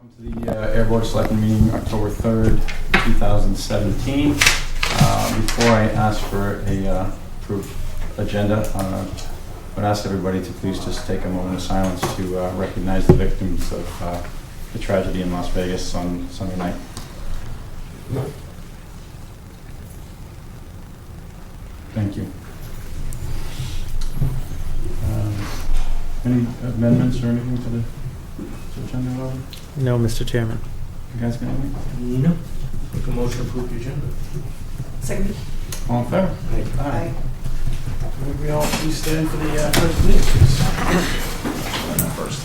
Welcome to the Ayer Board of Selectmen meeting, October 3rd, 2017. Before I ask for a approved agenda, I would ask everybody to please just take a moment of silence to recognize the victims of the tragedy in Las Vegas on Sunday night. Thank you. Any amendments or anything to the agenda, Robert? No, Mr. Chairman. You guys got anything? No. Make a motion to approve the agenda. Second. All in favor? Aye. Would we all please stand for the pledge of allegiance? First.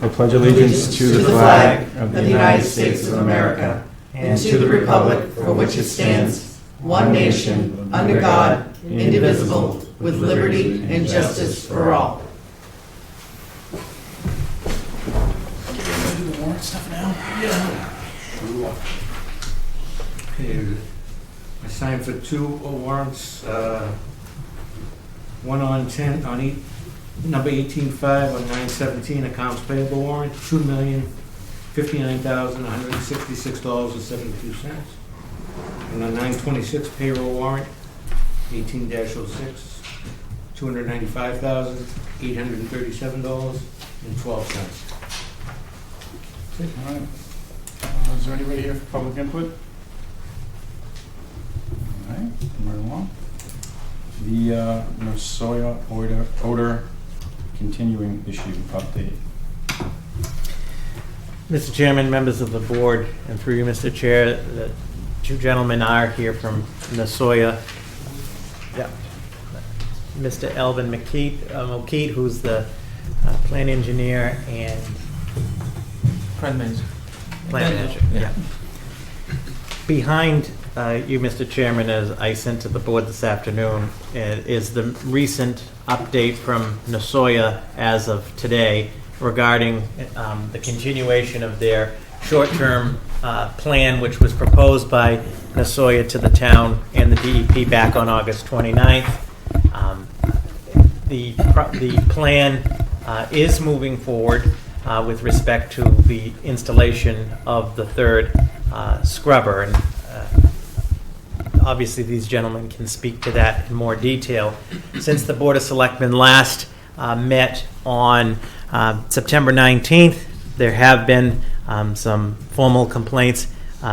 I pledge allegiance to the flag of the United States of America and to the republic for which it stands, one nation, under God, indivisible, with liberty and justice for all. Do the warrant stuff now? Yeah. Okay. I signed for two warrants. One on number 18.5 on 9/17 accounts payable warrant, $2,059,166.72. And on 9/26 payroll warrant, 18-06, $295,837.12. All right. Is there anybody here for public input? All right, right along. The Nasoya odor continuing issue update. Mr. Chairman, members of the board, and through you, Mr. Chair, the two gentlemen are here from Nasoya. Yeah. Mr. Elvin McKeat, who's the plant engineer and Plant manager. plant manager. Yeah. Behind you, Mr. Chairman, as I sent to the board this afternoon, is the recent update from Nasoya as of today regarding the continuation of their short-term plan, which was proposed by Nasoya to the town and the DEP back on August 29th. The plan is moving forward with respect to the installation of the third scrubber, and obviously these gentlemen can speak to that in more detail. Since the Board of Selectmen last met on September 19th, there have been some formal complaints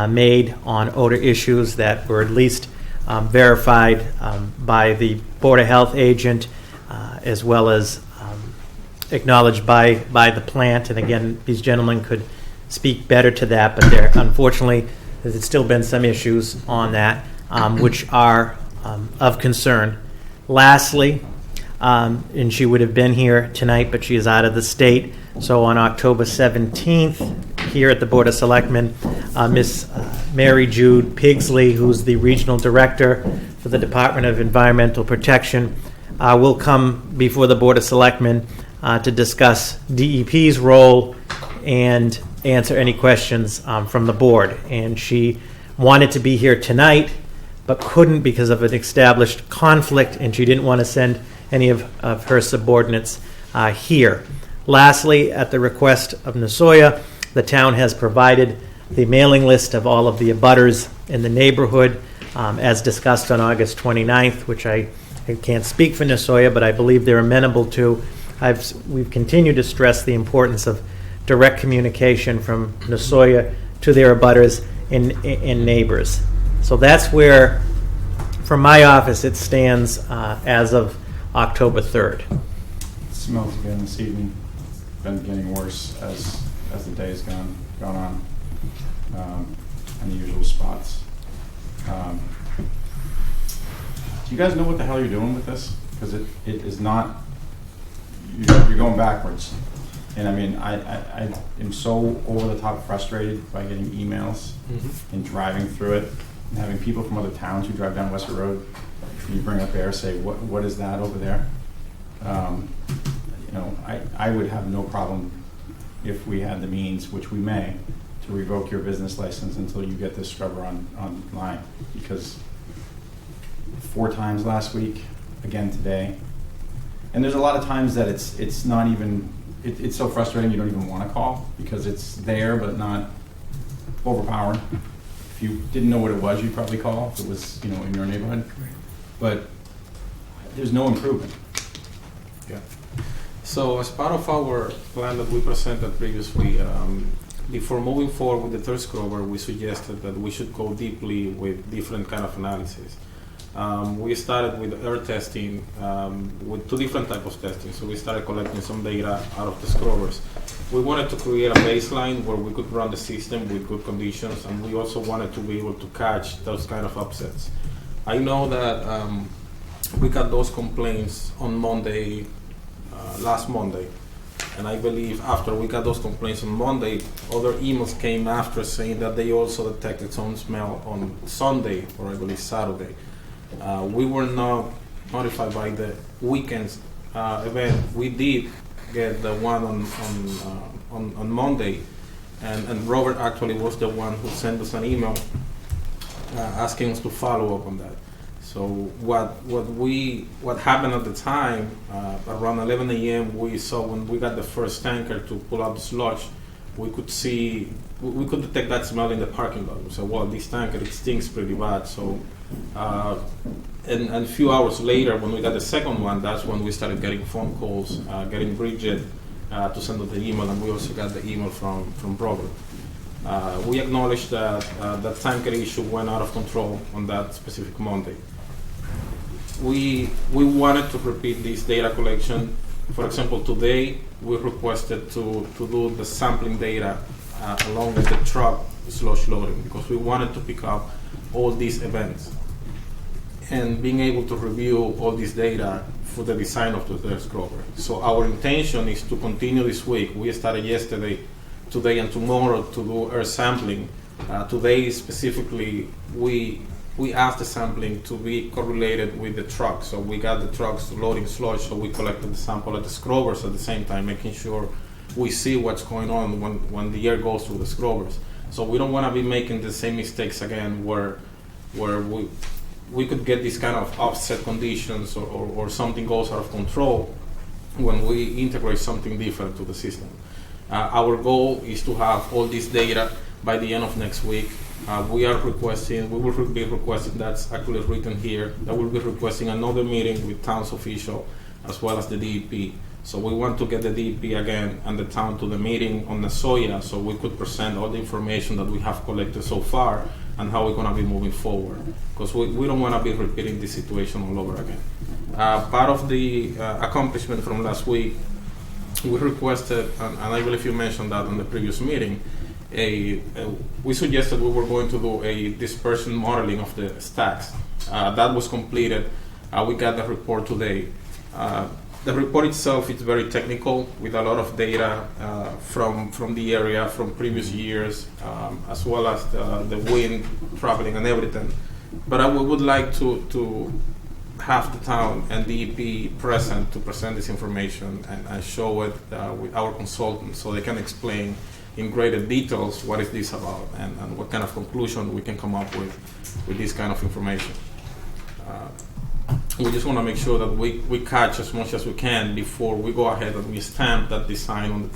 made on odor issues that were at least verified by the Board of Health agent, as well as acknowledged by the plant. And again, these gentlemen could speak better to that, but there, unfortunately, there's still been some issues on that, which are of concern. Lastly, and she would have been here tonight, but she is out of the state. So on October 17th, here at the Board of Selectmen, Miss Mary Jude Pigsley, who's the Regional Director for the Department of Environmental Protection, will come before the Board of Selectmen to discuss DEP's role and answer any questions from the board. And she wanted to be here tonight, but couldn't because of an established conflict, and she didn't want to send any of her subordinates here. Lastly, at the request of Nasoya, the town has provided the mailing list of all of the abutters in the neighborhood, as discussed on August 29th, which I can't speak for Nasoya, but I believe they're amenable to. We've continued to stress the importance of direct communication from Nasoya to their abutters and neighbors. So that's where, from my office, it stands as of October 3rd. It smells again this evening. It's been getting worse as the day's gone on in the usual spots. Do you guys know what the hell you're doing with this? Because it is not, you're going backwards. And I mean, I am so over the top frustrated by getting emails and driving through it and having people from other towns who drive down Westford Road, and you bring up Ayer, say, what is that over there? I would have no problem if we had the means, which we may, to revoke your business license until you get this scrubber online, because 4 times last week, again today, and there's a lot of times that it's not even it's so frustrating you don't even want to call because it's there but not overpowering. If you didn't know what it was, you'd probably call if it was, you know, in your neighborhood. But there's no improvement. Yeah. So as part of our plan that we presented previously, before moving forward with the third scrubber, we suggested that we should go deeply with different kind of analysis. We started with air testing with two different types of testing. So we started collecting some data out of the scrubbers. We wanted to create a baseline where we could run the system with good conditions, and we also wanted to be able to catch those kind of upsets. I know that we got those complaints on Monday, last Monday. And I believe after we got those complaints on Monday, other emails came after saying that they also detected some smell on Sunday or I believe Saturday. We were not notified by the weekend's event. We did get the one on Monday, and Robert actually was the one who sent us an email asking us to follow up on that. So what happened at the time, around 11 a.m., we saw when we got the first tanker to pull out the sludge, we could detect that smell in the parking lot. We said, well, this tanker, it stinks pretty bad. So, and a few hours later, when we got the second one, that's when we started getting phone calls, getting Bridget to send us the email, and we also got the email from Robert. We acknowledged that the tanker issue went out of control on that specific Monday. We wanted to repeat this data collection. For example, today we requested to do the sampling data along with the truck sludge loading because we wanted to pick up all these events and being able to review all this data for the design of the third scrubber. So our intention is to continue this week. We started yesterday, today and tomorrow to do air sampling. Today specifically, we asked the sampling to be correlated with the truck. So we got the trucks loading sludge, so we collected the sample at the scrubbers at the same time, making sure we see what's going on when the air goes through the scrubbers. So we don't want to be making the same mistakes again where we could get these kind of offset conditions or something goes out of control when we integrate something different to the system. Our goal is to have all this data by the end of next week. We will be requesting, that's actually written here, that we'll be requesting another meeting with town's official as well as the DEP. So we want to get the DEP again and the town to the meeting on Nasoya so we could present all the information that we have collected so far and how we're going to be moving forward. Because we don't want to be repeating this situation all over again. Part of the accomplishment from last week, we requested, and I believe you mentioned that in the previous meeting, we suggested we were going to do a dispersion modeling of the stacks. That was completed. We got the report today. The report itself is very technical with a lot of data from the area from previous years, as well as the wind traveling and everything. But we would like to have the town and DEP present to present this information and show it with our consultants so they can explain in greater details what is this about and what kind of conclusion we can come up with this kind of information. We just want to make sure that we catch as much as we can before we go ahead and we stamp that design on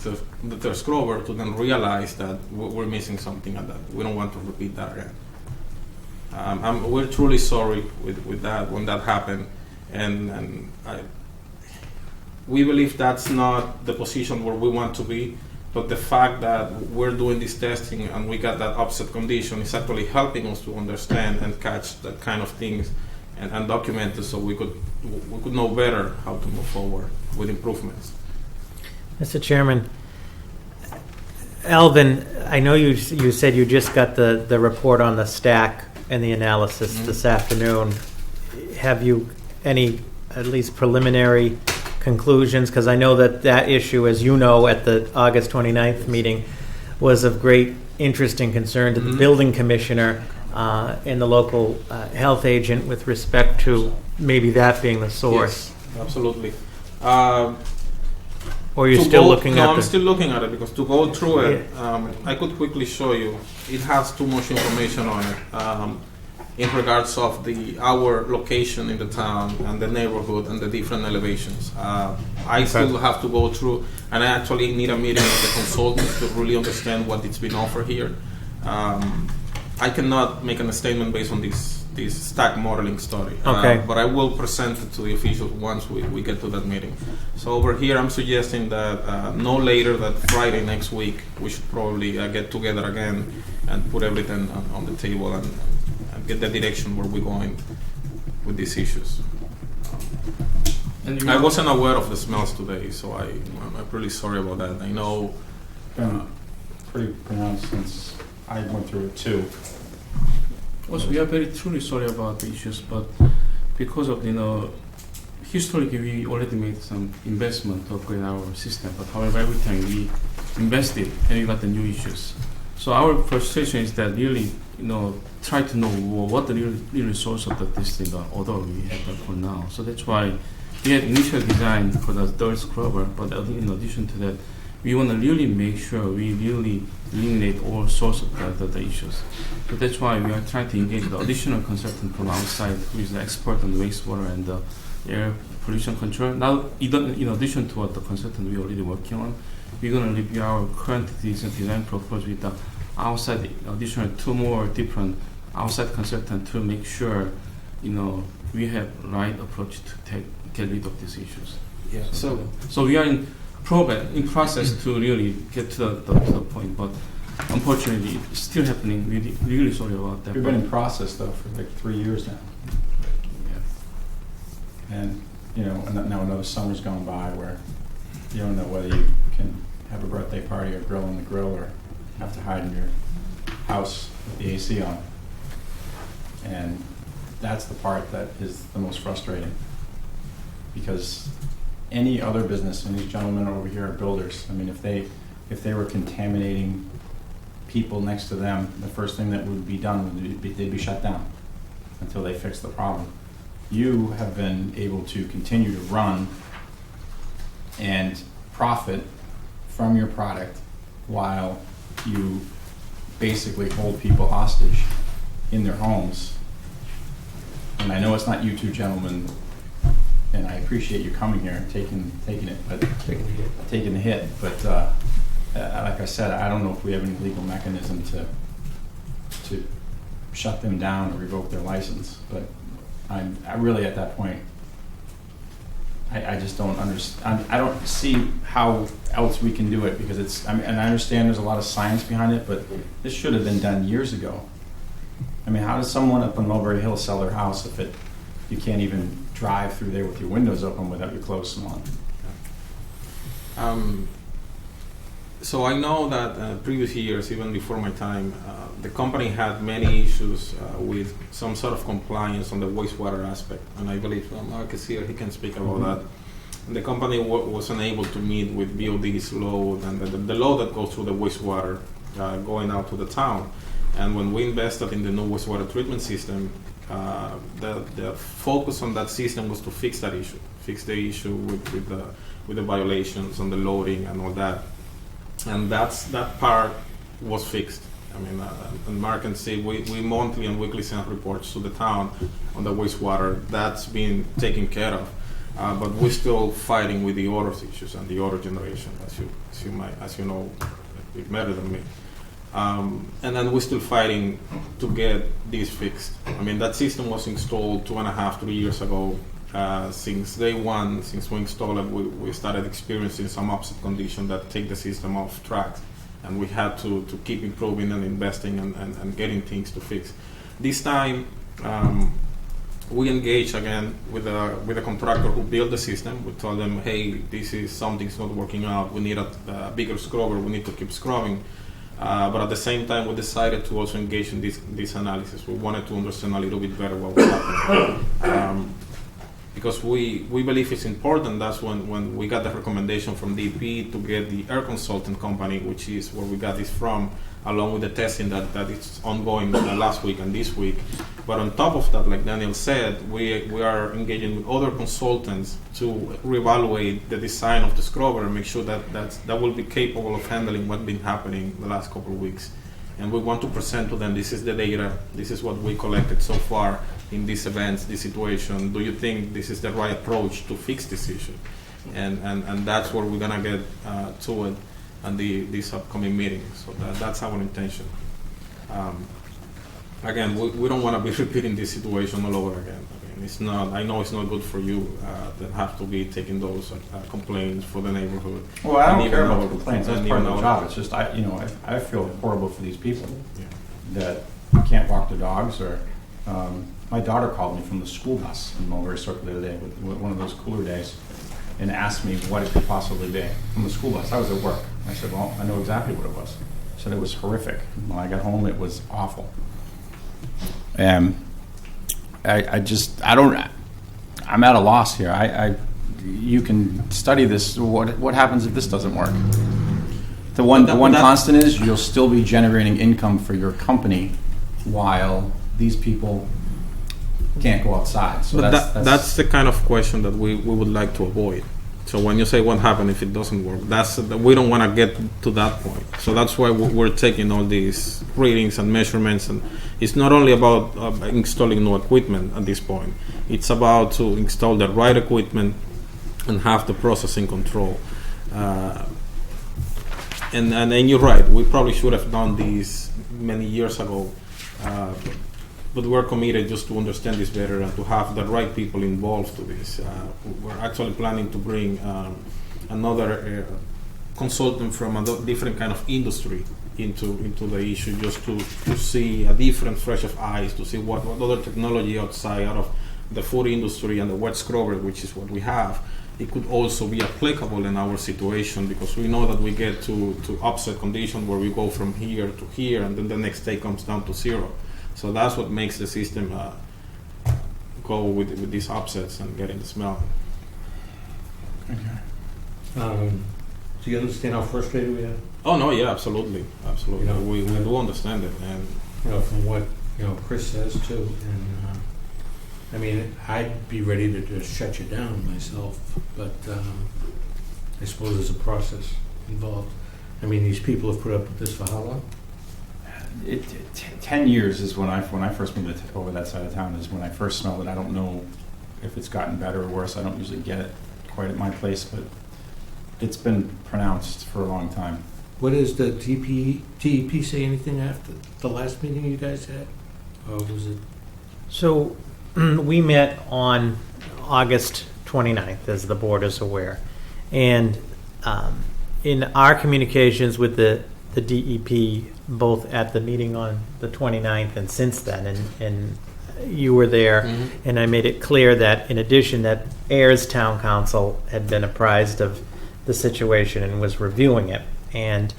the third scrubber to then realize that we're missing something and that we don't want to repeat that again. We're truly sorry with that when that happened, and we believe that's not the position where we want to be. But the fact that we're doing this testing and we got that offset condition is actually helping us to understand and catch that kind of things and document it so we could know better how to move forward with improvements. Mr. Chairman, Alvin, I know you said you just got the report on the stack and the analysis this afternoon. Have you any at least preliminary conclusions? Because I know that issue, as you know, at the August 29th meeting was of great interest and concern to the building commissioner and the local health agent with respect to maybe that being the source. Yes, absolutely. Or you're still looking at it? No, I'm still looking at it because to go through it, I could quickly show you. It has too much information on it. in regards of our location in the town and the neighborhood and the different elevations. I still have to go through, and I actually need a meeting with the consultants to really understand what it's been offered here. I cannot make a statement based on this stack modeling study. Okay. But I will present it to the officials once we get to that meeting. So over here, I'm suggesting that no later than Friday next week, we should probably get together again and put everything on the table and get the direction where we're going with these issues. And I wasn't aware of the smells today, so I'm really sorry about that. I know. Been pretty pronounced since I went through it too. Also, we are very truly sorry about the issues, but because of, historically we already made some investment to upgrade our system, but however, every time we invested and we got the new issues. So our frustration is that really, try to know what the real source of this thing are, although we have that for now. So that's why we had initial design for the third scrubber, but in addition to that, we want to really make sure we really eliminate all sorts of the issues. So that's why we are trying to engage the additional consultant from outside who is the expert on wastewater and air pollution control. Now, in addition to what the consultant we're already working on, we're going to review our current design proposal with the outside, additional 2 more different outside consultants to make sure, we have right approach to get rid of these issues. Yeah. So we are in process to really get to the point, but unfortunately, it's still happening. We're really sorry about that. We've been in process though for like 3 years now. Yeah. And, now another summer's gone by where you don't know whether you can have a birthday party or grill on the grill or have to hide in your house with the AC on. And that's the part that is the most frustrating. Because any other business, and these gentlemen over here are builders, I mean, if they were contaminating people next to them, the first thing that would be done would be they'd be shut down until they fix the problem. You have been able to continue to run and profit from your product while you basically hold people hostage in their homes. And I know it's not you two gentlemen, and I appreciate you coming here and taking it, but taking the hit. But like I said, I don't know if we have any legal mechanism to shut them down or revoke their license. But I really at that point, I just don't understand. I don't see how else we can do it because and I understand there's a lot of science behind it, but this should have been done years ago. I mean, how does someone up on Mulberry Hill sell their house if you can't even drive through there with your windows open without your clothes on? So I know that previous years, even before my time, the company had many issues with some sort of compliance on the wastewater aspect, and I believe Mark is here; he can speak about that. And the company wasn't able to meet with BOD's load and the load that goes through the wastewater going out to the town. And when we invested in the new wastewater treatment system, the focus on that system was to fix that issue, fix the issue with the violations on the loading and all that. And that part was fixed. I mean, and Mark can see we monthly and weekly send reports to the town on the wastewater. That's been taken care of. But we're still fighting with the odor issues and the odor generation, as you know, it's better than me. And then we're still fighting to get this fixed. I mean, that system was installed 2.5, 3 years ago. Since day one, since we installed it, we started experiencing some upset conditions that take the system off track. And we had to keep improving and investing and getting things to fix. This time, we engaged again with a contractor who built the system. We told them, hey, something's not working out. We need a bigger scrubber. We need to keep scrubbing. But at the same time, we decided to also engage in this analysis. We wanted to understand a little bit better what was happening. Because we believe it's important. That's when we got the recommendation from DP to get the air consultant company, which is where we got this from, along with the testing that is ongoing last week and this week. But on top of that, like Daniel said, we are engaging with other consultants to reevaluate the design of the scrubber and make sure that will be capable of handling what's been happening the last couple of weeks. and we want to present to them, this is the data, this is what we collected so far in these events, this situation. Do you think this is the right approach to fix this issue? And that's where we're gonna get to it on this upcoming meeting. So that's our intention. Again, we don't want to be repeating this situation all over again. I mean, it's not. I know it's not good for you that have to be taking those complaints for the neighborhood. Well, I And don't even care about our- the complaints, that's and part of even the our- job, it's just, I feel horrible for these people Yeah. that can't walk their dogs, or, my daughter called me from the school bus in Mulberry Circle the other day, with one of those cooler days, and asked me what it could possibly be from the school bus. I was at work. I said, well, I know exactly what it was. She said it was horrific. When I got home, it was awful. And I'm at a loss here. You can study this. What happens if this doesn't work? The one constant is you'll still be generating income for your company while these people can't go outside. So But that's the kind of question that we would like to avoid. So when you say what happens if it doesn't work, we don't want to get to that point. So that's why we're taking all these readings and measurements, and it's not only about installing new equipment at this point. It's about to install the right equipment and have the processing control. And you're right, we probably should have done this many years ago, but we're committed just to understand this better and to have the right people involved to this. We're actually planning to bring another consultant from a different kind of industry into the issue, just to see a different fresh of eyes, to see what other technology outside out of the food industry and the wet scrubber, which is what we have, it could also be applicable in our situation, because we know that we get to upset condition where we go from here to here, and then the next day comes down to zero. So that's what makes the system go with these upsets and getting the smell. Do you understand how frustrated we are? Oh no, yeah, absolutely. You know, we do understand it, and From what Chris says too, and I mean, I'd be ready to just shut you down myself, but I suppose there's a process involved. I mean, these people have put up with this for how long? 10 years is when I first moved over that side of town, is when I first smelled it. I don't know if it's gotten better or worse. I don't usually get it quite at my place, but it's been pronounced for a long time. What does the DEP say anything after the last meeting you guys had? Or was it? So we met on August 29th, as the board is aware. And in our communications with the DEP, both at the meeting on the 29th and since then, and you were there, and I made it clear that in addition that Ayer's town council had been apprised of the situation and was reviewing it. And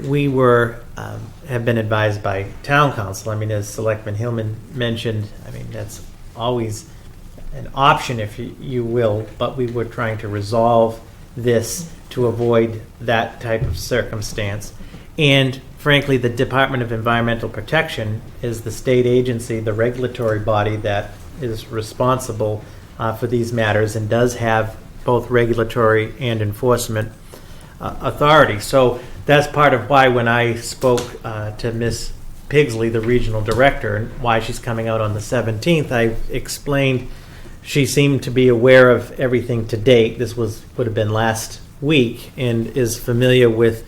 we have been advised by town council. I mean, as Selectman Hillman mentioned, I mean, that's always an option, if you will, but we were trying to resolve this to avoid that type of circumstance. And frankly, the Department of Environmental Protection is the state agency, the regulatory body that is responsible for these matters and does have both regulatory and enforcement authority. So that's part of why when I spoke to Ms. Pigsley, the regional director, and why she's coming out on the 17th, I explained she seemed to be aware of everything to date. This would have been last week, and is familiar with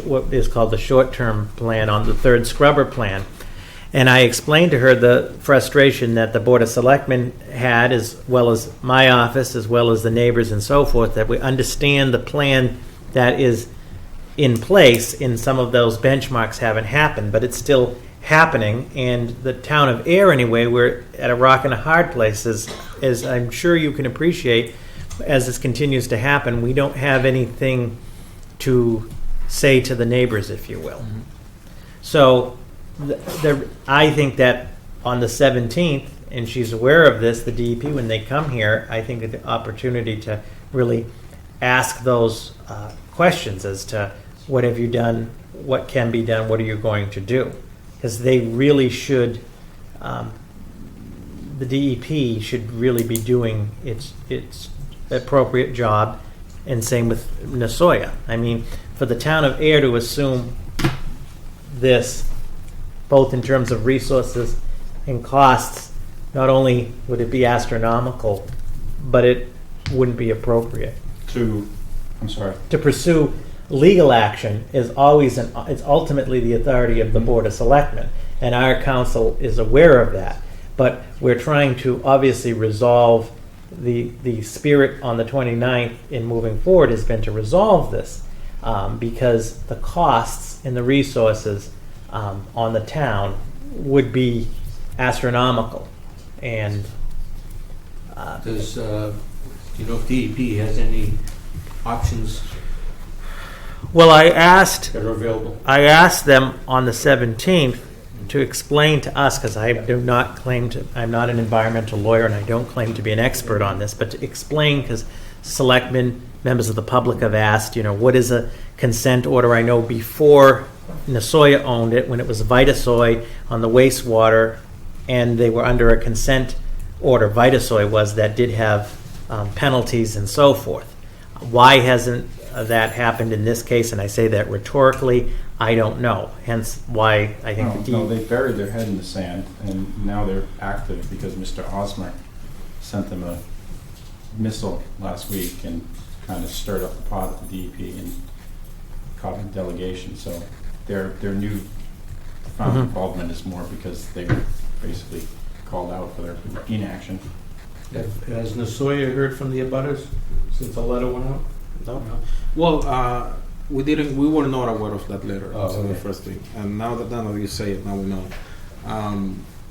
what is called the short-term plan on the third scrubber plan. And I explained to her the frustration that the Board of Selectmen had, as well as my office, as well as the neighbors and so forth, that we understand the plan that is in place, and some of those benchmarks haven't happened, but it's still happening. And the town of Ayer, anyway, we're at a rock and a hard place, as I'm sure you can appreciate. As this continues to happen, we don't have anything to say to the neighbors, if you will. So I think that on the 17th, and she's aware of this, the DEP, when they come here, I think the opportunity to really ask those questions as to what have you done, what can be done, what are you going to do? Because they really should, the DEP should really be doing its appropriate job, and same with Nasoya. I mean, for the town of Ayer to assume this, both in terms of resources and costs, not only would it be astronomical, but it wouldn't be appropriate. I'm sorry. To pursue legal action is it's ultimately the authority of the Board of Selectmen, and our council is aware of that. But we're trying to obviously resolve the spirit on the 29th in moving forward has been to resolve this, because the costs and the resources on the town would be astronomical. And Does, you know, if DEP has any options well, I asked that are available? them on the 17th to explain to us, because I do not claim to, I'm not an environmental lawyer and I don't claim to be an expert on this, but to explain, because selectmen, members of the public have asked, you know, what is a consent order? I know before Nasoya owned it, when it was Vitasoy on the wastewater, and they were under a consent order, Vitasoy was, that did have penalties and so forth. Why hasn't that happened in this case? And I say that rhetorically, I don't know. Hence why I think No, they buried their head in the sand, and now they're active because Mr. Osmer sent them a missile last week and kind of stirred up the pot at the DEP and caught a delegation. So their new involvement is more because they were basically called out for their inaction. Has Nasoya heard from the abutters since the letter went out? No. Well, we were not aware of that letter. Oh, So the okay. first thing, and now that you say it, now we know.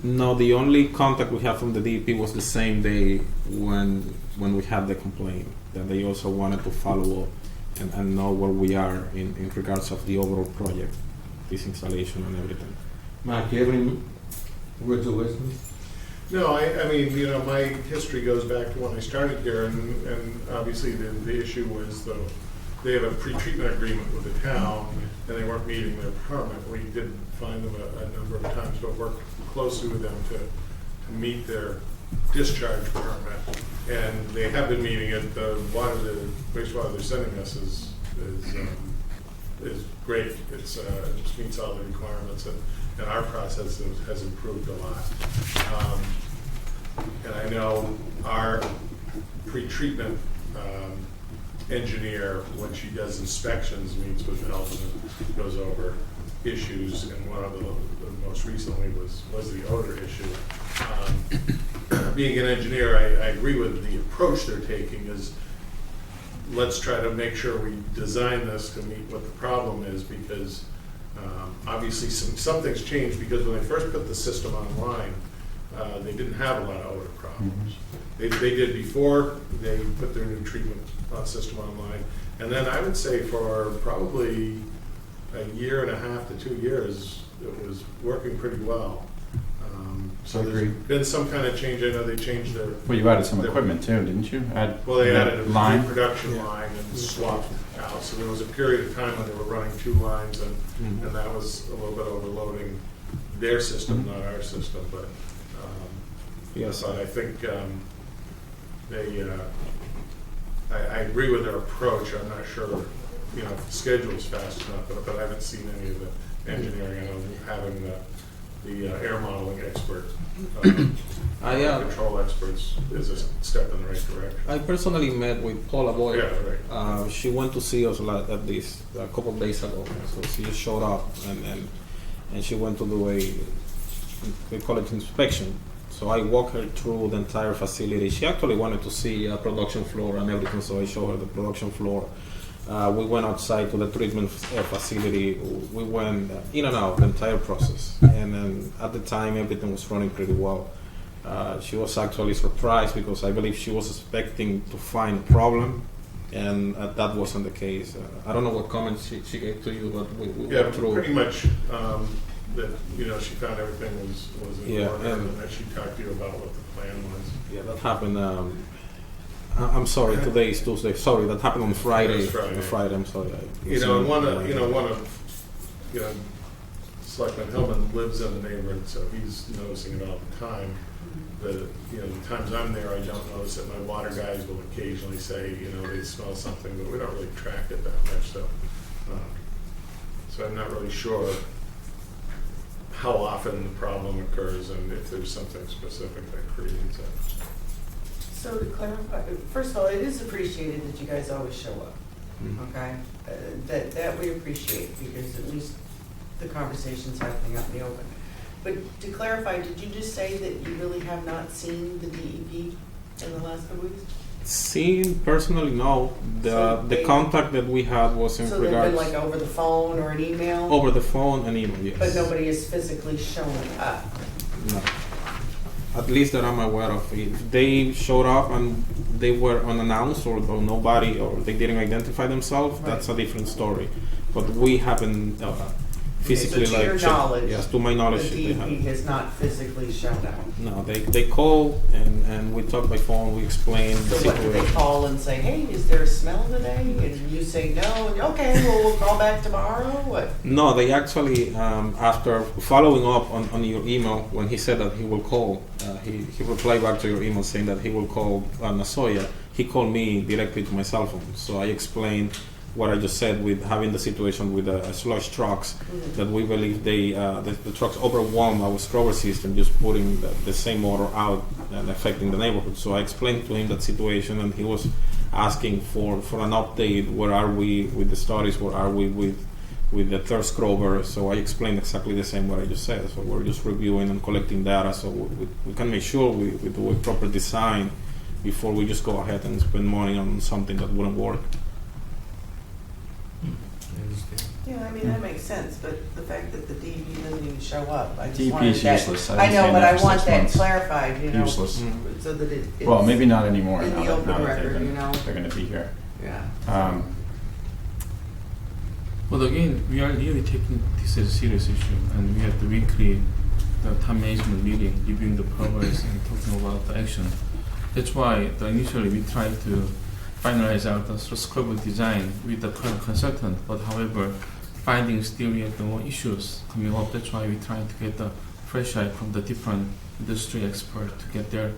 No, the only contact we had from the DEP was the same day when we had the complaint. That they also wanted to follow up and know where we are in regards of the overall project, this installation and everything. Mark, do you have any words of wisdom? No, I mean, you know, my history goes back to when I started here, and obviously the issue was they have a pre-treatment agreement with the town, and they weren't meeting their permit. We did find them a number of times, but worked closely with them to meet their discharge permit, and they have been meeting it. The wastewater they're sending us is great. It just meets all the requirements, and our process has improved a lot. And I know our pre-treatment engineer, when she does inspections, meets with Elton and goes over issues, and one of the most recently was the odor issue. Being an engineer, I agree with the approach they're taking is, let's try to make sure we design this to meet what the problem is, because obviously something's changed, because when they first put the system online, they didn't have a lot of odor problems. They did before they put their new treatment system online, and then I would say for probably a year and a half to 2 years, it was working pretty well. So there's been some kind of change. I know they changed their... Well, you added some equipment too, didn't you? Well, they added a line. production line and swapped out. So there was a period of time when they were running 2 lines, and that was a little bit overloading their system, not our system. But Yes. but I think I agree with their approach. I'm not sure, you know, if the schedule is fast enough, but I haven't seen any of the engineering. I know having the air modeling expert, control experts is a step in the right direction. I personally met with Paula Boyd. Yeah, right. She went to see us at this a couple of days ago. So she just showed up and she went to do we call it inspection. So I walked her through the entire facility. She actually wanted to see a production floor and everything, so I showed her the production floor. We went outside to the treatment facility. We went in and out the entire process. And then at the time, everything was running pretty well. She was actually surprised because I believe she was expecting to find a problem, and that wasn't the case. I don't know what comments she gave to you, but we went through. Pretty much that, you know, she found everything was in order, and that she talked to you about what the plan was. Yeah, that happened. I'm sorry. Today is Tuesday. Sorry, that happened on Friday. Friday. I'm sorry. One of Selectman Hillman lives in the neighborhood, so he's noticing it all the time. The times I'm there, I don't notice it. My water guys will occasionally say, they smell something, but we don't really track it that much. So I'm not really sure how often the problem occurs and if there's something specific that creates it. So to clarify, first of all, it is appreciated that you guys always show up, okay? That we appreciate, because at least the conversation's happening out in the open. But to clarify, did you just say that you really have not seen the DEP in the last couple weeks? Seen personally, no. So The they- contact that we had was in So they've regards been like over the phone or an email? over the phone and email. Yes. But nobody is physically showing up? No. At least that I'm aware of. If they showed up and they were unannounced or nobody or they didn't identify themselves, that's a different story. But we haven't physically So to your checked. knowledge, Yes, to my knowledge, the they DEP haven't. has not physically shown up? No, they called and we talked by phone. We explained the So what, do they situation. call and say, hey, is there a smell today? And you say no, and okay, well, we'll call back tomorrow? What? No, they actually, after following up on your email, when he said that he will call, he replied back to your email saying that he will call Nasoya. He called me directly to my cell phone. So I explained what I just said with having the situation with the slush trucks, that we believe the trucks overwhelm our scrubber system, just putting the same motor out and affecting the neighborhood. So I explained to him that situation, and he was asking for an update. Where are we with the studies? Where are we with the third scrubber? So I explained exactly the same what I just said. So we're just reviewing and collecting data so we can make sure we do a proper design before we just go ahead and spend money on something that wouldn't work. Yeah, I mean, that makes sense, but the fact that the DEP doesn't even show up, I just DEP wanted is that. useless. I've I been know, saying but that I for want 6 that months. clarified, you know. Useless. So that it's. Well, maybe not anymore in now the that, open record, they've you been, know. they're going to be here. Yeah. But again, we are really taking this as a serious issue, and we have the weekly time management meeting, reviewing the progress and talking about the action. That's why initially we tried to finalize out the scrubber design with the current consultant, but however, finding still we have more issues coming up. That's why we're trying to get the fresh eye from the different industry expert to get their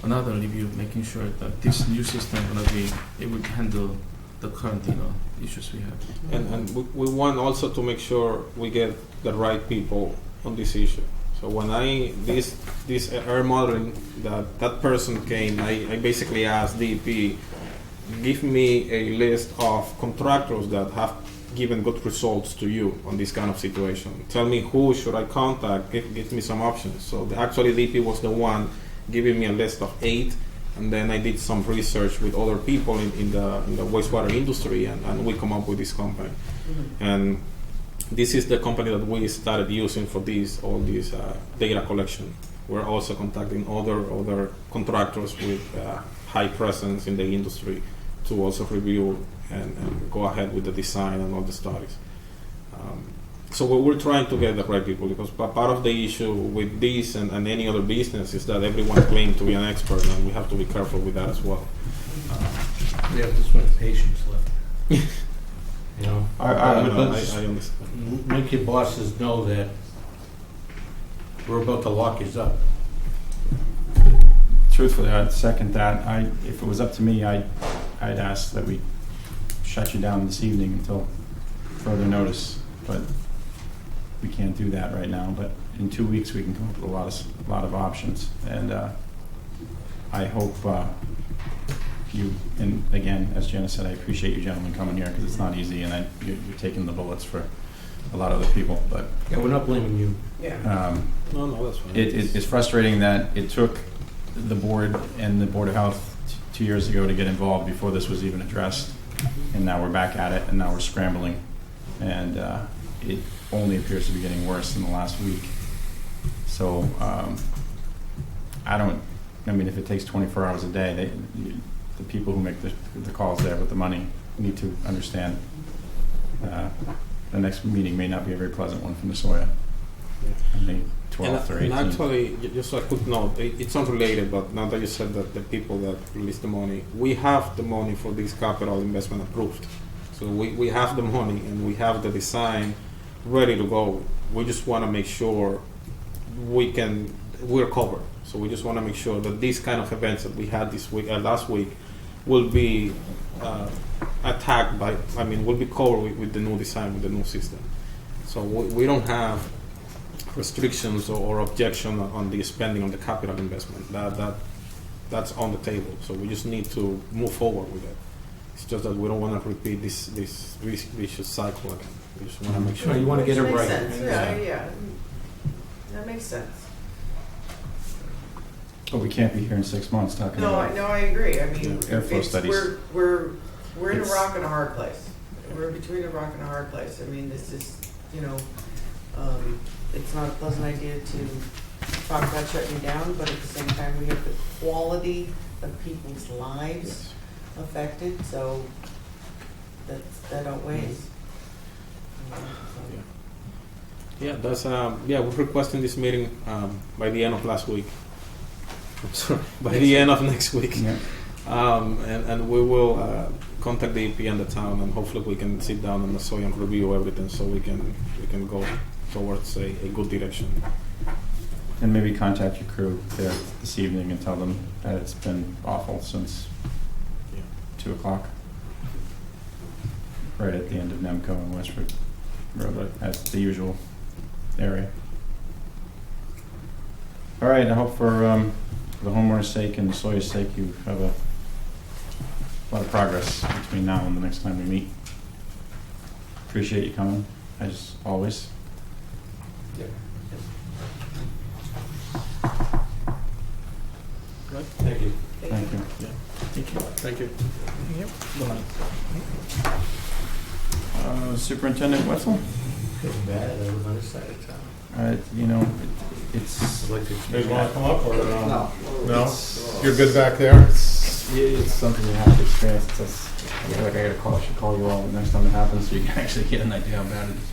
another review, making sure that this new system is going to be able to handle the current issues we have. And we want also to make sure we get the right people on this issue. So when this air modeling, that person came, I basically asked DEP, give me a list of contractors that have given good results to you on this kind of situation. Tell me who should I contact, give me some options. So actually DEP was the one giving me a list of 8, and then I did some research with other people in the wastewater industry, and we come up with this company. And this is the company that we started using for all this data collection. We're also contacting other contractors with high presence in the industry to also review and go ahead with the design and all the studies. So we're trying to get the right people, because part of the issue with this and any other business is that everyone claims to be an expert, and we have to be careful with that as well. We have this much patience left. You know, I would I understand. make your bosses know that we're about to lock you up. Truthfully, I'd second that. If it was up to me, I'd ask that we shut you down this evening until further notice. But we can't do that right now. But in 2 weeks, we can come up with a lot of options. And I hope you, and again, as Janice said, I appreciate you gentlemen coming here, because it's not easy, and you're taking the bullets for a lot of other people. But Yeah, we're not blaming you. Yeah. No, that's fine. it's frustrating that it took the board and the Board of Health 2 years ago to get involved before this was even addressed. And now we're back at it, and now we're scrambling. And it only appears to be getting worse in the last week. So I mean, if it takes 24 hours a day, the people who make the calls there with the money need to understand the next meeting may not be a very pleasant one from the Soya. I think 12th or 18th. And actually, just a quick note, it's unrelated, but now that you said that the people that release the money, we have the money for this capital investment approved. So we have the money and we have the design ready to go. We just want to make sure we're covered. So we just want to make sure that these kind of events that we had this week, last week, will be will be covered with the new design, with the new system. So we don't have restrictions or objection on the spending on the capital investment. That's on the table. So we just need to move forward with it. It's just that we don't want to repeat this vicious cycle again. We just want to make sure. Well, you want to get it Which right. makes sense, yeah. That makes sense. But we can't be here in 6 months talking No, about. I agree. I mean, Yeah, airflow it's, studies. we're in a It's- rock and a hard place. We're between a rock and a hard place. I mean, this is, it's not a pleasant idea to talk about shutting down, but at the same time, we have the quality of people's lives affected, so that outweighs. Yeah, that's we're requesting this meeting by the end of last week. I'm sorry, by the end of next week. Yeah. And we will contact the EP and the town, and hopefully we can sit down and so and review everything, so we can go towards a good direction. And maybe contact your crew there this evening and tell them that it's been awful since 2 o'clock. Right at the end of Nemco and Westford Road, as the usual area. All right, I hope for the homeowner's sake and Sawyer's sake, you have a lot of progress between now and the next time we meet. Appreciate you coming, as always. Thank you. Thank you. Thank you. Superintendent Wetzel? Getting bad on the other side of town. It's I'd like to You guys want to come up, or no? No? It's- You're good back there? it's something you have to experience. I feel like I should call you all the next time it happens, so you can actually get an idea how bad it is.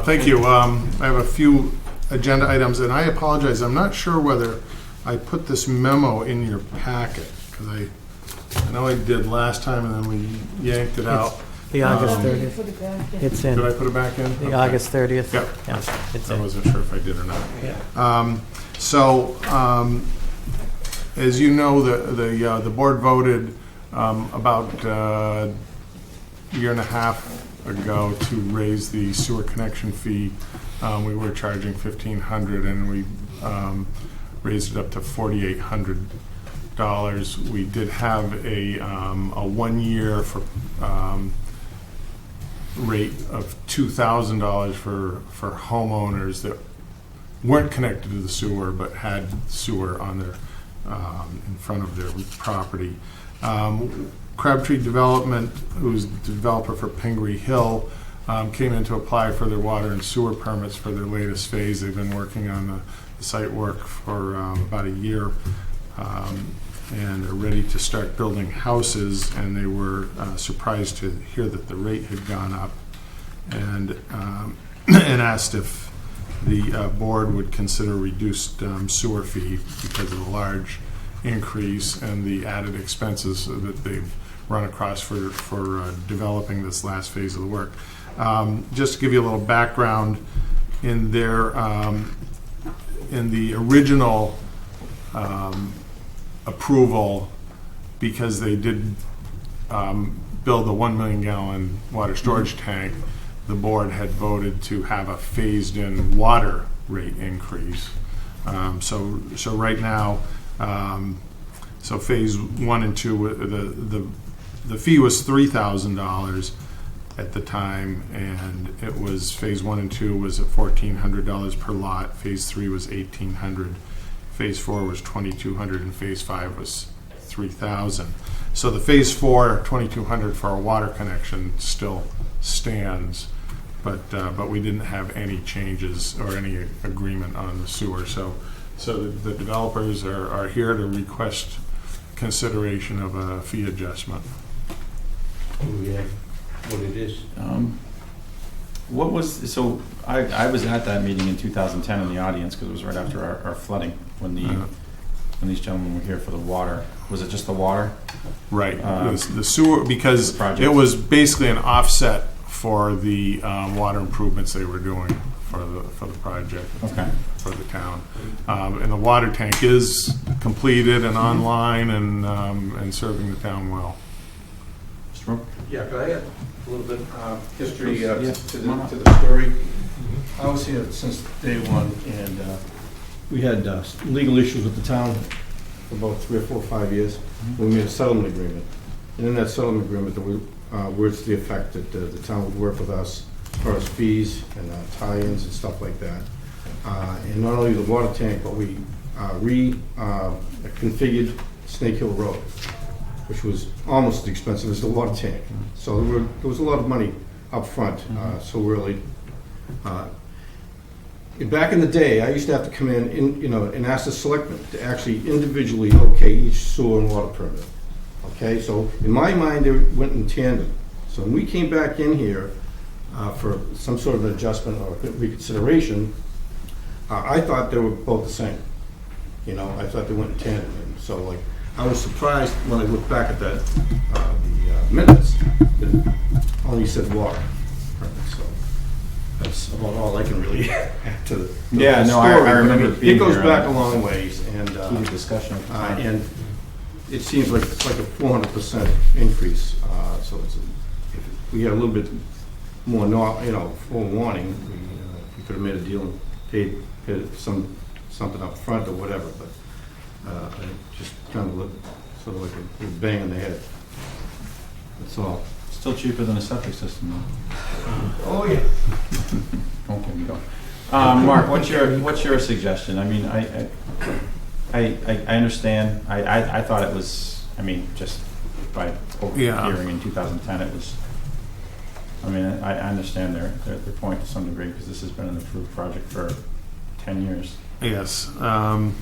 Thank you. I have a few agenda items, and I apologize. I'm not sure whether I put this memo in your packet, because I know I did last time, and then we yanked it out. The August Um, 30th. It's in. Did I put it back in? The Okay. August 30th. Yeah. Yeah, it's I in. wasn't sure if I did or not. Yeah. As you know, the board voted about a year and a half ago to raise the sewer connection fee. We were charging $1,500, and we raised it up to $4,800. We did have a 1 year for rate of $2,000 for homeowners that weren't connected to the sewer but had sewer on their in front of their property. Crabtree Development, who's the developer for Pingree Hill, came in to apply for their water and sewer permits for their latest phase. They've been working on the site work for about a year, and are ready to start building houses, and they were surprised to hear that the rate had gone up, and asked if the board would consider reduced sewer fee because of the large increase and the added expenses that they've run across for developing this last phase of the work. Just to give you a little background, in their in the original approval, because they did build a 1 million gallon water storage tank, the board had voted to have a phased-in water rate increase. So right now, so phase 1 and 2, the fee was $3,000 at the time, and it was phase 1 and 2 was at $1,400 per lot. Phase 3 was $1,800. Phase 4 was $2,200, and phase 5 was $3,000. So the phase 4 $2,200 for our water connection still stands, but we didn't have any changes or any agreement on the sewer. So the developers are here to request consideration of a fee adjustment. Yeah, what it is. So I was at that meeting in 2010 in the audience, because it was right after our flooding, when these gentlemen were here for the water. Was it just the water? Right, the sewer, because the project. it was basically an offset for the water improvements they were doing for the project. Okay. For the town. And the water tank is completed and online and serving the town well. Mr. Rowe? Yeah, go ahead. a little bit history Yeah. to the story. I was here since day one, and we had legal issues with the town for about 3 or 4 or 5 years. We made a settlement agreement, and in that settlement agreement, there were words to the effect that the town would work with us as far as fees and tie-ins and stuff like that. And not only the water tank, but we reconfigured Snake Hill Road, which was almost as expensive as the water tank. So there was a lot of money up front, so early. Back in the day, I used to have to come in, and ask the selectmen to actually individually okay each sewer and water permit. Okay, so in my mind, they went in tandem. So when we came back in here for some sort of an adjustment or reconsideration, I thought they were both the same. I thought they went in tandem. And so, like, I was surprised when I looked back at that the minutes that it only said water. So that's about all I can really add to the Yeah, no, story. I remember But being it goes here back a and long ways, and heated discussion at the time. and it seems like it's like a 400% increase. So if we had a little bit more, forewarning, we could have made a deal and paid something up front or whatever. But it just kind of looked sort of like a bang on the head. That's all. Still cheaper than a septic system, though. Oh yeah. Don't get me going. Mark, what's your suggestion? I mean, I understand. I thought it was. I mean, just by overhearing in 2010, it was. I mean, I understand their point to some degree because this has been an approved project for 10 years. Yes. I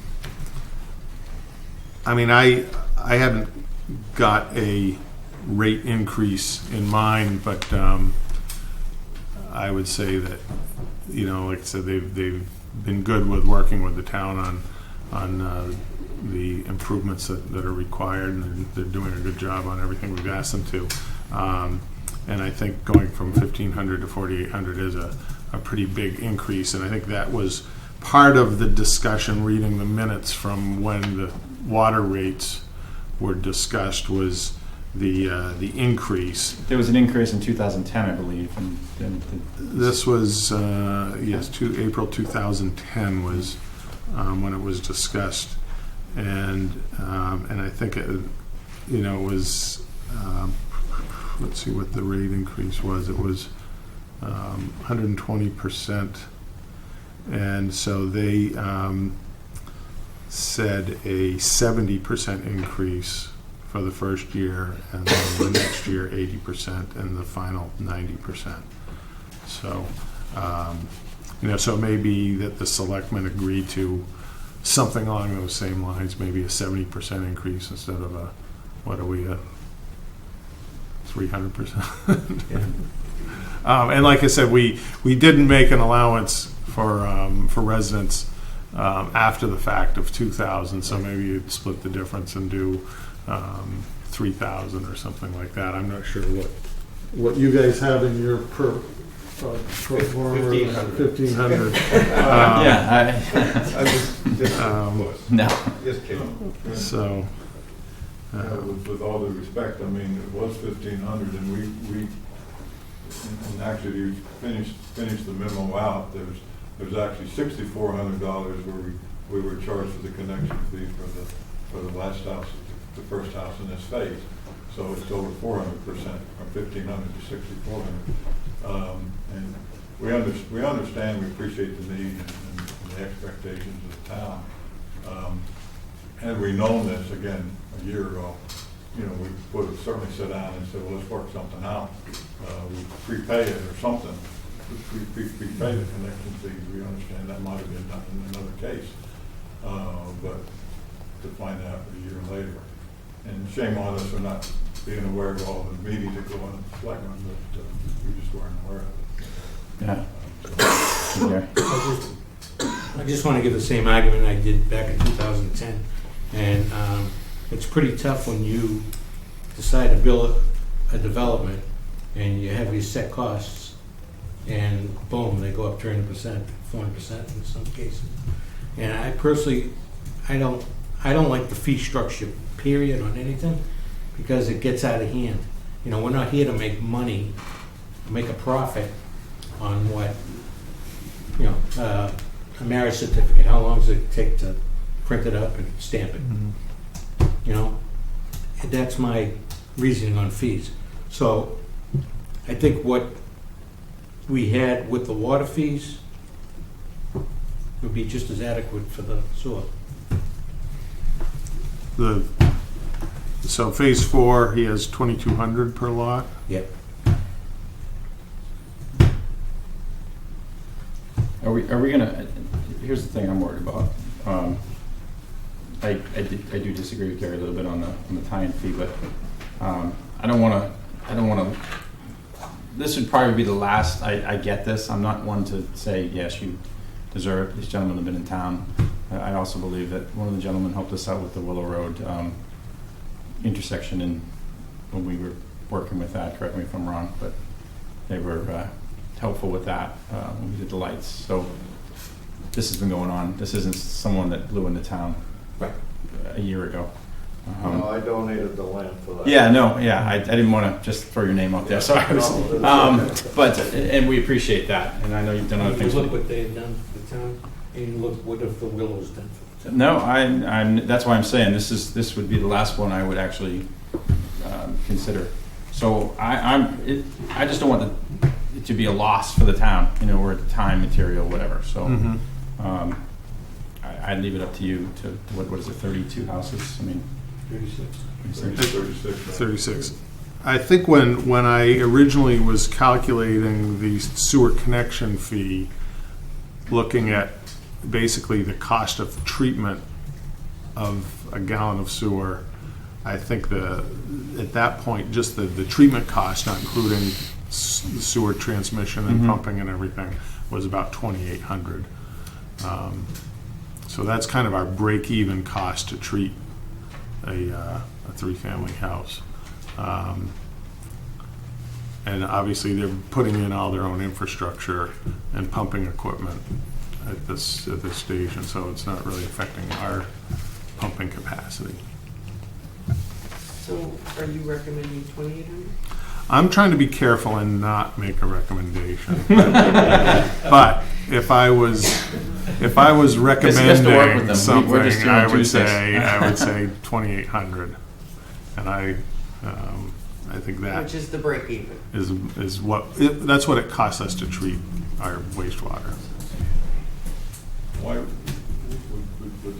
mean, I haven't got a rate increase in mind, but I would say that, like I said, they've been good with working with the town on the improvements that are required, and they're doing a good job on everything we've asked them to. And I think going from 1,500 to 4,800 is a pretty big increase, and I think that was part of the discussion, reading the minutes from when the water rates were discussed, was the increase. There was an increase in 2010, I believe. This was, April 2010 was when it was discussed. And I think it was, let's see what the rate increase was. It was 120%. And so they said a 70% increase for the first year, and then the next year 80%, and the final 90%. So, so it may be that the selectmen agreed to something along those same lines, maybe a 70% increase instead of a, what are we at, 300%? And like I said, we didn't make an allowance for residents after the fact of 2,000, so maybe you'd split the difference and do 3,000 or something like that. I'm not sure what you guys have in your per forma. 1,500. Yeah. No. Just kidding. So. With all due respect, I mean, it was 1,500, and we and actually you finished the memo out. There's actually $6,400 where we were charged for the connection fee for the last house, the first house in this phase. So it's over 400%, from 1,500 to 6,400. And we understand, we appreciate the need and the expectations of the town. Had we known this again a year ago, we would have certainly sat down and said, well, let's work something out. We prepay it or something. We prepay the connection fees. We understand that might have been done in another case. But to find out a year later. And shame on us for not being aware of all the meetings that go on at the Selectmen, but we just weren't aware of it. Yeah. I just want to give the same argument I did back in 2010. And it's pretty tough when you decide to build a development and you have your set costs and boom, they go up 300%, 400% in some cases. And I personally, I don't like the fee structure, period, on anything, because it gets out of hand. We're not here to make money make a profit on what, a marriage certificate, how long does it take to print it up and stamp it? And that's my reasoning on fees. So I think what we had with the water fees would be just as adequate for the sewer. So phase 4, he has 2,200 per lot. Yep. Are we gonna, here's the thing I'm worried about. I do disagree with Gary a little bit on the tie-in fee, but I don't wanna, this would probably be the last, I get this, I'm not one to say, yes, you deserve it, these gentlemen have been in town. I also believe that one of the gentlemen helped us out with the Willow Road intersection, and when we were working with that, correct me if I'm wrong, but they were helpful with that when we did the lights. So this has been going on. This isn't someone that blew into town a year ago. No, I donated the land for that. Yeah, no, yeah, I didn't want to just throw your name out there. So I was, but and we appreciate that, and I know you've done other You things. look what they've done for the town, and you look what have the Willows done for the town. No, I'm. That's why I'm saying this would be the last one I would actually consider. So I just don't want it to be a loss for the town, or time, material, whatever. So I'd leave it up to you to what is it, 32 houses? I mean, 36. 36. I think when I originally was calculating the sewer connection fee, looking at basically the cost of treatment of a gallon of sewer, I think at that point, just the treatment cost, not including sewer transmission and pumping and everything, was about $2,800. So that's kind of our break-even cost to treat a three-family house. And obviously they're putting in all their own infrastructure and pumping equipment at this stage, and so it's not really affecting our pumping capacity. So are you recommending 2,800? I'm trying to be careful and not make a recommendation. But if I was recommending something, I would say 2,800, and I think that Which is the break even. is that's what it costs us to treat our wastewater. Why would the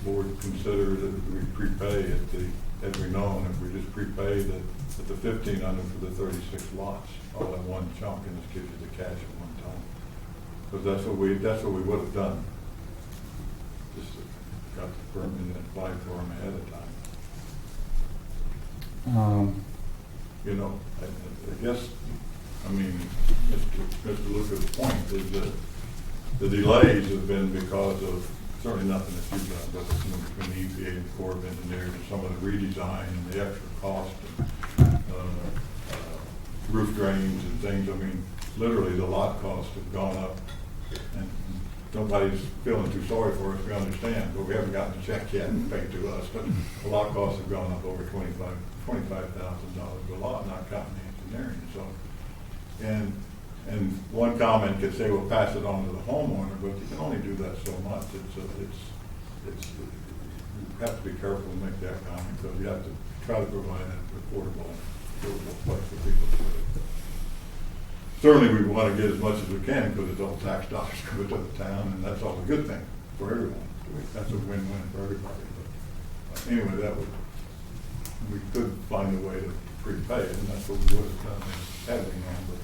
board consider that we prepay had we known if we just prepay at the 1,500 for the 36 lots all in one chunk, and just gives you the cash at one time? Because that's what we would have done. Just got the permit and applied for them ahead of time. I guess, Mr. Lucas' point is that the delays have been because of certainly nothing that you've done, but between the EPA and the Corps of Engineers and some of the redesign and the extra cost and roof drains and things. I mean, literally the lot costs have gone up, and nobody's feeling too sorry for us, we understand, but we haven't gotten a check yet and paid to us, but the lot costs have gone up over $25,000 a lot, not counting the engineering. So, and one comment could say, we'll pass it on to the homeowner, but you can only do that so much. You have to be careful to make that comment, because you have to try to provide an affordable place for people to live. Certainly we want to get as much as we can, because it's all tax dollars coming to the town, and that's all a good thing for everyone. That's a win-win for everybody. But anyway, we could find a way to prepay it, and that's what we would have done had we known, but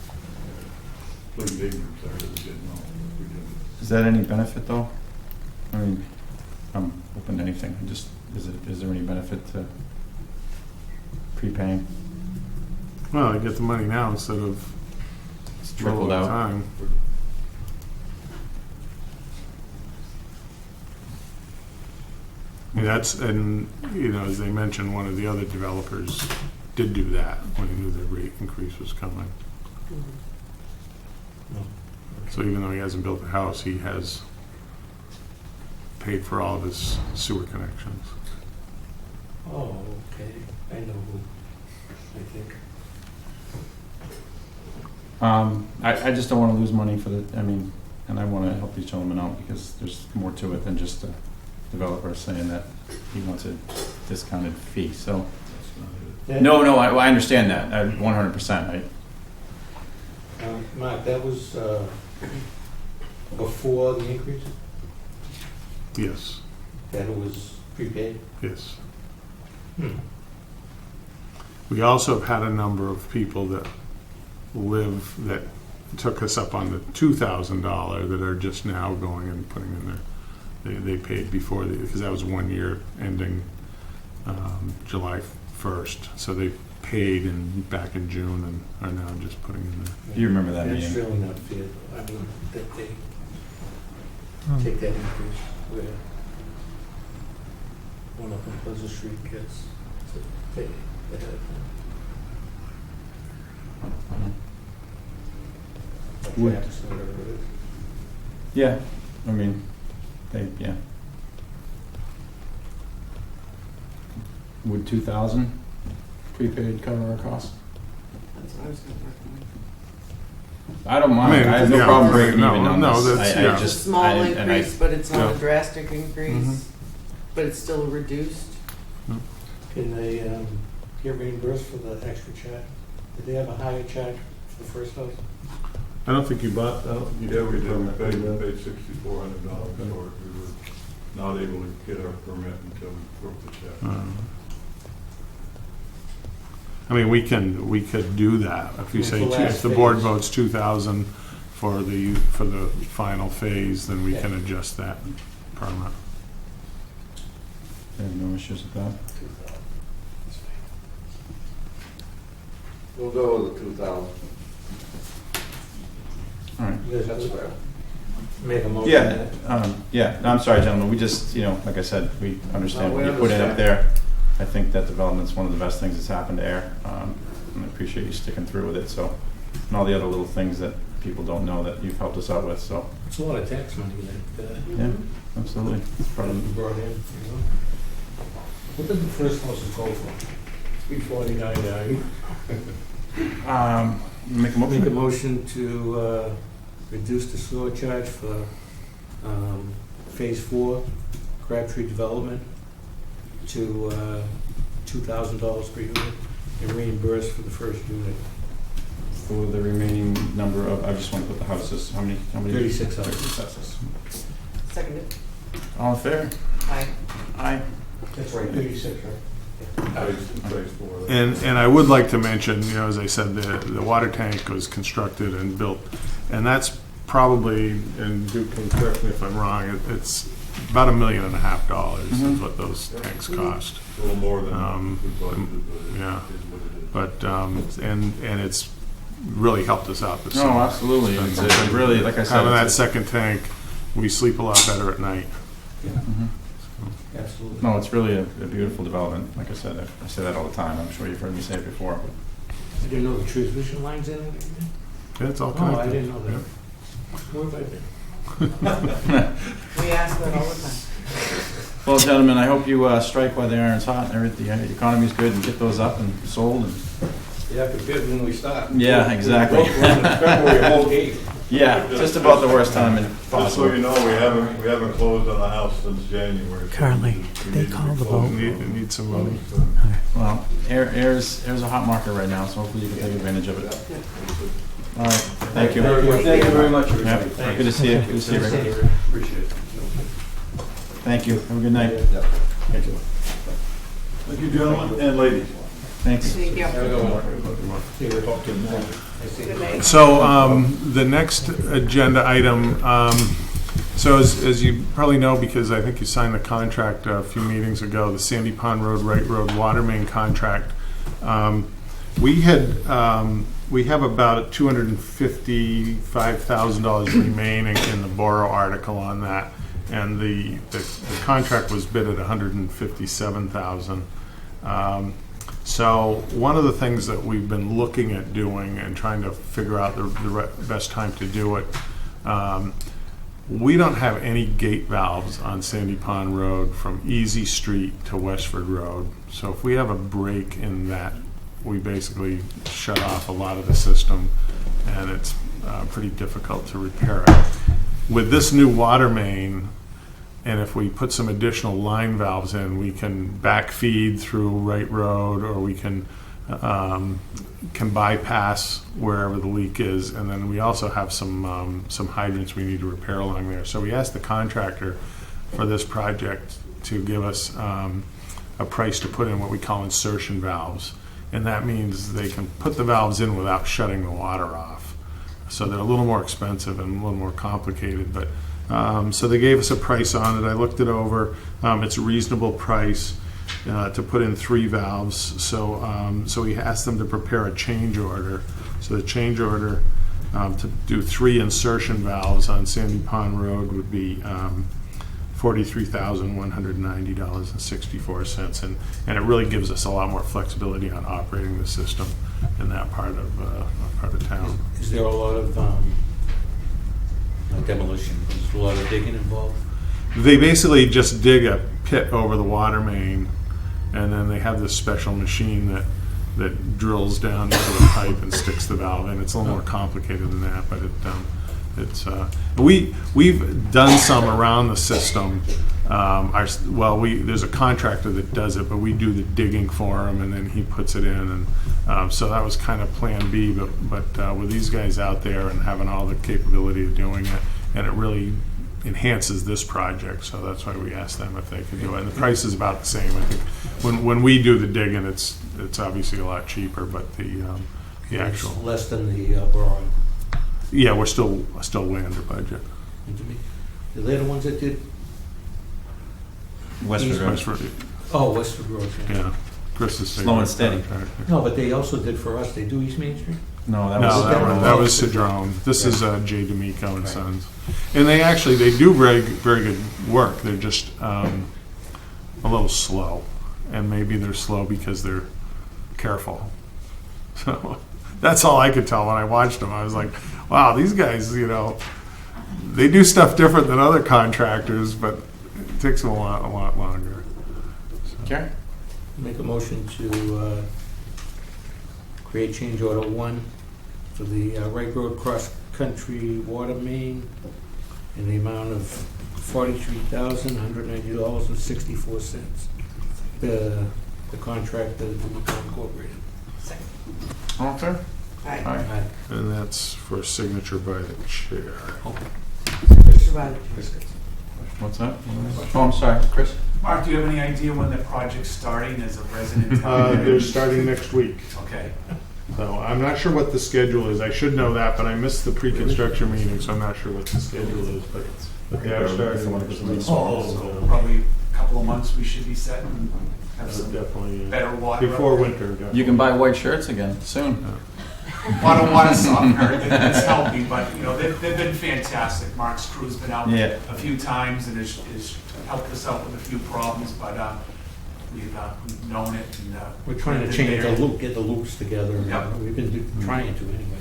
please ignorance there that we didn't know. We didn't. is that any benefit though? I mean, I'm open to anything. Is there any benefit to prepaying? Well, I get the money now instead of It's trickled roll at a out. time. And as they mentioned, one of the other developers did do that when he knew the rate increase was coming. So even though he hasn't built a house, he has paid for all of his sewer connections. Oh, okay. I know who, I think. I just don't want to lose money for the, I mean, and I want to help these gentlemen out because there's more to it than just a developer saying that he wants a discounted fee, so. No, I understand that, 100%. Mark, that was before the increase? Yes, That it was prepaid? yes. Hmm. We also have had a number of people that took us up on the $2,000 that are just now going and putting in their, they paid before, because that was 1 year ending July 1st. So they paid back in June and are now just putting in there. Do you remember that That's meeting? really not fair, though. I mean, that they take that increase where one up on Pleasant Street gets to pay ahead of time. Would- Like tax or whatever it is. Yeah, I mean, yeah. Would 2,000 prepaid cover our costs? That's what I was gonna recommend. I don't mind, I have no yeah, problem breaking no, even on no, this. that's- I yeah. It's a just- small I- and I- increase, but it's not Yeah. a drastic increase, Mhm. but it's still reduced. Can they get reimbursed for the extra charge? Did they have a higher charge for the first house? I don't think you bought that. Yeah, we did, we paid $6,400 for it. We were not able to get our permit until we broke the check. I mean, we could do that. If you say, With the if the last board phase. votes 2,000 for the final phase, then we can adjust that permit. I have no issues with that. We'll go with the 2,000. All right. You guys That's fair. make a motion? Yeah, no, I'm sorry, gentlemen, we just, like I said, we understand No, what we you put in up understand. there. I think that development's one of the best things that's happened to Ayer, and I appreciate you sticking through with it, so, and all the other little things that people don't know that you've helped us out with, so, It's a lot of tax money that yeah, absolutely. It's you probably- brought in, you know? What did the first house go for? 349.9. Make a Make a motion? motion to reduce the sewer charge for Phase 4, Crabtree Development, to $2,000 per unit, and reimburse for the first unit. For the remaining number of, I just want to put the houses, how many? 36 houses. 36 houses. Seconded. All in favor? Aye. Aye. That's right, 36, right? Phase 4. And I would like to mention, as I said, the water tank was constructed and built, and that's probably, and Duke can correct me if I'm wrong, it's about $1.5 million is what those tanks cost. A little more than we budgeted, but yeah. it is what it is. But, and it's really helped us out this No, summer. absolutely, it really, like I said. Having that it's- second tank, we sleep a lot better at night. Mhm. Absolutely. No, it's really a beautiful development, like I said, I say that all the time, I'm sure you've heard me say it before, but I didn't know the transmission lines in it. Yeah, it's all Oh, I connected. didn't know that. Yeah. Where have I been? We ask that all the time. Well, gentlemen, I hope you strike while the iron's hot and everything, the economy's good, and get those up and sold. And Yeah, compared to when we start. Yeah, exactly. February, whole gate. yeah, just about the worst time Just so you possible. know, we haven't closed on the house since January. so Carly, we they need to be called the closed. vote. Need some money. Well, air's a hot market right now, so hopefully you can take advantage of it. All right, thank you. Thank you very much. Yeah, good to see you. Good to see you, Rick. Appreciate it. Thank you. Have a good night. Thank you, gentlemen and ladies. Thanks. Thank you. Have a good one. Good night. So the next agenda item, so as you probably know, because I think you signed the contract a few meetings ago, the Sandy Pond Road, Wright Road water main contract, we have about $255,000 remaining in the Borough article on that, and the contract was bid at $157,000. So one of the things that we've been looking at doing and trying to figure out the best time to do it, we don't have any gate valves on Sandy Pond Road from Easy Street to Westford Road. So if we have a break in that, we basically shut off a lot of the system and it's pretty difficult to repair it. With this new water main, and if we put some additional line valves in, we can backfeed through Wright Road, or we can bypass wherever the leak is, and then we also have some hydrants we need to repair along there. So we asked the contractor for this project to give us a price to put in what we call insertion valves, and that means they can put the valves in without shutting the water off. So they're a little more expensive and a little more complicated, but so they gave us a price on it. I looked it over. It's a reasonable price to put in 3 valves. So we asked them to prepare a change order. So the change order to do 3 insertion valves on Sandy Pond Road would be $43,190.64, and it really gives us a lot more flexibility on operating the system in that part of town. Is there a lot of demolition? Is there a lot of digging involved? They basically just dig a pit over the water main, and then they have this special machine that drills down into the pipe and sticks the valve in. It's a little more complicated than that, but we've done some around the system. There's a contractor that does it, but we do the digging for him, and then he puts it in, and so that was kind of plan B. But with these guys out there and having all the capability of doing it, and it really enhances this project, so that's why we asked them if they could do it. And the price is about the same. I think when we do the digging, it's obviously a lot cheaper, but the actual It's less than the borrowing. yeah, we're still way under budget. Are they the ones that did? Westford Road. Westford, Oh, Westford Road. yeah. Chris is Slow and steady. No, but they also did for us. They do East Main Street. No, that No, was that was Cedrone. This is Jay D'Amico and Sons, and they do very good work. They're just a little slow, and maybe they're slow because they're careful. So that's all I could tell when I watched them. I was like, wow, these guys, they do stuff different than other contractors, but it takes them a lot longer. Okay. Make a motion to create change order 1 for the Wright Road cross-country water main in the amount of $43,190.64. The contract that is incorporated. All in favor? Aye. Aye. And that's for signature by the chair. Mr. Riley. What's that? Oh, I'm sorry, Chris. Mark, do you have any idea when the project's starting as a resident? They're starting next week. Okay. So I'm not sure what the schedule is. I should know that, but I missed the pre-construction meeting, so I'm not sure what the schedule is. But they are starting next week. So probably a couple of months we should be set and have some Definitely better water. before winter. Definitely. You can buy white shirts again soon. A lot of water softener, it's helping, but they've been fantastic. Mark's crew's been out Yeah. a few times and has helped us out with a few problems, but we've known it. And, We're trying to change the loop, get the loops together. Yep. We've been trying to anyway.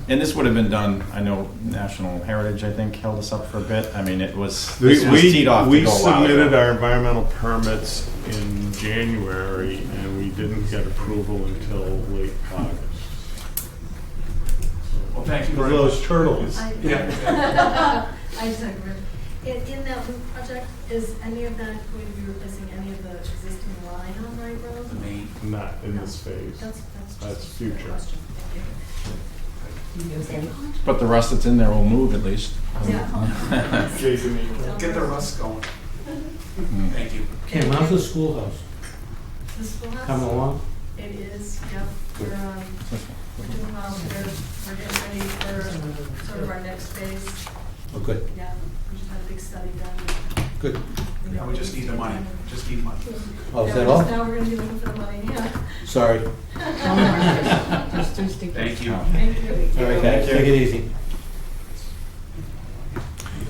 And this would have been done, I know National Heritage, I think, held us up for a bit. I mean, this was teed off to We go a while submitted ago. our environmental permits in January, and we didn't get approval until late August. Well, thank you For very those much. turtles. Yeah. I just have a question. In that loop project, is any of that going to be replacing any of the existing line on Wright Road? The main. Not in this phase. That's That's just a future. question. Thank you. But the rust that's in there will move at least. Yeah. Jason, Get the rust going. Thank you. Kim, how's the schoolhouse? The schoolhouse? Coming along? It is, yep. We're doing well. We're getting ready for sort of our next phase. Oh, good, Yeah, we just had a big study done. good. Now we just need the money. Just need money. Oh, is Yeah, that all? Now we're gonna be looking for the money, yeah. Sorry. Just stick. Thank you. Thank you. All right, take it easy.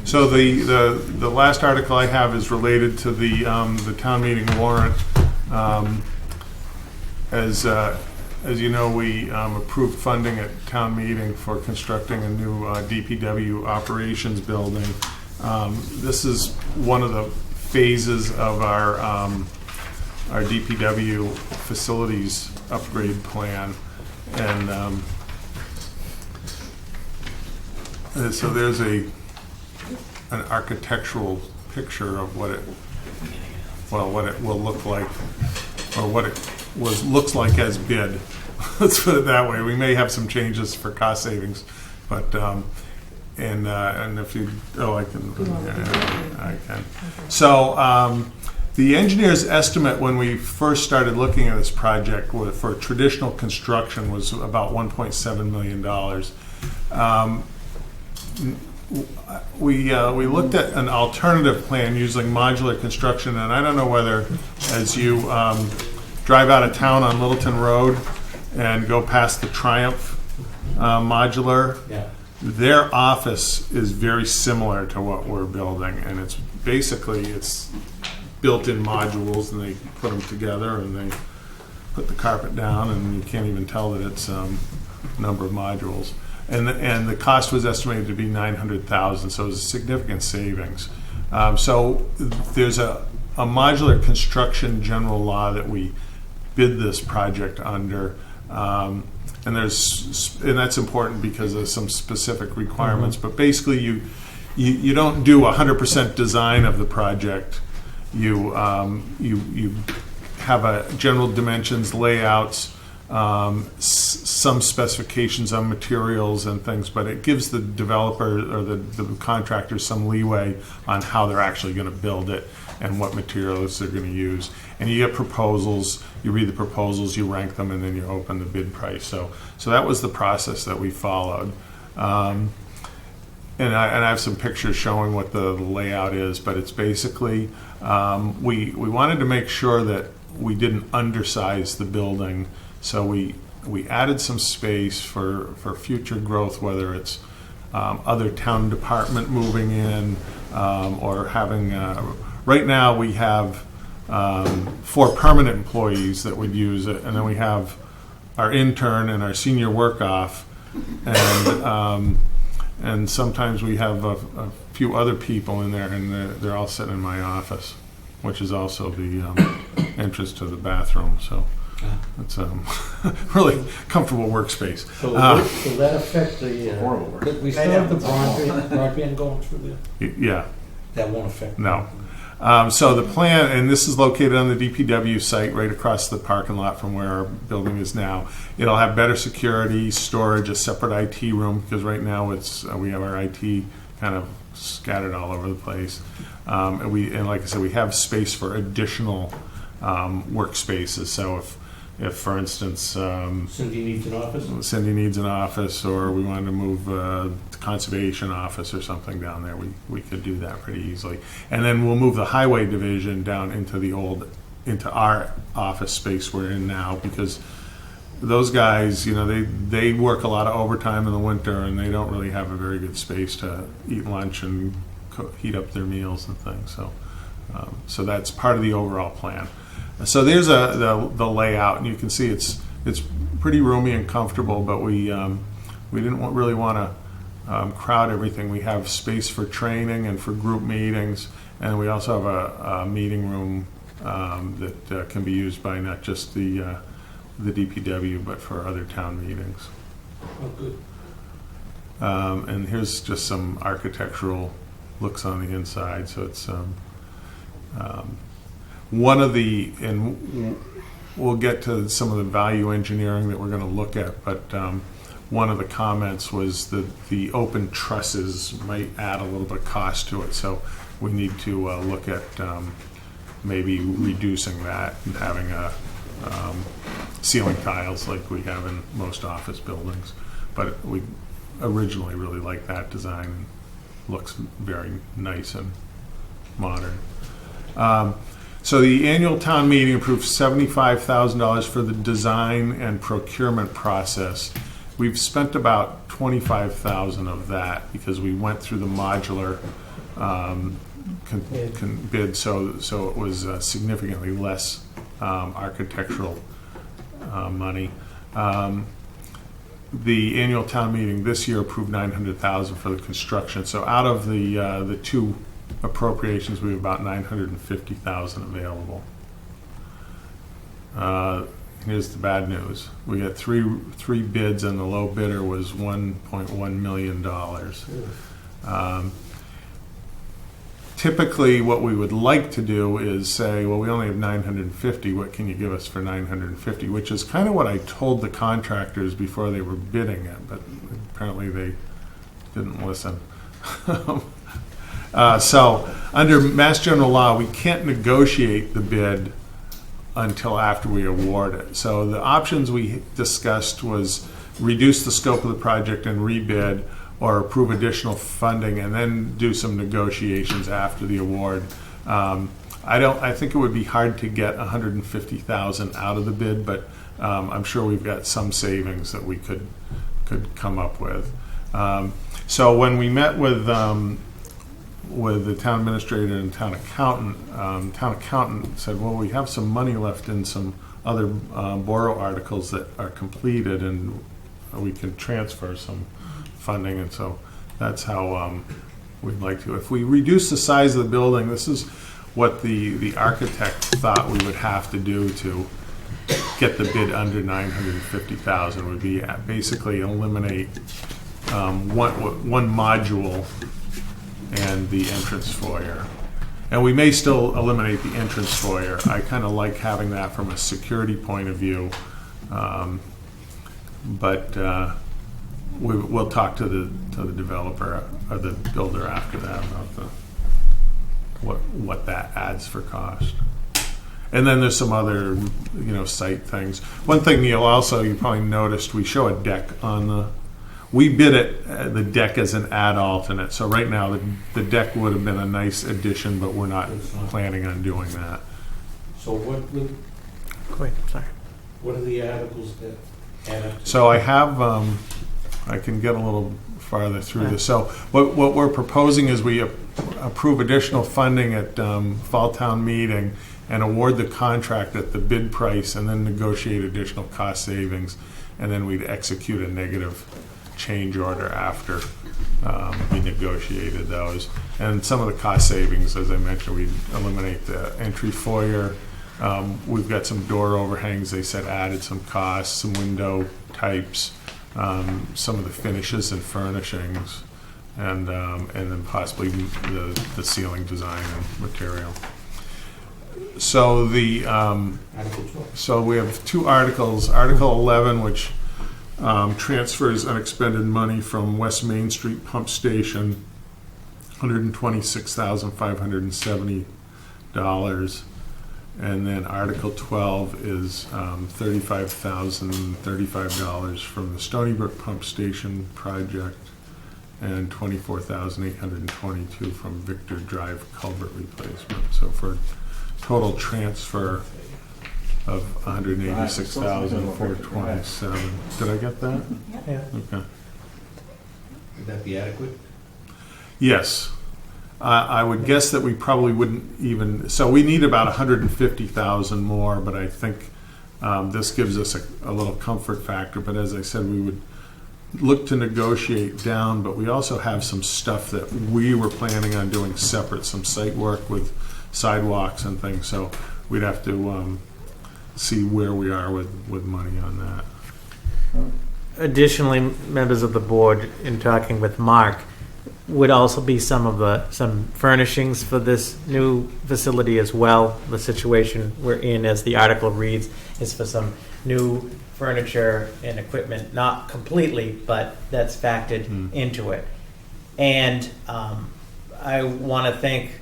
So the last article I have is related to the town meeting warrant. As you know, we approved funding at town meeting for constructing a new DPW operations building. This is one of the phases of our DPW facilities upgrade plan, and So there's an architectural picture of what it will look like, or what it looks like as bid. Let's put it that way. We may have some changes for cost savings, but and if you I can. So the engineer's estimate when we first started looking at this project for traditional construction was about $1.7 million. We looked at an alternative plan using modular construction, and I don't know whether, as you drive out of town on Littleton Road and go past the Triumph Modular, Yeah. their office is very similar to what we're building, and it's built in modules, and they put them together, and they put the carpet down, and you can't even tell that it's a number of modules. And the cost was estimated to be $900,000, so it was a significant savings. So there's a modular construction general law that we bid this project under, and that's important because of some specific requirements. But basically, you don't do 100% design of the project. You have a general dimensions, layouts, some specifications on materials and things, but it gives the developer or the contractor some leeway on how they're actually going to build it and what materials they're going to use. And you get proposals, you read the proposals, you rank them, and then you open the bid price. So that was the process that we followed. And I have some pictures showing what the layout is, but it's basically, we wanted to make sure that we didn't undersize the building. So we added some space for future growth, whether it's other town department moving in or having. Right now we have 4 permanent employees that would use it, and then we have our intern and our senior work off, and sometimes we have a few other people in there, and they're all sitting in my office, which is also the entrance to the bathroom. So. It's a really comfortable workspace. So will that affect the, Horrible. we still have the broadband going through there? Yeah, That won't affect? no. So the plan, and this is located on the DPW site right across the parking lot from where our building is now. It'll have better security, storage, a separate IT room, because right now we have our IT kind of scattered all over the place. And like I said, we have space for additional workspaces. So if for instance, Cindy needs an office? or we wanted to move the conservation office or something down there, we could do that pretty easily. And then we'll move the highway division down into our office space we're in now, because those guys, they work a lot of overtime in the winter, and they don't really have a very good space to eat lunch and heat up their meals and things. So that's part of the overall plan. So there's the layout, and you can see it's pretty roomy and comfortable, but we didn't really want to crowd everything. We have space for training and for group meetings, and we also have a meeting room that can be used by not just the DPW, but for other town meetings. Oh, good. And here's just some architectural looks on the inside. So it's one of the, and we'll get to some of the value engineering that we're going to look at, but one of the comments was that the open trusses might add a little bit of cost to it. So we need to look at maybe reducing that and having ceiling tiles like we have in most office buildings. But we originally really liked that design. Looks very nice and modern. So the annual town meeting approved $75,000 for the design and procurement process. We've spent about $25,000 of that because we went through the modular bid, so it was significantly less architectural money. The annual town meeting this year approved $900,000 for the construction. So out of the two appropriations, we have about $950,000 available. here's the bad news. We got three bids, and the low bidder was $1.1 million. Typically, what we would like to do is say, well, we only have 950. What can you give us for 950? Which is kind of what I told the contractors before they were bidding it, but apparently they didn't listen. So, under Mass General Law, we can't negotiate the bid until after we award it. So the options we discussed was reduce the scope of the project and rebid, or approve additional funding and then do some negotiations after the award. I think it would be hard to get $150,000 out of the bid, but I'm sure we've got some savings that we could come up with. So when we met with the town administrator and town accountant said, well, we have some money left in some other borough articles that are completed, and we can transfer some funding, and so that's how we'd like to. If we reduce the size of the building, this is what the architect thought we would have to do to get the bid under $950,000, would be basically eliminate one module and the entrance foyer. And we may still eliminate the entrance foyer. I kind of like having that from a security point of view, but we'll talk to the developer or the builder after that about what that adds for cost. And then there's some other site things. One thing, Neil, also you probably noticed, we show a deck on the. We bid it the deck as an ad alternate. So right now the deck would have been a nice addition, but we're not planning on doing that. So what are the articles that add up to? So I have, I can get a little farther through this. So what we're proposing is we approve additional funding at fall town meeting and award the contract at the bid price, and then negotiate additional cost savings, and then we'd execute a negative change order after we negotiated those. And some of the cost savings, as I mentioned, we eliminate the entry foyer. We've got some door overhangs, they said added some costs, some window types, some of the finishes and furnishings, and then possibly the ceiling design and material. So so we have two articles. Article 11, which transfers unexpended money from West Main Street Pump Station, $126,570. And then Article 12 is $35,035 from the Stony Brook Pump Station project, and $24,822 from Victor Drive culvert replacement. So for a total transfer of $186,427. Did I get that? Yeah. Okay. Would that be adequate? Yes. I would guess that we probably wouldn't even, so we need about $150,000 more, but I think this gives us a little comfort factor. But as I said, we would look to negotiate down, but we also have some stuff that we were planning on doing separate, some site work with sidewalks and things, so we'd have to see where we are with money on that. Additionally, members of the board, in talking with Mark, would also be some furnishings for this new facility as well. The situation we're in, as the article reads, is for some new furniture and equipment, not completely, but that's factored into it. And I want to thank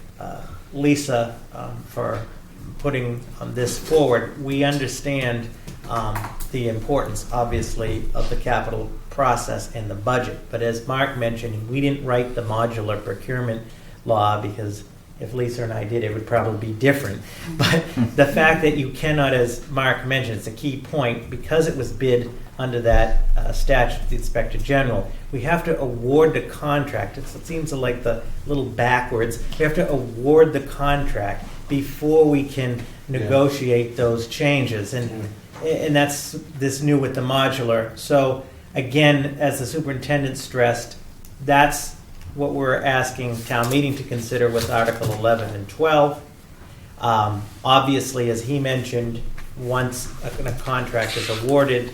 Lisa for putting this forward. We understand the importance, obviously, of the capital process and the budget. But as Mark mentioned, we didn't write the modular procurement law, because if Lisa and I did, it would probably be different. But the fact that you cannot, as Mark mentioned, it's a key point, because it was bid under that statute of the Inspector General, we have to award the contract. It seems like the little backwards. We have to award the contract before we can negotiate those changes. And that's this new with the modular. So again, as the superintendent stressed, that's what we're asking town meeting to consider with Article 11 and 12. Obviously, as he mentioned, once a contract is awarded,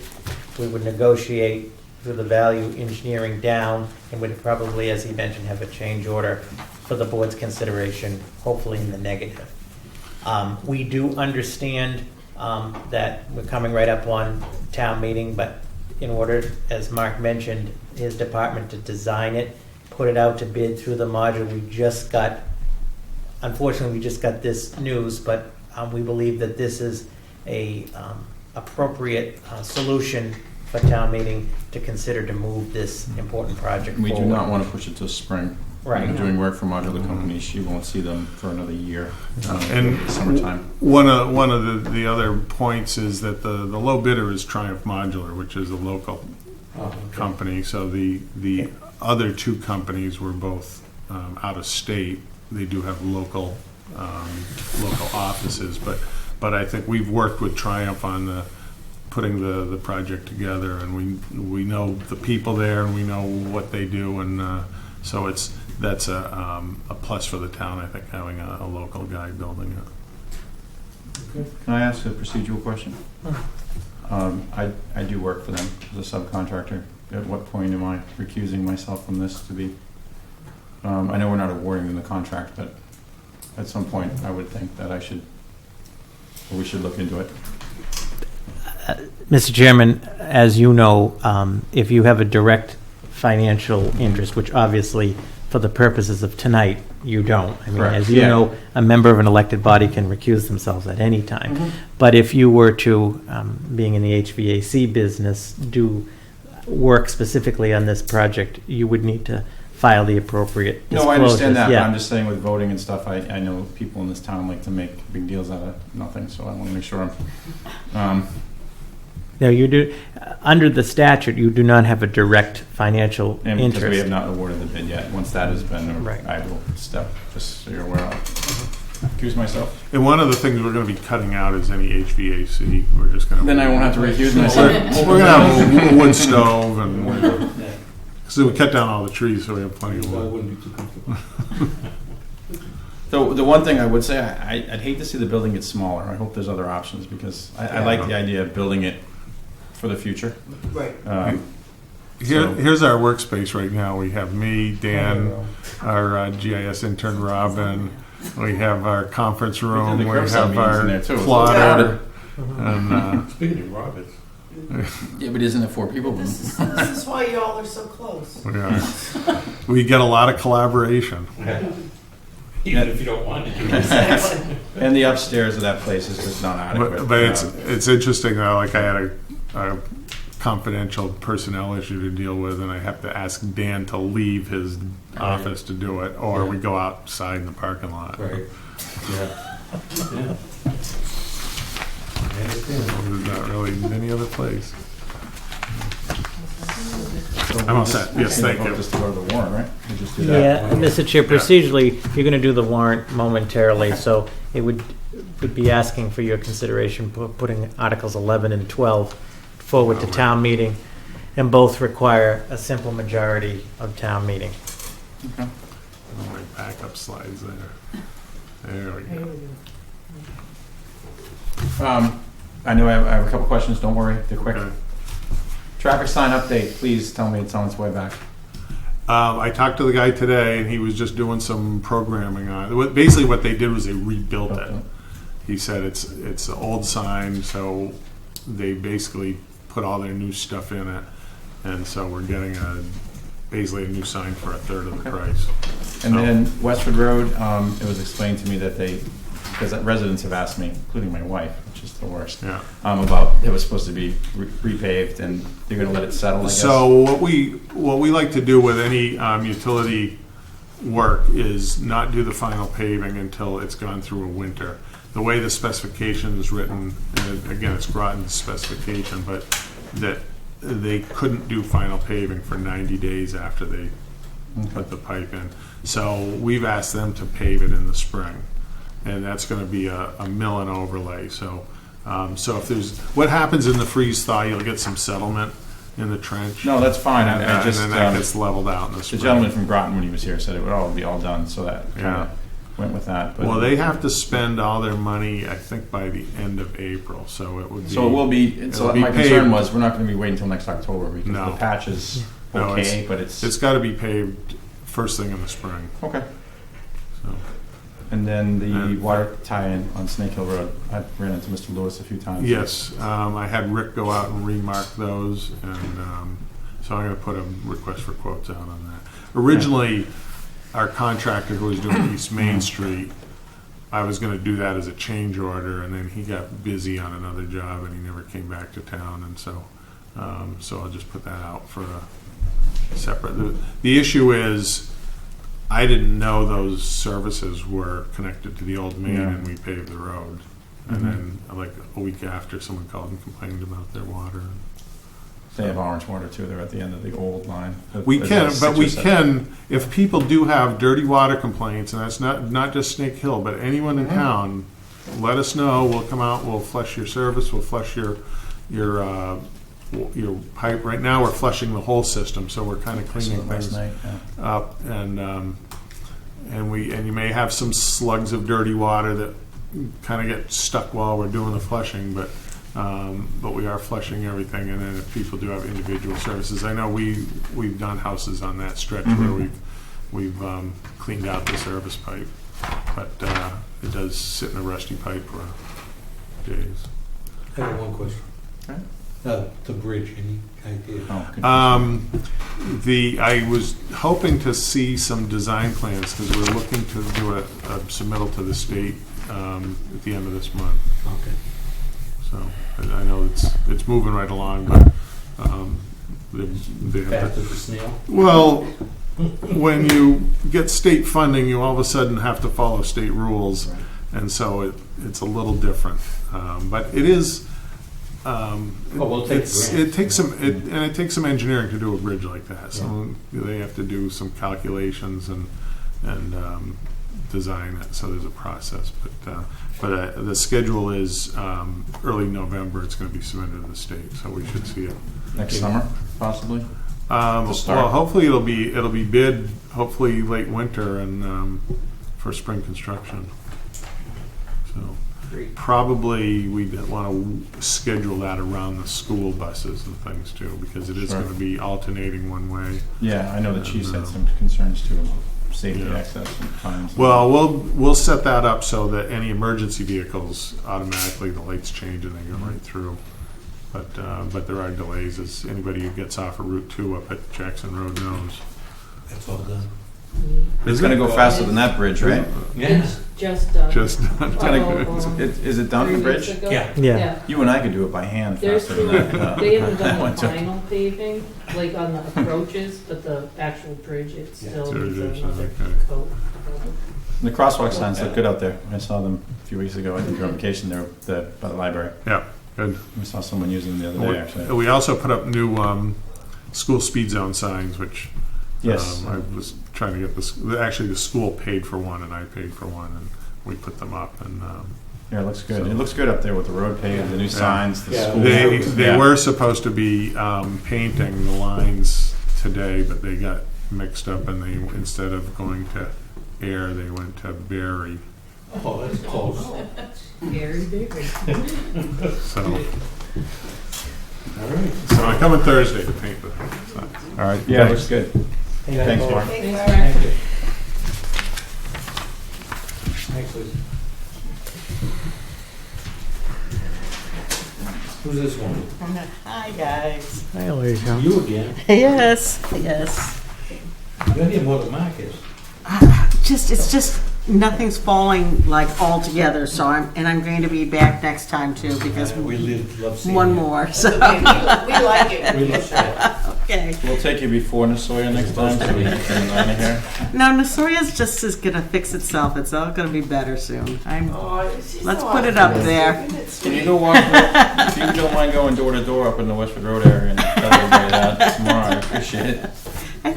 we would negotiate through the value engineering down, and would probably, as he mentioned, have a change order for the board's consideration, hopefully in the negative. We do understand that we're coming right up on town meeting, but in order, as Mark mentioned, his department to design it, put it out to bid through the module, unfortunately, we just got this news, but we believe that this is a appropriate solution for town meeting to consider to move this important project We forward. do not want to push it to spring. Right. We're doing work for modular companies. You won't see them for another year. And Summertime. one of the other points is that the low bidder is Triumph Modular, which is a local company. So the other two companies were both out of state. They do have local offices, but I think we've worked with Triumph on putting the project together, and we know the people there, and we know what they do, and so that's a plus for the town, I think, having a local guy building it. Can I ask a procedural question? I do work for them as a subcontractor. At what point am I recusing myself from this to be? I know we're not awarding them the contract, but at some point I would think that we should look into it. Mr. Chairman, as you know, if you have a direct financial interest, which obviously for the purposes of tonight, you don't. I mean, Correct. as you Yeah. know, a member of an elected body can recuse themselves at any time. Mm-hmm. But if you were to, being in the HVAC business, do work specifically on this project, you would need to file the appropriate disclosures. No, I understand that, but Yeah. I'm just saying with voting and stuff, I know people in this town like to make big deals out of nothing, so I want to make sure I'm, No, you do, under the statute, you do not have a direct financial and because we have interest. not awarded the bid yet. Once that has been, Right. I will step, just so you're aware of. Accuse myself. And one of the things we're going to be cutting out is any HVAC. We're just going to. Then I won't have to recuse myself. We're going to have a wood stove, and so we cut down all the trees, so we have plenty of So I wood. wouldn't be too comfortable. The one thing I would say, I'd hate to see the building get smaller. I hope there's other options, because I like the idea of building it for the future. Right. Here's our workspace right now. We have me, Dan, our GIS intern Robin. We have our conference room. We We did the curbside have meetings in our there, too. plotter. And Speaking of Roberts, Yeah, but isn't it 4 people? This is why y'all are so close. we get a lot of collaboration. even if you don't want to do it. And the upstairs of that place is just not adequate. But it's interesting though. Like I had a confidential personnel issue to deal with, and I have to ask Dan to leave his office to do it, or we go outside in the parking lot. Right. Yeah. Yeah. I understand. There's not really any other place. I'm all set. Yes, thank you. Just to go to the warrant, right? We just do that. Yeah, Mr. Chair, procedurally, you're going to do the warrant momentarily, so it would be asking for your consideration, putting Articles 11 and 12 forward to town meeting, and both require a simple majority of town meeting. Okay. Oh, my backup slides there. There we go. I know I have a couple questions. Don't worry, they're quick. Okay. Traffic sign update. Please tell me it's on its way back. I talked to the guy today, and he was just doing some programming on it. Basically, what they did was they rebuilt it. He said it's an old sign, so they basically put all their new stuff in it, and so we're getting basically a new sign for a third of the price. And then Westford Road, it was explained to me that because residents have asked me, including my wife, which is the worst, Yeah. about it was supposed to be repaved, and they're going to let it settle, I guess. So what we like to do with any utility work is not do the final paving until it's gone through a winter. The way the specification is written, and again, it's Groton's specification, but that they couldn't do final paving for 90 days after they put the pipe in. So we've asked them to pave it in the spring, and that's going to be a mill and overlay. So if there's what happens in the freeze thaw, you'll get some settlement in the trench. No, that's fine. And, I just and then that gets leveled out in the the spring. gentleman from Groton, when he was here, said it would all be all done, so that Yeah. went with that. But Well, they have to spend all their money, I think, by the end of April, so it would be. So it will be, so it'll be my concern paved. was, we're not gonna be waiting until next October, because No. the patch is No, okay, but It's gotta be paved first thing in the spring, okay. so. And then the And- water tie-in on Snake Hill Road, I ran into Mr. Lewis a few times. Yes, I had Rick go out and remark those, and so I'm gonna put a request for quotes out on that. Originally, our contractor who was doing East Main Street, I was gonna do that as a change order, and then he got busy on another job, and he never came back to town, and so I'll just put that out for a separate. The issue is, I didn't know those services were connected to the old main, Yeah. and we paved the road. And then, like a week after, someone called and complained about their water. They have orange water too, they're at the end of the old line. We There's can, like but we 6 or 7. can, if people do have dirty water complaints, and that's not just Snake Hill, but anyone in town, let us know. We'll come out, we'll flush your service, we'll flush your pipe. Right now, we're flushing the whole system, so we're kind of I saw cleaning it last things night, yeah. up, and you may have some slugs of dirty water that kind of get stuck while we're doing the flushing, but we are flushing everything. And then if people do have individual services, I know we've done houses on that stretch where we've cleaned out the service pipe, but it does sit in a rusty pipe for days. I have one question. Right. The bridge, any idea? Oh, good. I was hoping to see some design plans, because we're looking to do a submittal to the state at the end of this month. Okay. So I know it's moving right along, but they have Fast to, as a snail? well, when you get state funding, you all of a sudden have to follow state rules, and so it's a little different. But it is. we'll take grants. It takes some engineering to do a bridge like that. So they have to do some calculations and design it. So there's a process. But the schedule is early November. It's going to be submitted to the state, so we should see it. Next summer, possibly? Well, start. hopefully it'll be bid. Hopefully late winter and for spring construction. So. Probably we'd want to schedule that around the school buses and things too, because it is Sure. going to be alternating one way. Yeah, I know the chief's had And, some concerns too, about safety yeah. access and times. Well, we'll set that up so that any emergency vehicles, automatically the lights change and they go right through. But there are delays, as anybody who gets off of Route 2 up at Jackson Road knows. That's all done. It's gonna go faster than that bridge, right? Yeah. Just done. Just It's gonna, is it done, the 3 bridge? weeks ago. Yeah. Yeah. You and I could do it by hand There's faster two, than that. they haven't done that the one took- final paving, like on the approaches, but the actual bridge, it still There it needs is, another okay. coat. The crosswalk signs look good out there. I saw them a few weeks ago. I think you're on vacation there by the library. Yeah, good. We saw someone using them the other day, actually. We also put up new school speed zone signs, which Yes. I was trying to get this. Actually, the school paid for one, and I paid for one, and we put them up. And Yeah, it looks good. So- It looks good up there with the road paved, the new signs, the Yeah. school. they Yeah. were supposed to be painting the lines today, but they got mixed up, and they instead of going to Ayer, they went to Berry. Oh, that's close. Very big. So, All right. so I come on Thursday to paint the signs. All right. Yeah, it looks good. Thanks, Mark. Thanks, Thanks, Mark. Thank you. Thanks, Liz. Who's this one? Hi, guys. Hi, Alicia. You again? Yes, yes. You're here more than Mark is. It's just, nothing's falling like all together, so I'm going to be back next time too, because We love seeing one you. more, so, We like it. We love seeing you. okay. We'll take you before Nasoya next time, so we can get them out of here. No, Nasoya's just is gonna fix itself, it's all gonna be better soon. Let's put it up there. Can you go walk, if you don't mind going door to door up in the Westford Road area and tell everybody that tomorrow, I appreciate it. I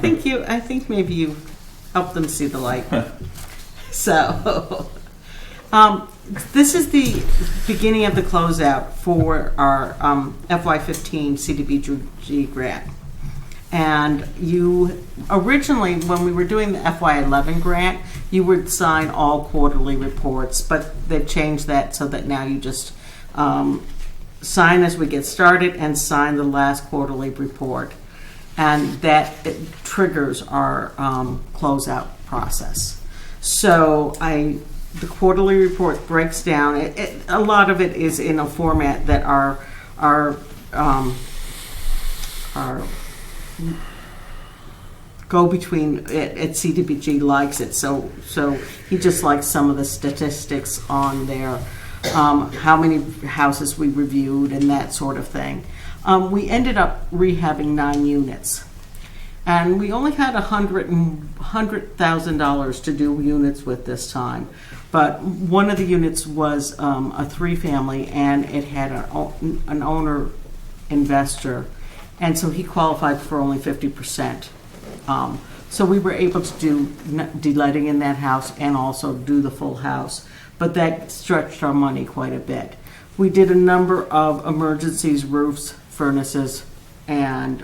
think maybe you helped them see the light. So, this is the beginning of the closeout for our FY15 CDBG grant. And you, originally, when we were doing the FY11 grant, you would sign all quarterly reports, but they've changed that so that now you just sign as we get started and sign the last quarterly report. And that triggers our closeout process. So the quarterly report breaks down. A lot of it is in a format that our go-between at CDBG likes it. So he just likes some of the statistics on there, how many houses we reviewed and that sort of thing. We ended up rehabbing 9 units. And we only had $100,000 to do units with this time. But one of the units was a 3-family, and it had an owner investor. And so he qualified for only 50%. So we were able to do de-letting in that house and also do the full house. But that stretched our money quite a bit. We did a number of emergencies, roofs, furnaces, and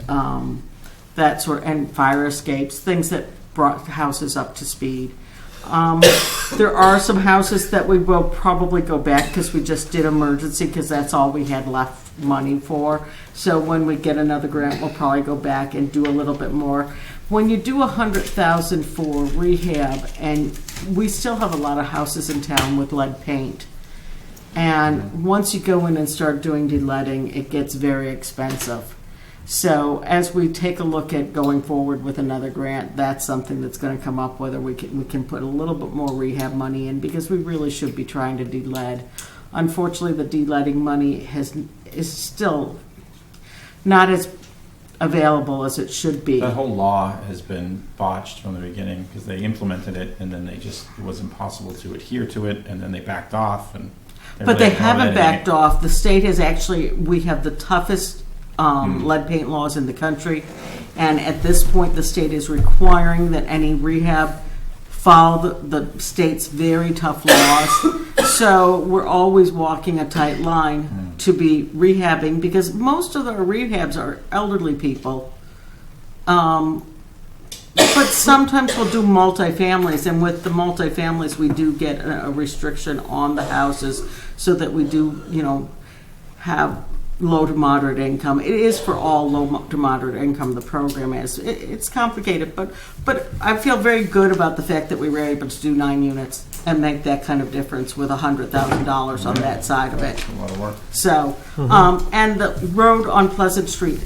that sort, and fire escapes, things that brought houses up to speed. There are some houses that we will probably go back because we just did emergency because that's all we had left money for. So when we get another grant, we'll probably go back and do a little bit more. When you do $100,000 for rehab, and we still have a lot of houses in town with lead paint. And once you go in and start doing de-leading, it gets very expensive. So as we take a look at going forward with another grant, that's something that's going to come up, whether we can put a little bit more rehab money in, because we really should be trying to de-lead. Unfortunately, the de-leading money is still not as available as it should be. That whole law has been botched from the beginning because they implemented it and then it was impossible to adhere to it, and then they backed off. But they haven't backed off. The state has we have the toughest lead paint laws in the country, and at this point the state is requiring that any rehab follow the state's very tough laws. So we're always walking a tight line to be rehabbing, because most of the rehabs are elderly people. But sometimes we'll do multifamilies, and with the multifamilies we do get a restriction on the houses so that we do, have low to moderate income. It is for all low to moderate income, the program is. It's complicated, but I feel very good about the fact that we were able to do 9 units and make that kind of difference with $100,000 on that side of it. A lot of work. So, and the road on Pleasant Street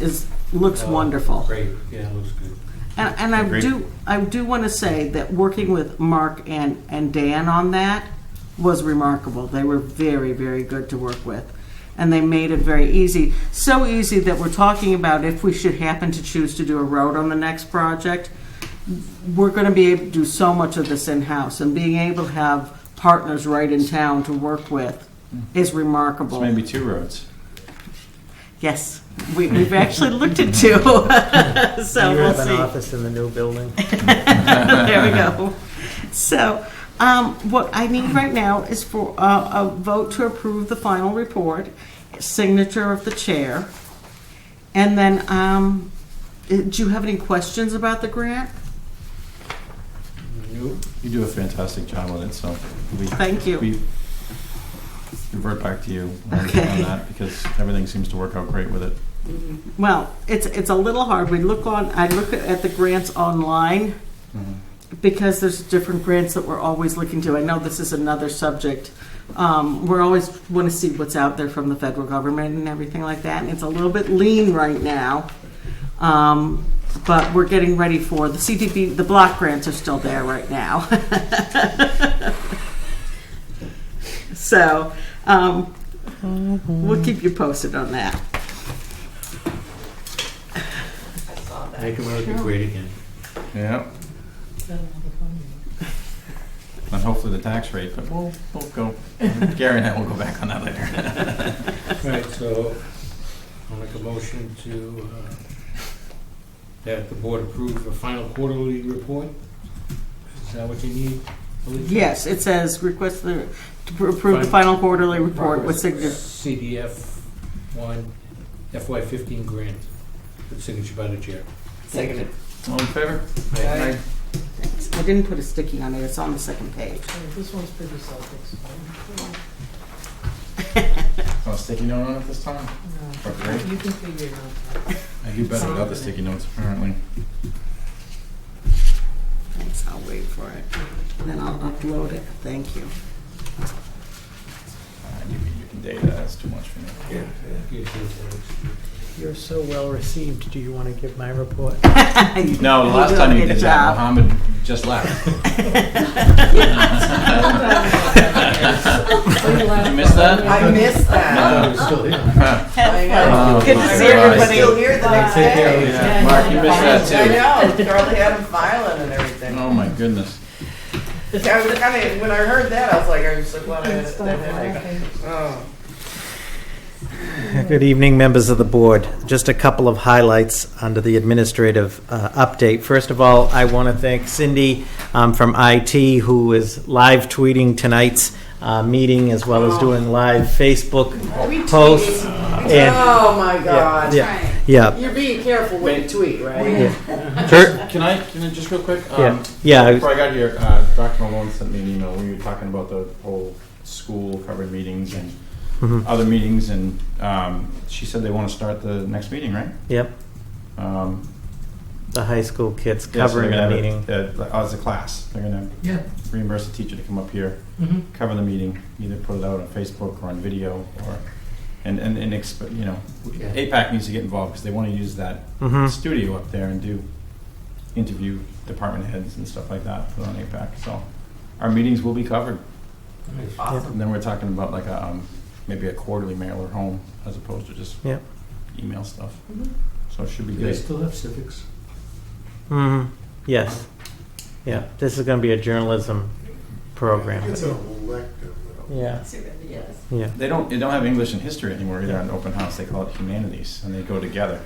looks wonderful. Great, yeah, it looks good. And I do want to say that working with Mark and Dan on that was remarkable. They were very, very good to work with. And they made it very easy. So easy that we're talking about, if we should happen to choose to do a road on the next project, we're going to be able to do so much of this in-house. And being able to have partners right in town to work with is remarkable. So maybe 2 roads. Yes. We've actually looked at 2. So You we'll have an see. office in the new building. There we go. So what I need right now is for a vote to approve the final report, signature of the chair, and then do you have any questions about the grant? Nope. You do a fantastic job with it, so Thank you. we revert back to you on that, because everything seems to work out great with it. Well, it's a little hard. I look at the grants online, because there's different grants that we're always looking to. I know this is another subject. We're always want to see what's out there from the federal government and everything like that. And it's a little bit lean right now. But we're getting ready for the CDB. The block grants are still there right now. So we'll keep you posted on that. I saw that. Make America great again. Yeah. And hopefully the tax rate, but we'll go. Gary and I will go back on that later. Right, so I'll make a motion to that the board approve a final quarterly report. Is that what you need? Alicia? Yes, it says request to approve the final quarterly report with signature. CDF 1 FY15 grant with signature by the chair. Seconded. All in favor? Aye. Good didn't put a sticky on it, it's on the second page. This one's pretty self-explanatory. Oh, sticky note on it this time? No, Okay. you can figure it out. I do better without the sticky notes, apparently. Thanks, I'll wait for it. And then I'll upload it. Thank you. You can date that, that's too much for me. You're so well received. Do you want to give my report? No, the last time you did that, Mohammed just left. You missed that? I missed that. No. It's still here. I know. Oh, Good to see my everybody God. here the next Take care of day. it. Mark, you missed that too. I know, Charlie had him filing and everything. Oh my goodness. I was kind of, when I heard that, I was so glad I had Stop that headache. laughing. Oh. Good evening, members of the board. Just a couple of highlights under the administrative update. First of all, I want to thank Cindy from IT, who is live tweeting tonight's meeting, as well as doing live Facebook posts. And Oh, my God. yeah, You're being careful when you tweet, right? Can I just real quick? Yeah. Before I got here, Dr. Malone sent me an email. We were talking about the whole school covered meetings and other meetings, and she said they want to start the next meeting, right? Yep. The high school kids covering the meeting. As a class, they're going Yeah. to reimburse the teacher to come up here, Mm-hmm. cover the meeting, either put it out on Facebook or on video, or Yeah. APAC needs to get involved because they want to use that Mhm. studio up there and interview department heads and stuff like that, put on APAC. So our meetings will be covered. Awesome. And then we're talking about like a maybe a quarterly mailer home as opposed to just Yep. email stuff. Mhm. So it should be Do they good. still have civics? Yes. Yeah. This is going to be a journalism program. It's an elective. Yeah. Yes. Yeah. They don't have English and history anymore either on open house. They call it humanities, and they go together.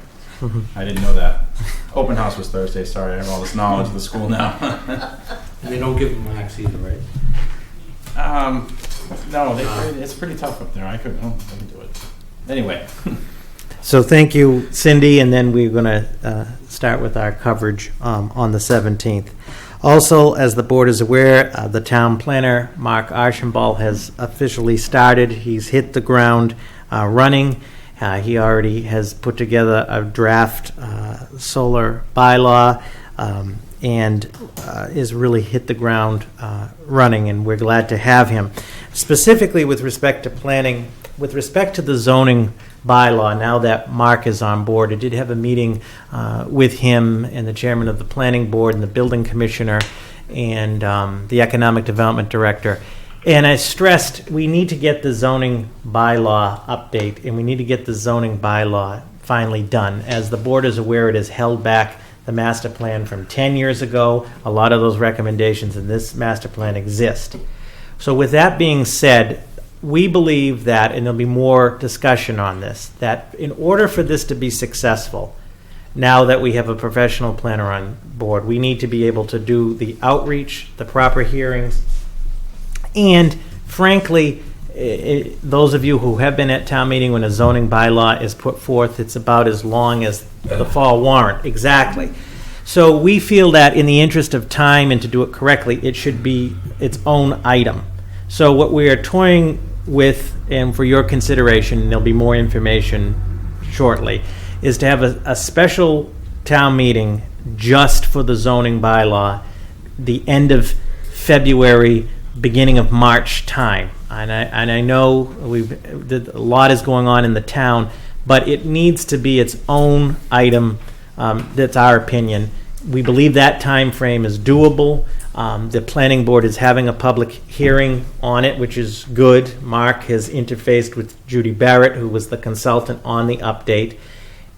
I didn't know that. Open house was Thursday. Sorry, I have all this knowledge of the school now. And they don't give them marks either, right? No, it's pretty tough up there. I couldn't do it. Anyway, So thank you, Cindy, and then we're going to start with our coverage on the 17th. Also, as the board is aware, the town planner, Mark Archambault, has officially started. He's hit the ground running. He already has put together a draft solar bylaw and is really hit the ground running, and we're glad to have him. Specifically with respect to planning, with respect to the zoning bylaw, now that Mark is on board, I did have a meeting with him and the chairman of the planning board and the building commissioner and the economic development director. And I stressed we need to get the zoning bylaw update, and we need to get the zoning bylaw finally done. As the board is aware, it has held back the master plan from 10 years ago. A lot of those recommendations in this master plan exist. So with that being said, we believe that, and there'll be more discussion on this, that in order for this to be successful, now that we have a professional planner on board, we need to be able to do the outreach, the proper hearings, and frankly, those of you who have been at town meeting when a zoning bylaw is put forth, it's about as long as the fall warrant, exactly. So we feel that in the interest of time and to do it correctly, it should be its own item. So what we are toying with, and for your consideration, and there'll be more information shortly, is to have a special town meeting just for the zoning bylaw, the end of February, beginning of March time. And I know a lot is going on in the town, but it needs to be its own item. That's our opinion. We believe that time frame is doable. The planning board is having a public hearing on it, which is good. Mark has interfaced with Judy Barrett, who was the consultant on the update.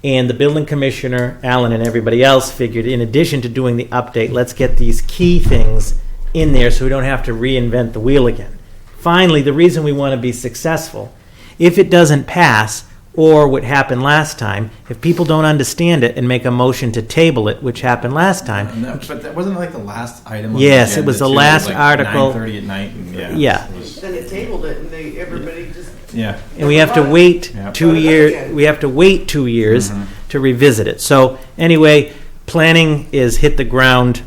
And the building commissioner, Alan, and everybody else figured, in addition to doing the update, let's get these key things in there so we don't have to reinvent the wheel again. Finally, the reason we want to be successful, if it doesn't pass, or what happened last time, if people don't understand it and make a motion to table it, which happened last time. but that wasn't like the last item. On Yes, the it was the agenda, too. last Like article. 9:30 at night. And Yeah. it was- Then it tabled it, and everybody just. yeah. And we have to wait Yeah. 2 years. We have to wait 2 years to revisit it. So anyway, planning is hit the ground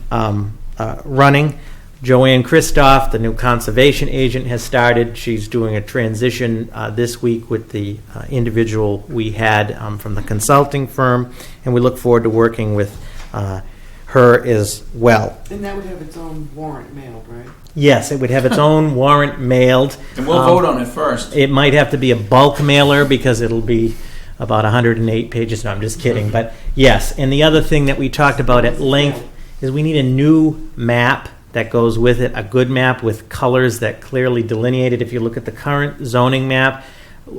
running. Joanne Christoph, the new conservation agent, has started. She's doing a transition this week with the individual we had from the consulting firm, and we look forward to working with her as well. And that would have its own warrant mailed, right? Yes, it would have its own warrant mailed. And we'll vote on it first. It might have to be a bulk mailer because it'll be about 108 pages. No, I'm just kidding. But yes, and the other thing that we talked about at length is we need a new map that goes with it, a good map with colors that clearly delineate it. If you look at the current zoning map,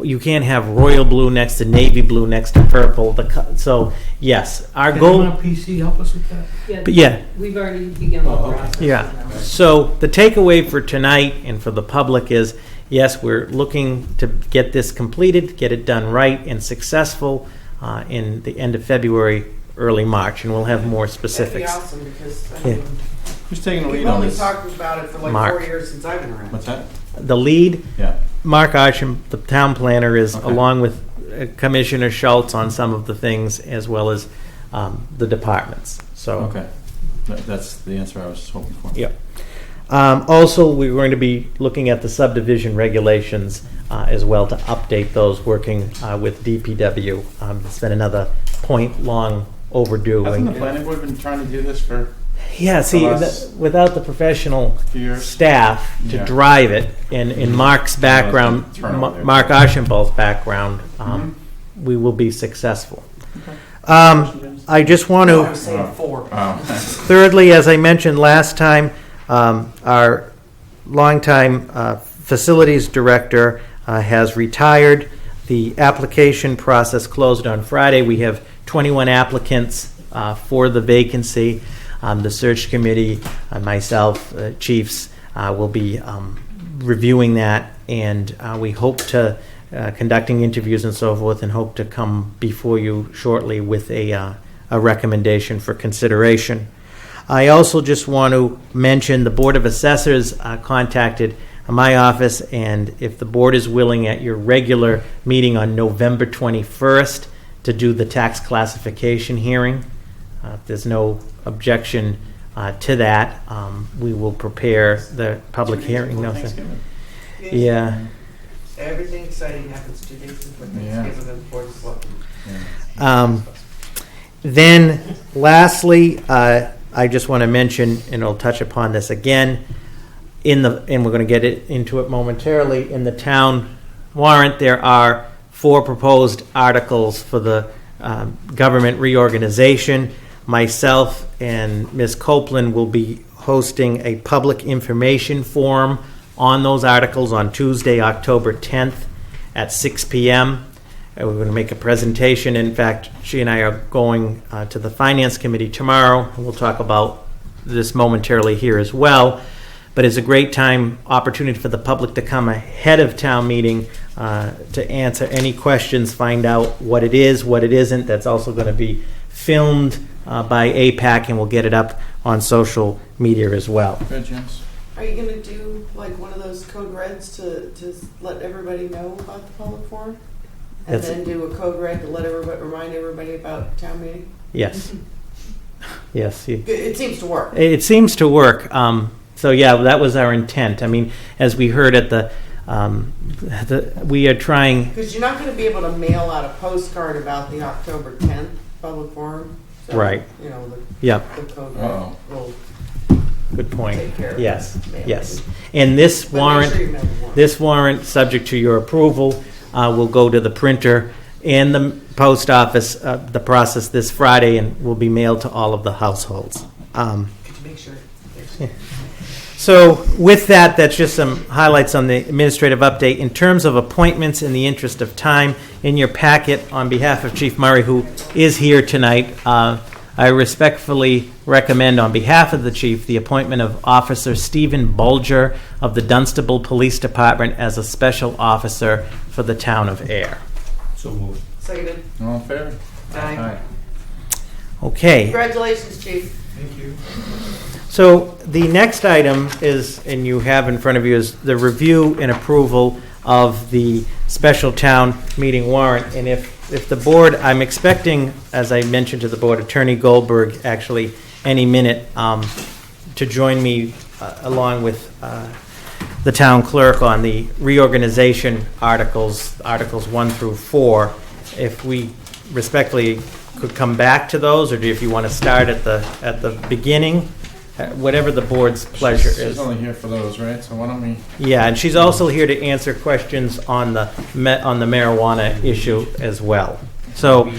you can't have royal blue next to navy blue next to purple. So yes, our goal. PC help us with that? But yeah, We've already begun the process. yeah. So the takeaway for tonight and for the public is, yes, we're looking to get this completed, get it done right and successful in the end of February, early March, and we'll have more specifics. That'd be awesome, because, I Yeah. mean, Who's taking the we've lead on only this? talked about it for like Mark. 4 years since I've been around. What's that? The lead, Yeah. Mark Archam, the town planner, is Okay. along with Commissioner Schultz on some of the things, as well as the departments. So. Okay. That's the answer I was hoping for. Yep. Also, we're going to be looking at the subdivision regulations as well to update those, working with DPW. It's been another point long overdue. Hasn't the planning board been trying to do this for Yeah, see, For us. without the professional a few years? staff to Yeah. drive it, and in Mark's background, turnover there. Mark Archambault's background, Mm-hmm. we will be successful. I just want No, I to. was saying 4. Wow. Thirdly, as I mentioned last time, our longtime facilities director has retired. The application process closed on Friday. We have 21 applicants for the vacancy. The search committee, myself, chiefs, will be reviewing that, and we hope to conducting interviews and so forth, and hope to come before you shortly with a recommendation for consideration. I also just want to mention the Board of Assessors contacted my office, and if the board is willing at your regular meeting on November 21st to do the tax classification hearing, if there's no objection to that, we will prepare the public 2 days hearing. before No, Thanksgiving. yeah. Everything exciting happens 2 days before Yeah. Thanksgiving and Board of Selectmen. Yeah. Then, lastly, I just want to mention, and I'll touch upon this again, and we're going to get into it momentarily, in the town warrant, there are 4 proposed articles for the government reorganization. Myself and Ms. Copeland will be hosting a public information forum on those articles on Tuesday, October 10th at 6 p.m. We're going to make a presentation. In fact, she and I are going to the Finance Committee tomorrow, and we'll talk about this momentarily here as well. But it's a great opportunity for the public to come ahead of town meeting to answer any questions, find out what it is, what it isn't. That's also going to be filmed by APAC, and we'll get it up on social media as well. Good, James. Are you gonna do like one of those code reds to let everybody know about the public forum? And That's- then do a code red to remind everybody about town meeting? Yes. Yes. It seems to work. It seems to work. So yeah, that was our intent. I mean, as we heard at we are trying. Because you're not gonna be able to mail out a postcard about the October 10th public forum. So, Right. You know, Yep. the code red Uh-oh. will Good point. take care of Yes. mailing. Yes. And this But make warrant. sure you mail the warrant. This warrant, subject to your approval, will go to the printer and the post office, the process this Friday, and will be mailed to all of the households. Could you make sure? So with that, that's just some highlights on the administrative update. In terms of appointments, in the interest of time, in your packet, on behalf of Chief Murray, who is here tonight, I respectfully recommend, on behalf of the chief, the appointment of Officer Stephen Bulger of the Dunstable Police Department as a special officer for the town of Ayer. So moved. Seconded. All in favor? Aye. Okay. Congratulations, chief. Thank you. So the next item is, and you have in front of you, is the review and approval of the special town meeting warrant. And if the board, I'm expecting, as I mentioned to the board, Attorney Goldberg, actually, any minute, to join me along with the town clerk on the reorganization Articles 1 through 4. If we respectfully could come back to those, or if you want to start at the beginning, whatever the board's pleasure She's is. only here for those, right? So why don't we? Yeah, and she's also here to answer questions on the marijuana issue as well. So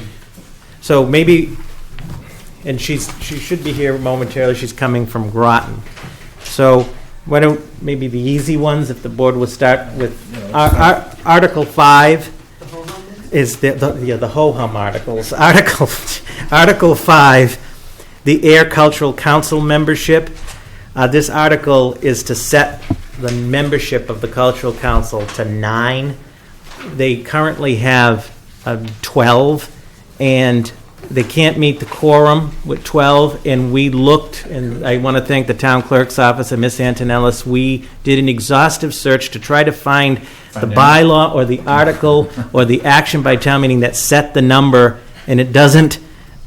maybe, and she should be here momentarily. She's coming from Groton. So why don't maybe the easy ones, if the board would start with Article 5 is the ho-hum articles. Article 5, the Ayer Cultural Council membership. This article is to set the membership of the Cultural Council to 9. They currently have 12, and they can't meet the quorum with 12. And we looked, and I want to thank the town clerk's office and Miss Antonellis. We did an exhaustive search to try to find the bylaw or the article or the action by town meeting that set the number, and it doesn't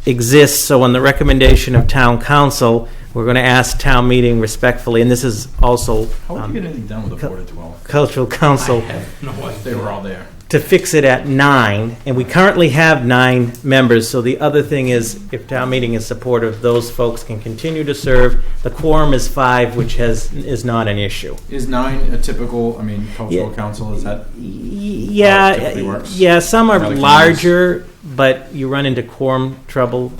exist. So on the recommendation of town council, we're going to ask town meeting respectfully, and this is also How would you get anything done with the board of 12? cultural council, They were all there. to fix it at 9, and we currently have 9 members. So the other thing is, if town meeting is supportive, those folks can continue to serve. The quorum is 5, which is not an issue. Is 9 a typical, cultural Yeah. council, is that? Yeah, typically works? yeah. Some are Other communities? larger, but you run into quorum trouble.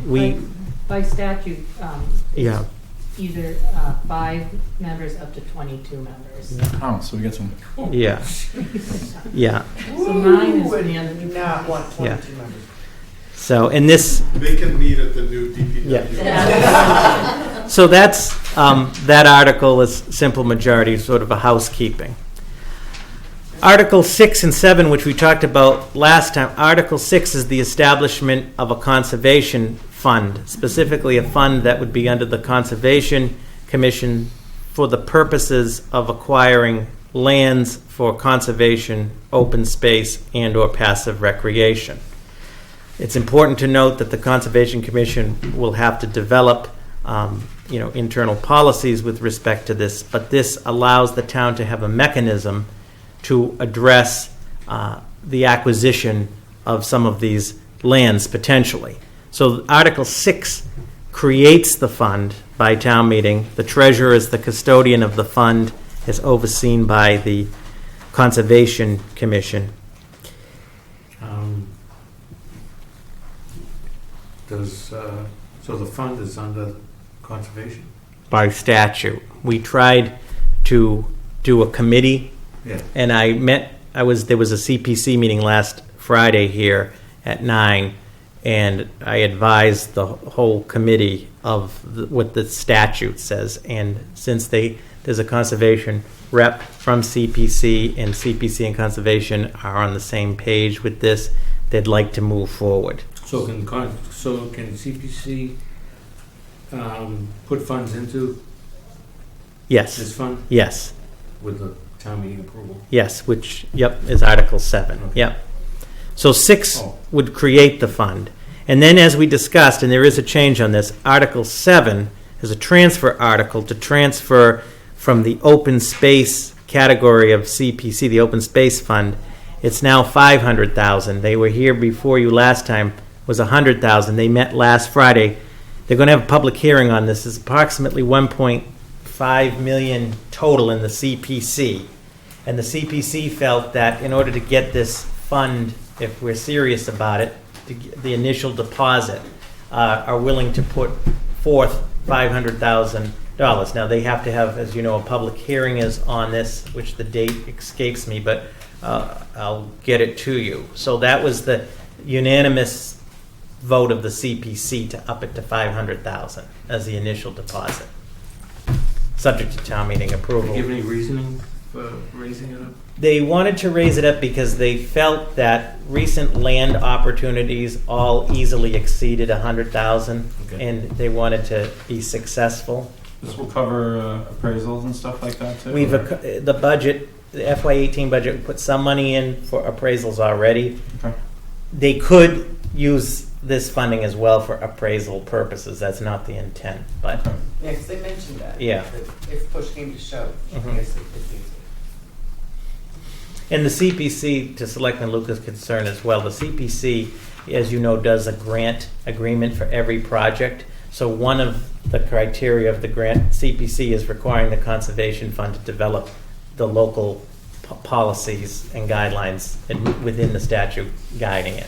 By statute, Yeah. either 5 members up to 22 members. Oh, so we get some. Yeah, yeah. So 9 is Who would the other. not want Yeah. 22 members? So in this, They can meet at the new DPW. so that's that article is simple majority, sort of a housekeeping. Article 6 and 7, which we talked about last time. Article 6 is the establishment of a conservation fund, specifically a fund that would be under the Conservation Commission for the purposes of acquiring lands for conservation, open space, and/or passive recreation. It's important to note that the Conservation Commission will have to develop internal policies with respect to this, but this allows the town to have a mechanism to address the acquisition of some of these lands potentially. So Article 6 creates the fund by town meeting. The treasurer is the custodian of the fund, is overseen by the Conservation Commission. So the fund is under conservation? By statute. We tried to do a committee, Yeah. and there was a CPC meeting last Friday here at 9, and I advised the whole committee of what the statute says. And since there's a conservation rep from CPC, and CPC and conservation are on the same page with this, they'd like to move forward. So can CPC put funds into Yes, this fund yes, with the town meeting approval? yes, which, is Article 7, Okay. yep. So 6 Oh. would create the fund. And then, as we discussed, and there is a change on this, Article 7 is a transfer article to transfer from the open space category of CPC, the Open Space Fund. It's now $500,000. They were here before you last time, was $100,000. They met last Friday. They're going to have a public hearing on this. It's approximately $1.5 million total in the CPC. And the CPC felt that in order to get this fund, if we're serious about it, to get the initial deposit, are willing to put forth $500,000. Now, they have to have, as you know, a public hearing is on this, which the date escapes me, but I'll get it to you. So that was the unanimous vote of the CPC to up it to $500,000 as the initial deposit, subject to town meeting approval. Do you give any reasoning for raising it up? They wanted to raise it up because they felt that recent land opportunities all easily exceeded $100,000, Okay. and they wanted to be successful. This will cover appraisals and stuff like that too? We've the budget, the FY18 budget, we put some money in for appraisals already. Okay. They could use this funding as well for appraisal purposes. That's not the intent, but Yeah, because they mentioned that. Yeah. that if push came to shove, I Mhm. guess they could use it. and the CPC, to Selectman Lucas' concern as well, the CPC, as you know, does a grant agreement for every project. So one of the criteria of the grant, CPC, is requiring the Conservation Fund to develop the local policies and guidelines within the statute guiding it.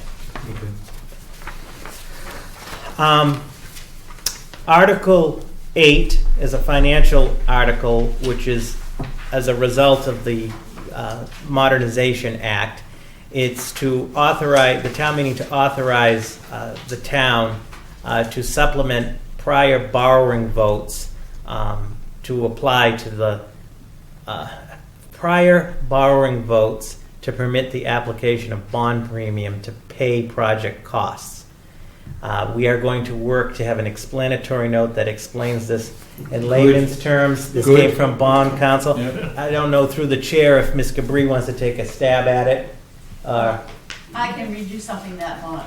Article 8 is a financial article, which is as a result of the Modernization Act. It's to authorize, the town meeting to authorize the town to supplement prior borrowing votes to apply to the prior borrowing votes to permit the application of bond premium to pay project costs. We are going to work to have an explanatory note that explains this in layman's terms. This came from bond counsel. I don't know through the chair if Ms. Cabri wants to take a stab at it. I can read you something that our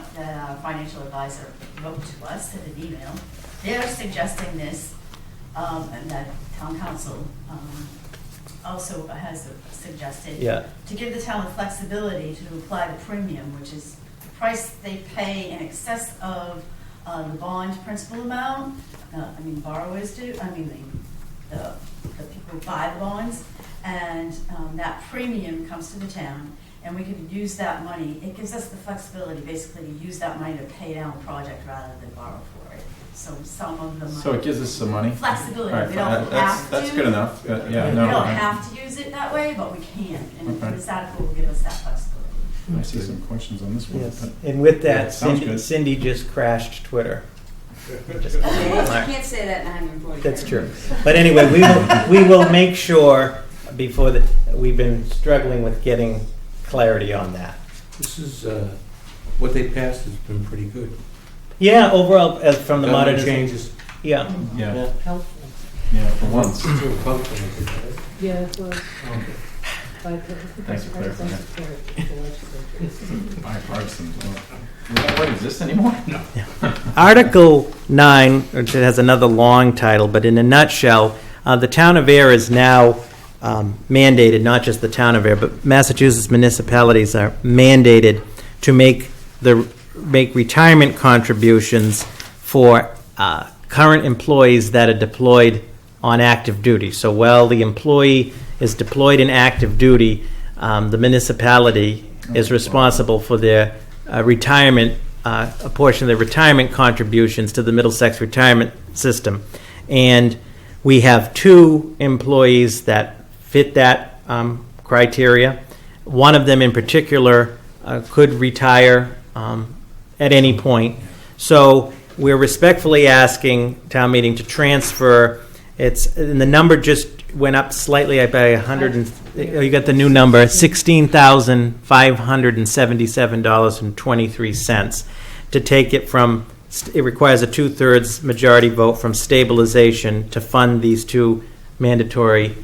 financial advisor wrote to us in an email. They're suggesting this, and that town council also has suggested, to give the town the flexibility to apply the premium, which is the price they pay in excess of the bond principal amount. Borrowers do, the people who buy the bonds, and that premium comes to the town. And we could use that money, it gives us the flexibility basically to use that money to pay down a project rather than borrow for it. So some of the money. So it gives us some money? Flexibility, All right, we don't have to. that's good enough. We don't have to use it that way, but we can, and this article will give us that flexibility. I see some questions on this one. Yes. And with that, sounds good. Cindy just crashed Twitter. Just You can't say that in 140 That's true. But anyway, we will make sure before we've been struggling with getting clarity on that. This is, what they passed has been pretty good. Yeah, overall, from the Government modern changes. Yeah. Yeah, Helpful. yeah, for once. Yeah, it was. Thanks for clarifying. Bipartisan. Does that word exist anymore? No. Article 9, which has another long title, but in a nutshell, the town of Ayer is now mandated, not just the town of Ayer, but Massachusetts municipalities are mandated to make retirement contributions for current employees that are deployed on active duty. So while the employee is deployed in active duty, the municipality is responsible for their retirement, a portion of their retirement contributions to the Middlesex retirement system. And we have 2 employees that fit that criteria. One of them in particular could retire at any point. So we're respectfully asking town meeting to transfer. And the number just went up slightly by 100. You got the new number, $16,577.23. To take it from, it requires a 2/3 majority vote from stabilization to fund these 2 mandatory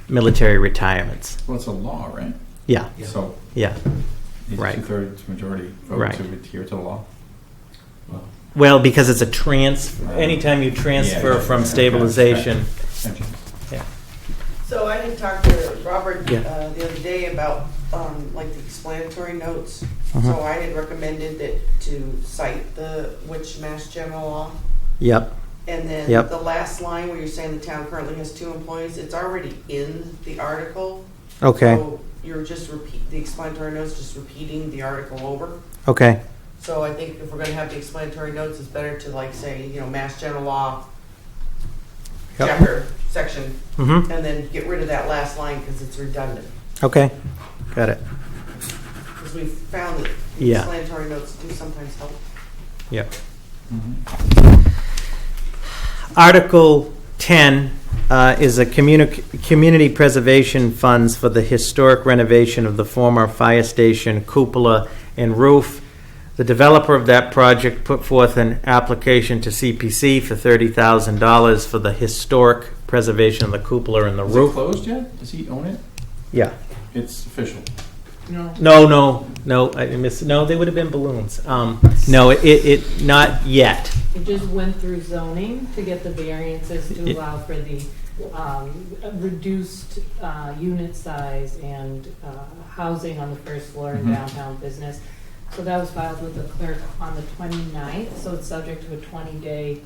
military retirements. Well, it's a law, right? Yeah. So Yeah. it's Right. 2/3 majority vote Right. to adhere to the law. Well, because it's a anytime you transfer from stabilization. So I had talked to Robert Yeah. the other day about like the explanatory notes. Uh-huh. So I had recommended that to cite which Mass General Law. Yep. And then Yep. the last line where you're saying the town currently has 2 employees, it's already in the article. Okay. So you're just the explanatory notes, just repeating the article over. Okay. So I think if we're gonna have the explanatory notes, it's better to say, Mass General Law, Yep. chapter, section, Mm-hmm. and then get rid of that last line because it's redundant. Okay. Got it. Because we've found that Yeah. explanatory notes do sometimes help. Yep. Article 10 is a community preservation funds for the historic renovation of the former fire station cupola and roof. The developer of that project put forth an application to CPC for $30,000 for the historic preservation of the cupola and the Is roof. it closed yet? Does he own it? Yeah. It's official. No, I missed, no, they would have been balloons. No, it, not yet. It just went through zoning to get the variances to It- allow for the reduced unit size and housing on the first floor in Mhm. downtown business. So that was filed with the clerk on the 29th, so it's subject to a 20-day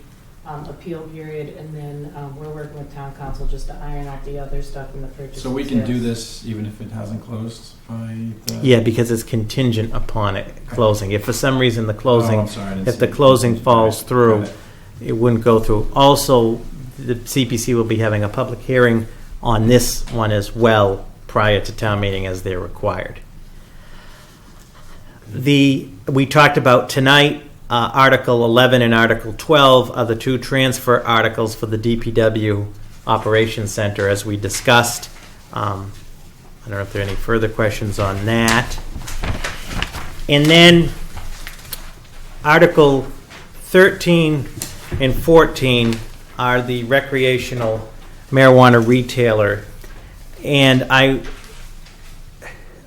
appeal period, and then we're working with town council just to iron out the other stuff in the purchase. So we and can do sales. this even if it hasn't closed by the? Yeah, because it's contingent upon it closing. If for some reason the closing, Oh, I'm sorry, I didn't if see the it. closing falls Got through, it. it wouldn't go through. Also, the CPC will be having a public hearing on this one as well prior to town meeting as they're required. We talked about tonight, Article 11 and Article 12 are the two transfer articles for the DPW Operations Center, as we discussed. I don't know if there are any further questions on that. And then Article 13 and 14 are the recreational marijuana retailer. And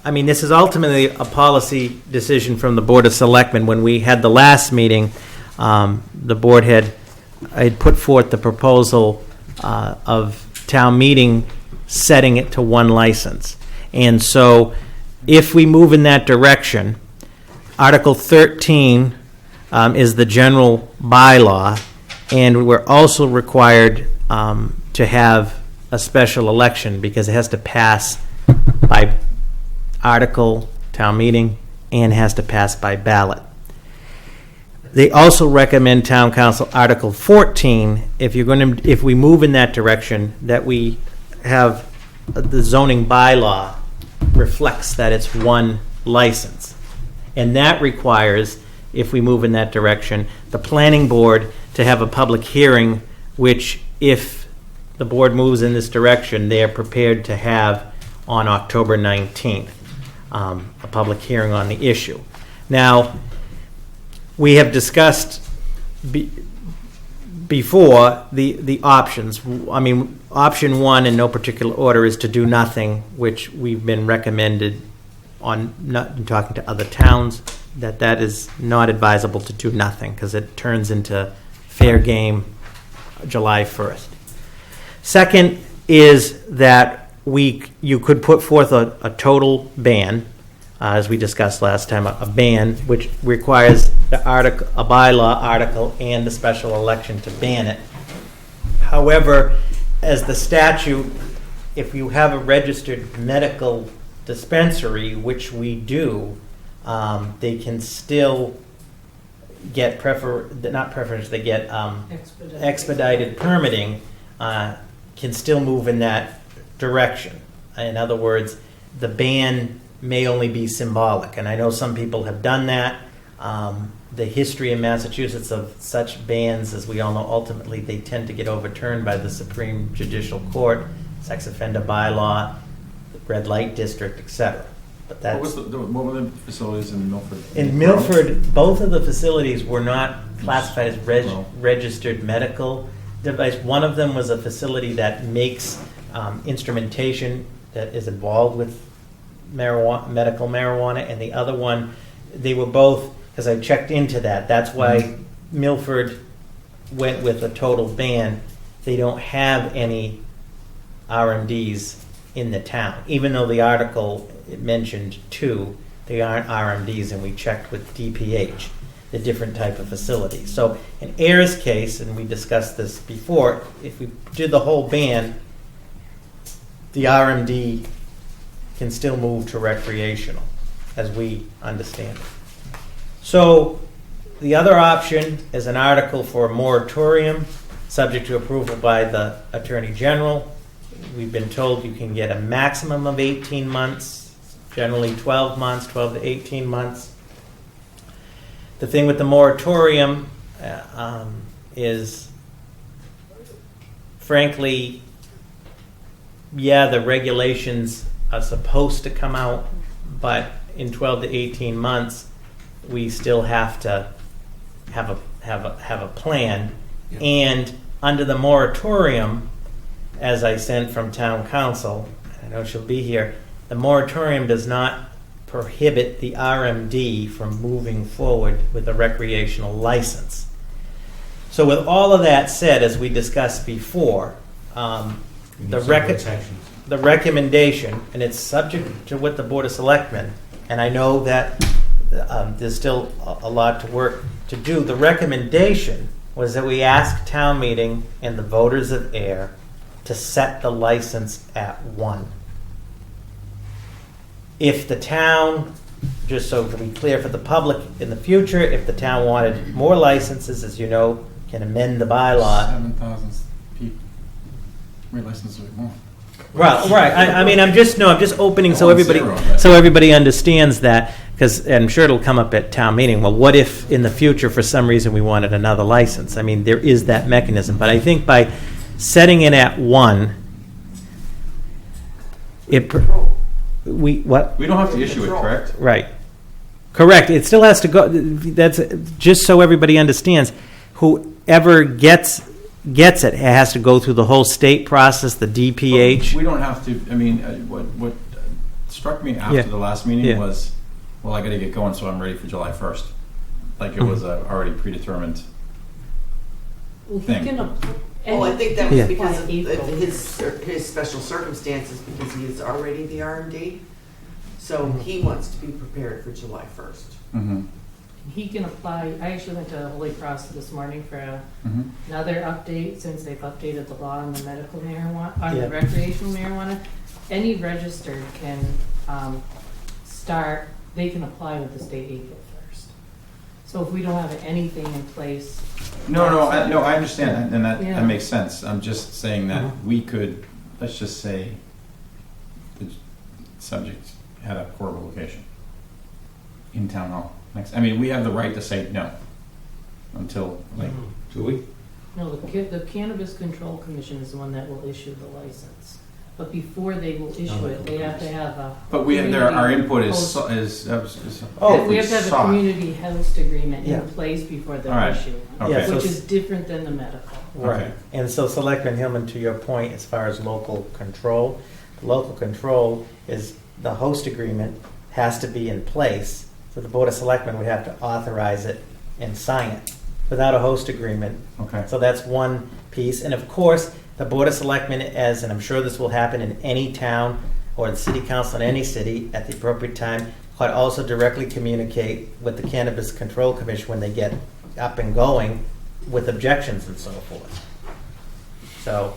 I mean, this is ultimately a policy decision from the Board of Selectmen. When we had the last meeting, the board had put forth the proposal of town meeting setting it to one license. And so if we move in that direction, Article 13 is the general bylaw, and we're also required to have a special election because it has to pass by article, town meeting, and has to pass by ballot. They also recommend town council Article 14, if we move in that direction, that we have the zoning bylaw reflects that it's one license. And that requires, if we move in that direction, the planning board to have a public hearing, which if the board moves in this direction, they are prepared to have on October 19th. A public hearing on the issue. Now, we have discussed before the options. I mean, option one in no particular order is to do nothing, which we've been recommended on not talking to other towns, that is not advisable to do nothing because it turns into fair game July 1st. Second is that you could put forth a total ban, as we discussed last time, a ban which requires a bylaw article and a special election to ban it. However, as the statute, if you have a registered medical dispensary, which we do, they can still get expedited permitting, can still move in that direction. In other words, the ban may only be symbolic, and I know some people have done that. The history in Massachusetts of such bans, as we all know, ultimately they tend to get overturned by the Supreme Judicial Court, sex offender bylaw, red light district, etc. But that's What were the facilities in Milford? in Milford. Both of the facilities were not classified as registered medical device. One of them was a facility that makes instrumentation that is involved with medical marijuana, and the other one, they were both, because I checked into that, that's why Milford went with a total ban. They don't have any RMDs in the town, even though the article it mentioned two, they aren't RMDs, and we checked with DPH, the different type of facility. So in Ayer's case, and we discussed this before, if we did the whole ban, the RMD can still move to recreational, as we understand it. So the other option is an article for a moratorium, subject to approval by the Attorney General. We've been told you can get a maximum of 18 months, generally 12 months, 12 to 18 months. The thing with the moratorium is, frankly, yeah, the regulations are supposed to come out, but in 12 to 18 months, we still have to have a plan. Yeah. And under the moratorium, as I sent from town council, I know she'll be here, the moratorium does not prohibit the RMD from moving forward with a recreational license. So with all of that said, as we discussed before, the recommendation, and it's subject to what the Board of Selectmen, and I know that there's still a lot to work to do. The recommendation was that we ask town meeting and the voters of Ayer to set the license at 1. If the town, just so to be clear for the public in the future, if the town wanted more licenses, as you know, can amend the bylaw. 7,000 people. How many licenses we want? Well, right. I mean, I'm just opening so I want everybody zero, but- so everybody understands that, because I'm sure it'll come up at town meeting. Well, what if in the future for some reason we wanted another license? I mean, there is that mechanism, but I think by setting it at 1, we don't have to issue it, correct? Right. Correct. It still has to go. That's just so everybody understands. Whoever gets it has to go through the whole state process, the DPH. We don't have to. I mean, what struck me after the last meeting was, well, I got to get going, so I'm ready for July 1st. Like it was a already predetermined thing. Well, I think that was Yeah. because of his special circumstances, because he is already the RMD. So he wants to be prepared for July 1st. Mm-hmm. He can apply, I actually went to Holy Cross this morning for Mm-hmm. another update, since they've updated the law on the medical marijuana, on Yeah. the recreational marijuana. Any registered can they can apply with the state April 1st. So if we don't have anything in place. No, I understand, and that Yeah. makes sense. I'm just saying that we could, let's just say, the subject had a horrible location in town hall. I mean, we have the right to say no until, like, Do we? No, the Cannabis Control Commission is the one that will issue the license. But before they will issue it, they have to have a. but we have our input is host- Oh, we have to have a community host agreement Yeah. in place before All they'll right. issue it, Okay. which is different than the medical. Right. Okay. And so Selectman Hillman, to your point, as far as local control, local control is the host agreement has to be in place. So the Board of Selectmen would have to authorize it and sign it without a host agreement. Okay. So that's one piece. And of course, the Board of Selectmen, and I'm sure this will happen in any town or the city council in any city at the appropriate time, could also directly communicate with the Cannabis Control Commission when they get up and going with objections and so forth. So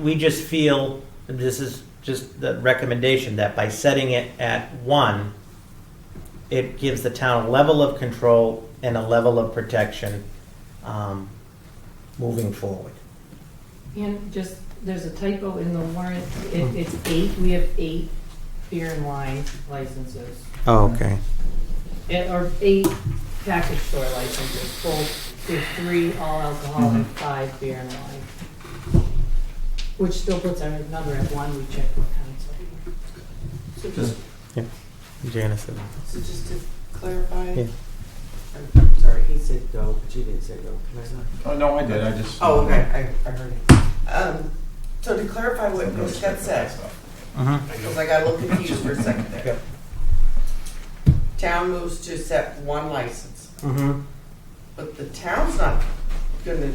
we just feel, this is just the recommendation, that by setting it at 1, it gives the town a level of control and a level of protection moving forward. And just, there's a typo in the warrant, it's 8, we have 8 beer and wine licenses. Oh, okay. Or 8 package store licenses, there's 3 all alcohol and 5 beer and wine. Which still puts our number at 1, we checked with council. So just, Janice said. so just to clarify. Yeah. I'm sorry, he said go, but you didn't say go. Can I not? Oh, no, I did. I just. Oh, okay, I heard it. So to clarify what Scott said, because I got a little confused for a second there. Yep. Town moves to set 1 license, Mm-hmm. but the town's not gonna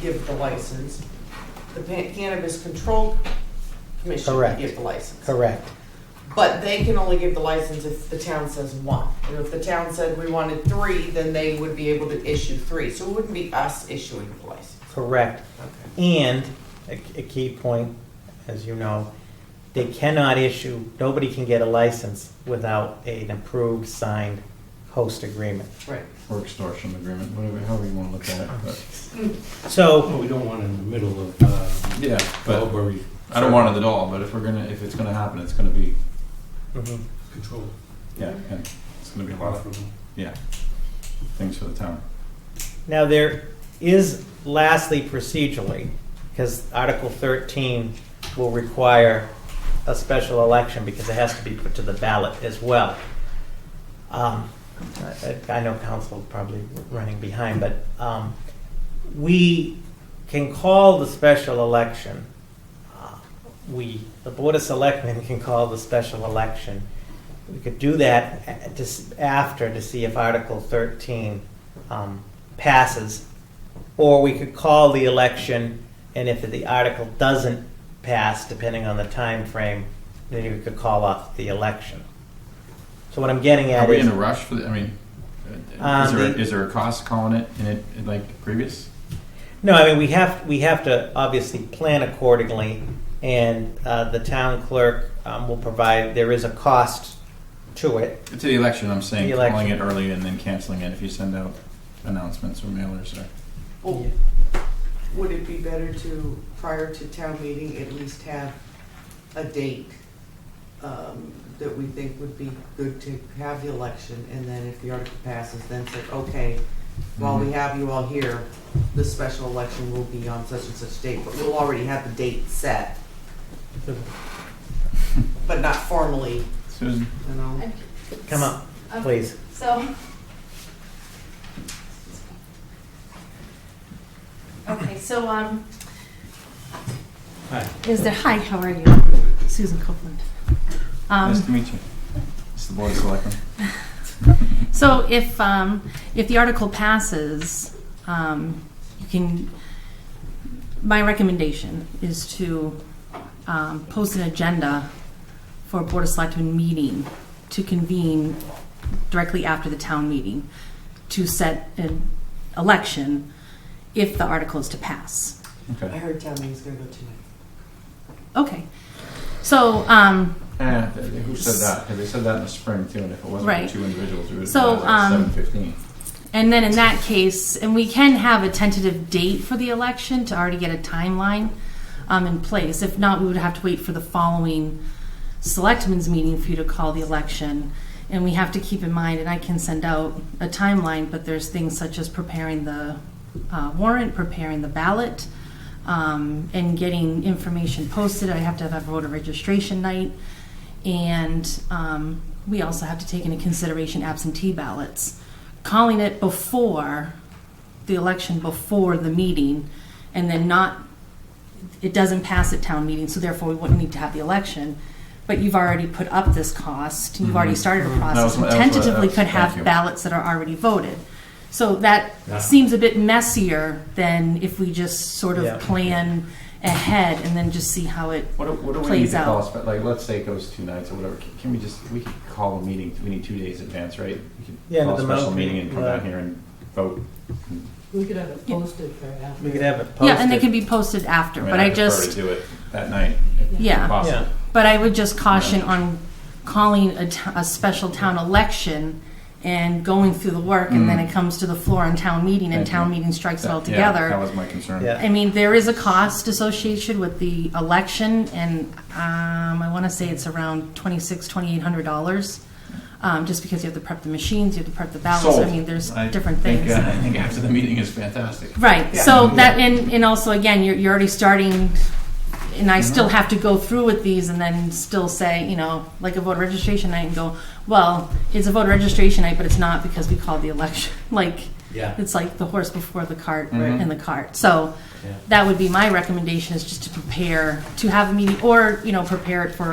give the license. The Cannabis Control Commission will Correct. give the license. Correct. But they can only give the license if the town says 1. And if the town said we wanted 3, then they would be able to issue 3. So it wouldn't be us issuing the license. Correct. Okay. And a key point, as you know, they cannot issue, nobody can get a license without an approved, signed host agreement. Right. Or extortion agreement, whatever, however you want to look at it. But, So, Well, we don't want it in the middle of, yeah, but Bellberry. I don't want it at all. But if it's gonna happen, it's gonna be, Control. yeah, and it's gonna be a lot of, things for the town. now there is, lastly, procedurally, because Article 13 will require a special election because it has to be put to the ballot as well. I know council is probably running behind, but we can call the special election. The Board of Selectmen can call the special election we could do that after to see if Article 13 passes, or we could call the election, and if the article doesn't pass, depending on the time frame, then you could call off the election. So what I'm getting at Are we is, in a rush for the, I mean, is there a cost calling it in it like previous? no, I mean, we have to obviously plan accordingly, and the town clerk will provide, there is a cost to it. To the election, I'm saying, The election. calling it early and then canceling it if you send out announcements or mailers or. Well, would it be better to, prior to town meeting, at least have a date that we think would be good to have the election, and then if the article passes, then say, okay, while we have you all here, the special election will be on such and such date, but we'll already have the date set, but not formally, Susan? you know? Come up, please. So, okay, so, Hi. hi, how are you? Susan Copeland. Nice to meet you. It's the Board of Selectmen. So if the article passes, you can, my recommendation is to post an agenda for a Board of Selectmen meeting to convene directly after the town meeting to set an election if the article is to pass. I heard town meeting's gonna go tonight. Okay. So, Who said that? Because they said that in the spring too, and if it wasn't Right. for two individuals, it would have So, been like 7:15. and then in that case, and we can have a tentative date for the election to already get a timeline in place. If not, we would have to wait for the following selectmen's meeting for you to call the election. And we have to keep in mind, and I can send out a timeline, but there's things such as preparing the warrant, preparing the ballot, and getting information posted. I have to have a voter registration night. And we also have to take into consideration absentee ballots. Calling it before the election, before the meeting, and then it doesn't pass at town meeting, so therefore we wouldn't need to have the election. But you've already put up this cost, you've already started a process, and tentatively could have ballots that are already voted. So that seems a bit messier than if we just sort of plan ahead and then just see how it What do we need plays to call out. us? But like, let's say it goes 2 nights or whatever. Can we could call a meeting? We need 2 days advance, right? We could call a special meeting and come down here and vote. We could have it posted for after. We could have it posted. Yeah, and they can be posted after, but I prefer just, to do it that night. If Yeah. possible. Yeah. but I would just caution on calling a special town election and going through the work, and then it comes to the floor in town meeting, and Thank town you. meeting strikes it all Yeah, together. that was my concern. Yeah. I mean, there is a cost associated with the election, and I want to say it's around $2,800, just because you have to prep the machines, you have to prep the ballots. Sold. I mean, there's I different think, things. I think after the meeting is fantastic. Right. Yeah. So that, and also again, you're already starting, and I still Mm-hmm. have to go through with these and then still say, you know, like a voter registration night, and go, well, it's a voter registration night, but it's not because we called the election. Like, Yeah. it's like the horse before the cart Mhm. in the cart. So Yeah. that would be my recommendation, is just to prepare to have a meeting, or, you know, prepare it for,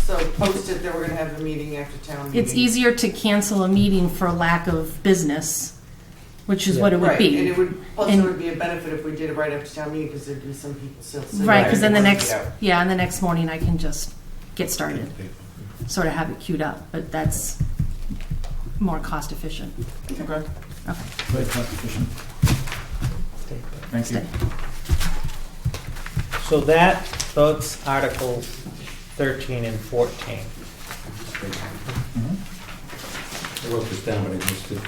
So post it that we're gonna have a meeting after town meeting. it's easier to cancel a meeting for lack of business, which is what it would Right, and be. it would, plus And- it would be a benefit if we did it right after town meeting, because there'd be some people still sitting. Right, there because then the who wanna next, get out. and the next morning I can just get started, sort of have it queued up, but that's more cost efficient. Okay. Okay. Very cost efficient. Thank you. Stay. So that's Articles 13 and 14. Mhm. I wrote this down, but I missed it.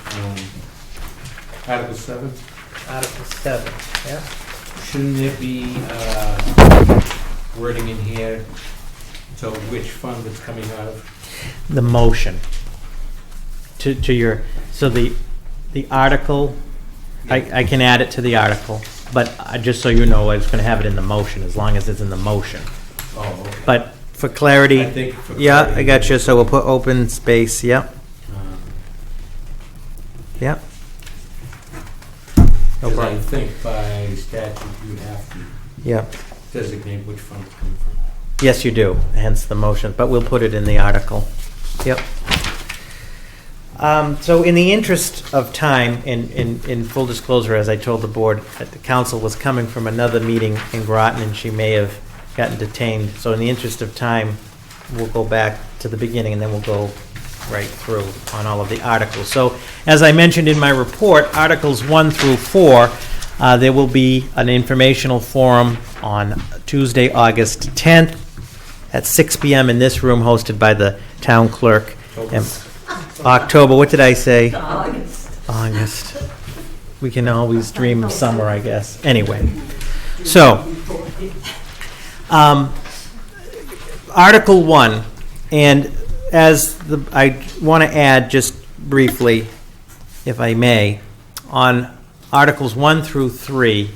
Article 7, Article 7, yeah. shouldn't there be wording in here, so which fund it's coming out of? The motion to your, so the article, I can add it to the article, but just so you know, I was going to have it in the motion, as long as it's in the motion. Oh, okay. But for clarity, I think for yeah, clarity- I got you, so we'll put open space, yep, yep. No Because I problem, think by statute you have to yep. designate which fund it's coming from. Yes, you do, hence the motion, but we'll put it in the article. Yep. So in the interest of time, in full disclosure, as I told the board, that the council was coming from another meeting in Groton, and she may have gotten detained. So in the interest of time, we'll go back to the beginning, and then we'll go right through on all of the articles. So as I mentioned in my report, Articles 1 through 4, there will be an informational forum on Tuesday, August 10th at 6 p.m. in this room, hosted by the town clerk. And October, what did I say? August. We can always dream of summer, I guess. Anyway, so, Article 1, and I want to add just briefly, if I may, on Articles 1 through 3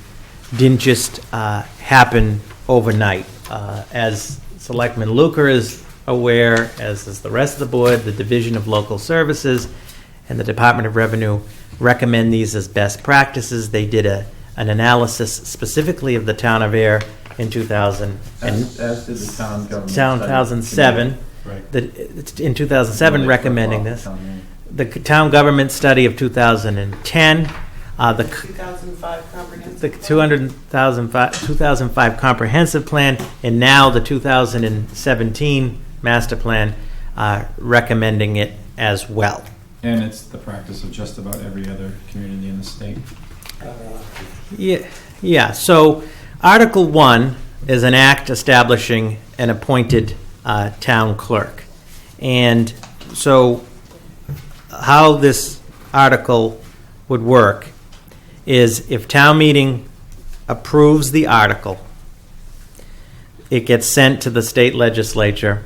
didn't just happen overnight. As Selectman Luker is aware, as is the rest of the board, the Division of Local Services and the Department of Revenue recommend these as best practices. They did an analysis specifically of the town of Ayer in 2000 As did the town government. 2007. Right. In 2007, recommending this. The town government study of 2010. The 2005 comprehensive. The 2005 comprehensive plan, and now the 2017 master plan, recommending it as well. And it's the practice of just about every other community in the state. Yeah. So Article 1 is an act establishing an appointed town clerk. And so how this article would work is, if town meeting approves the article, it gets sent to the state legislature.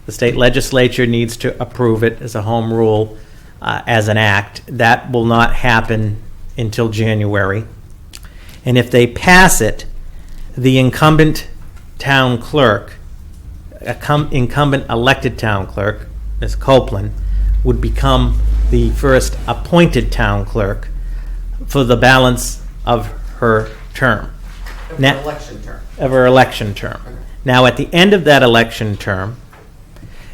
The state legislature needs to approve it as a home rule, as an act. That will not happen until January. And if they pass it, the incumbent town clerk, incumbent elected town clerk, Ms. Copeland, would become the first appointed town clerk for the balance of her term. Election term. Of her election term. Now, at the end of that election term,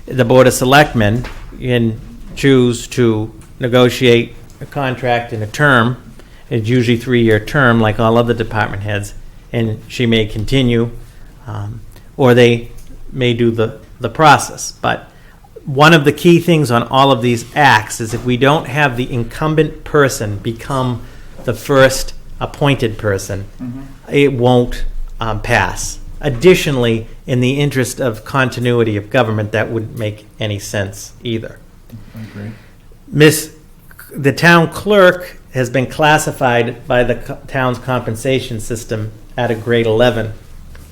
the Board of Selectmen can choose to negotiate a contract in a term. It's usually 3-year term, like all other department heads, and she may continue, or they may do the process. But one of the key things on all of these acts is, if we don't have the incumbent person become the first appointed person, it won't pass. Additionally, in the interest of continuity of government, that wouldn't make any sense either. I agree. The town clerk has been classified by the town's compensation system at a grade 11.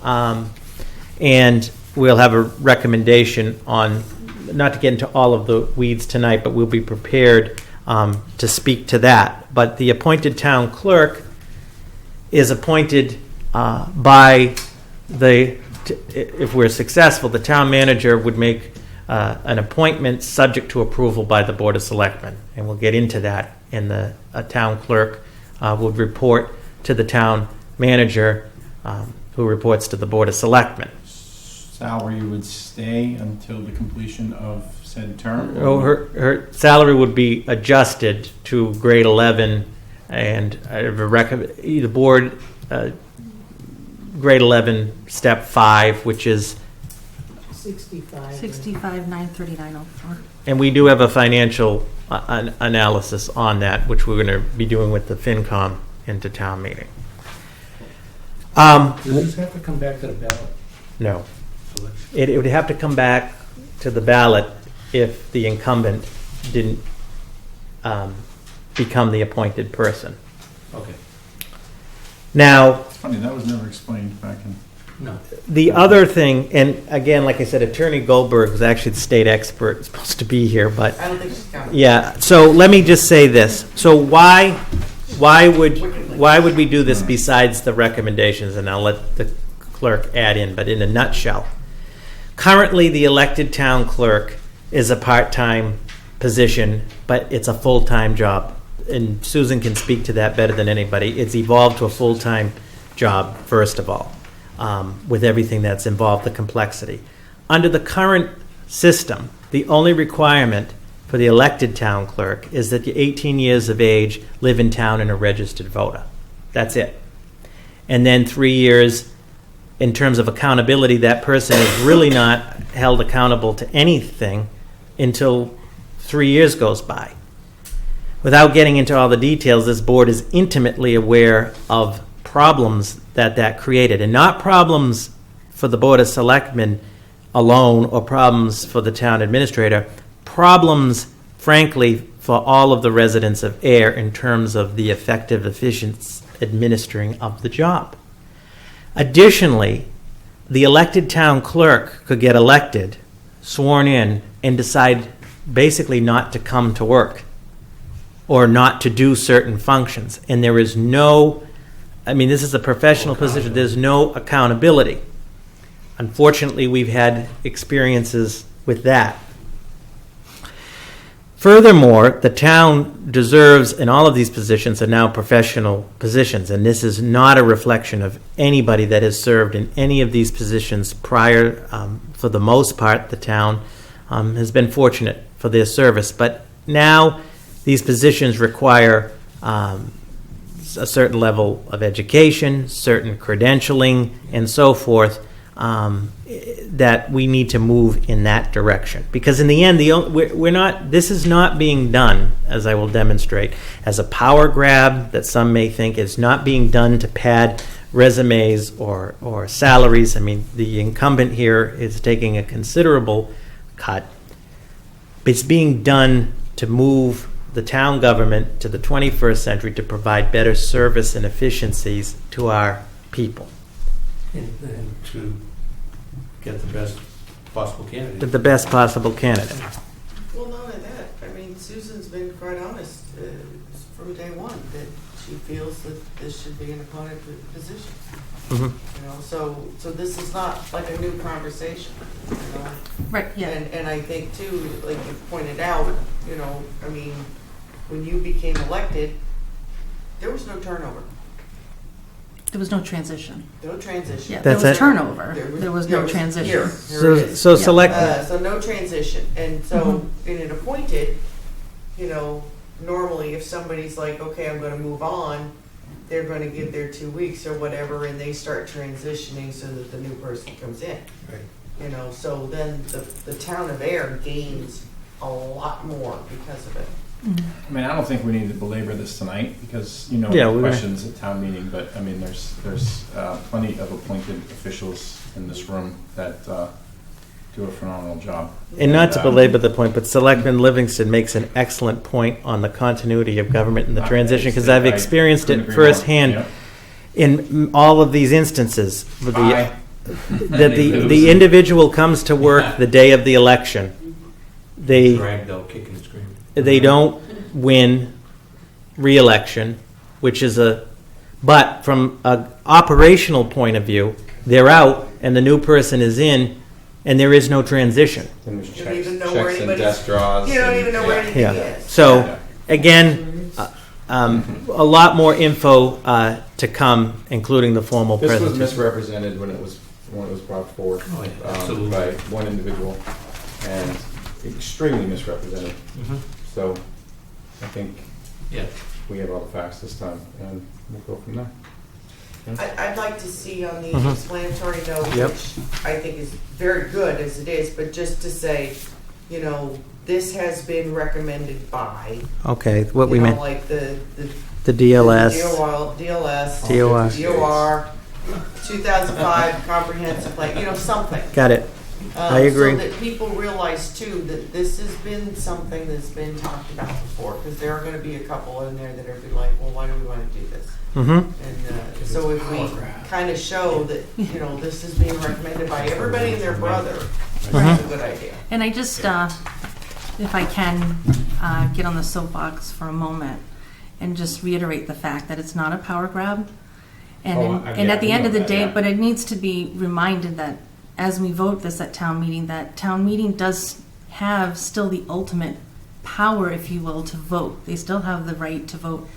And we'll have a recommendation on, not to get into all of the weeds tonight, but we'll be prepared to speak to that. But the appointed town clerk is appointed by if we're successful, the town manager would make an appointment subject to approval by the Board of Selectmen. And we'll get into that. And the town clerk would report to the town manager, who reports to the Board of Selectmen. Salary would stay until the completion of said term? Oh, her salary would be adjusted to grade 11, and the board, grade 11, step 5, which is 65,939.04. And we do have a financial analysis on that, which we're going to be doing with the FinCom into town meeting. Does this have to come back to the ballot? No. It would have to come back to the ballot if the incumbent didn't become the appointed person. Okay. Now, It's funny, that was never explained back in. No. the other thing, and again, like I said, Attorney Goldberg was actually the state expert, supposed to be here, but I don't think she's coming. yeah. So let me just say this. So why would we do this besides the recommendations? And I'll let the clerk add in. But in a nutshell, currently the elected town clerk is a part-time position, but it's a full-time job. And Susan can speak to that better than anybody. It's evolved to a full-time job, first of all, with everything that's involved, the complexity. Under the current system, the only requirement for the elected town clerk is that you're 18 years of age, live in town, and a registered voter. That's it. And then 3 years, in terms of accountability, that person is really not held accountable to anything until 3 years goes by. Without getting into all the details, this board is intimately aware of problems that created, and not problems for the Board of Selectmen alone or problems for the town administrator, problems, frankly, for all of the residents of Ayer in terms of the effective, efficient administering of the job. Additionally, the elected town clerk could get elected, sworn in, and decide basically not to come to work or not to do certain functions. And there is no, this is a professional position, there's no accountability. Unfortunately, we've had experiences with that. Furthermore, the town deserves, and all of these positions are now professional positions, and this is not a reflection of anybody that has served in any of these positions prior. For the most part, the town has been fortunate for their service, but now these positions require a certain level of education, certain credentialing, and so forth, that we need to move in that direction. Because in the end, this is not being done, as I will demonstrate, as a power grab that some may think. Is not being done to pad resumes or salaries. The incumbent here is taking a considerable cut. It's being done to move the town government to the 21st century to provide better service and efficiencies to our people. And to get the best possible candidate. The best possible candidate. Well, not only that, Susan's been quite honest from day one that she feels that this should be an appointed position. Mm-hmm. So this is not like a new conversation, Right, yeah. And I think too, like you pointed out, when you became elected, there was no turnover. There was no transition. No transition. Yeah, That's there was it. turnover. There was no transition. Here So, it is. so select. So no transition, and so in an appointed, normally if somebody's like, okay, I'm gonna move on, they're gonna give their 2 weeks or whatever, and they start transitioning so that the new person comes in. Right. So then the town of Ayer gains a lot more because of it. I don't think we need to belabor this tonight because, Yeah, the questions at town meeting, but there's plenty of appointed officials in this room that do a phenomenal job. And not to belabor the point, but Selectman Livingston makes an excellent point on the continuity of government and the transition, because I've experienced it firsthand in all of these instances. That the individual comes to work the day of the election. Dragged out, kicking and screaming. They don't win re-election, which is but from an operational point of view, they're out and the new person is in, and there is no transition. Then there's You don't even know where anybody's. desk draws. You don't even know where anything is. So, again, a lot more info to come, inclling the formal This was presentation. misrepresented when it was brought forward Oh, yeah, absolutely. by one individual, and extremely misrepresented. So I think Yeah. we have all the facts this time, and we'll go from there. I'd like to see on the Mhm. explanatory note, Yep. which I think is very good as it is, but just to say, this has been recommended by, Okay, what we meant, like the DLS. DLS, DOR. DOR, 2005 comprehensive plan, something. Got it. I agree. So that people realize too that this has been something that's been talked about before, because there are going to be a couple in there that are be like, well, why do we want to do this? Mm-hmm. And so if we kind of show that, this is being recommended by everybody and their brother, that's a good idea. And I just, if I can, get on the soapbox for a moment and just reiterate the fact that it's not a power grab. And at the end of the day, but it needs to be reminded that as we vote this at town meeting, that town meeting does have still the ultimate power, if you will, to vote. They still have the right to vote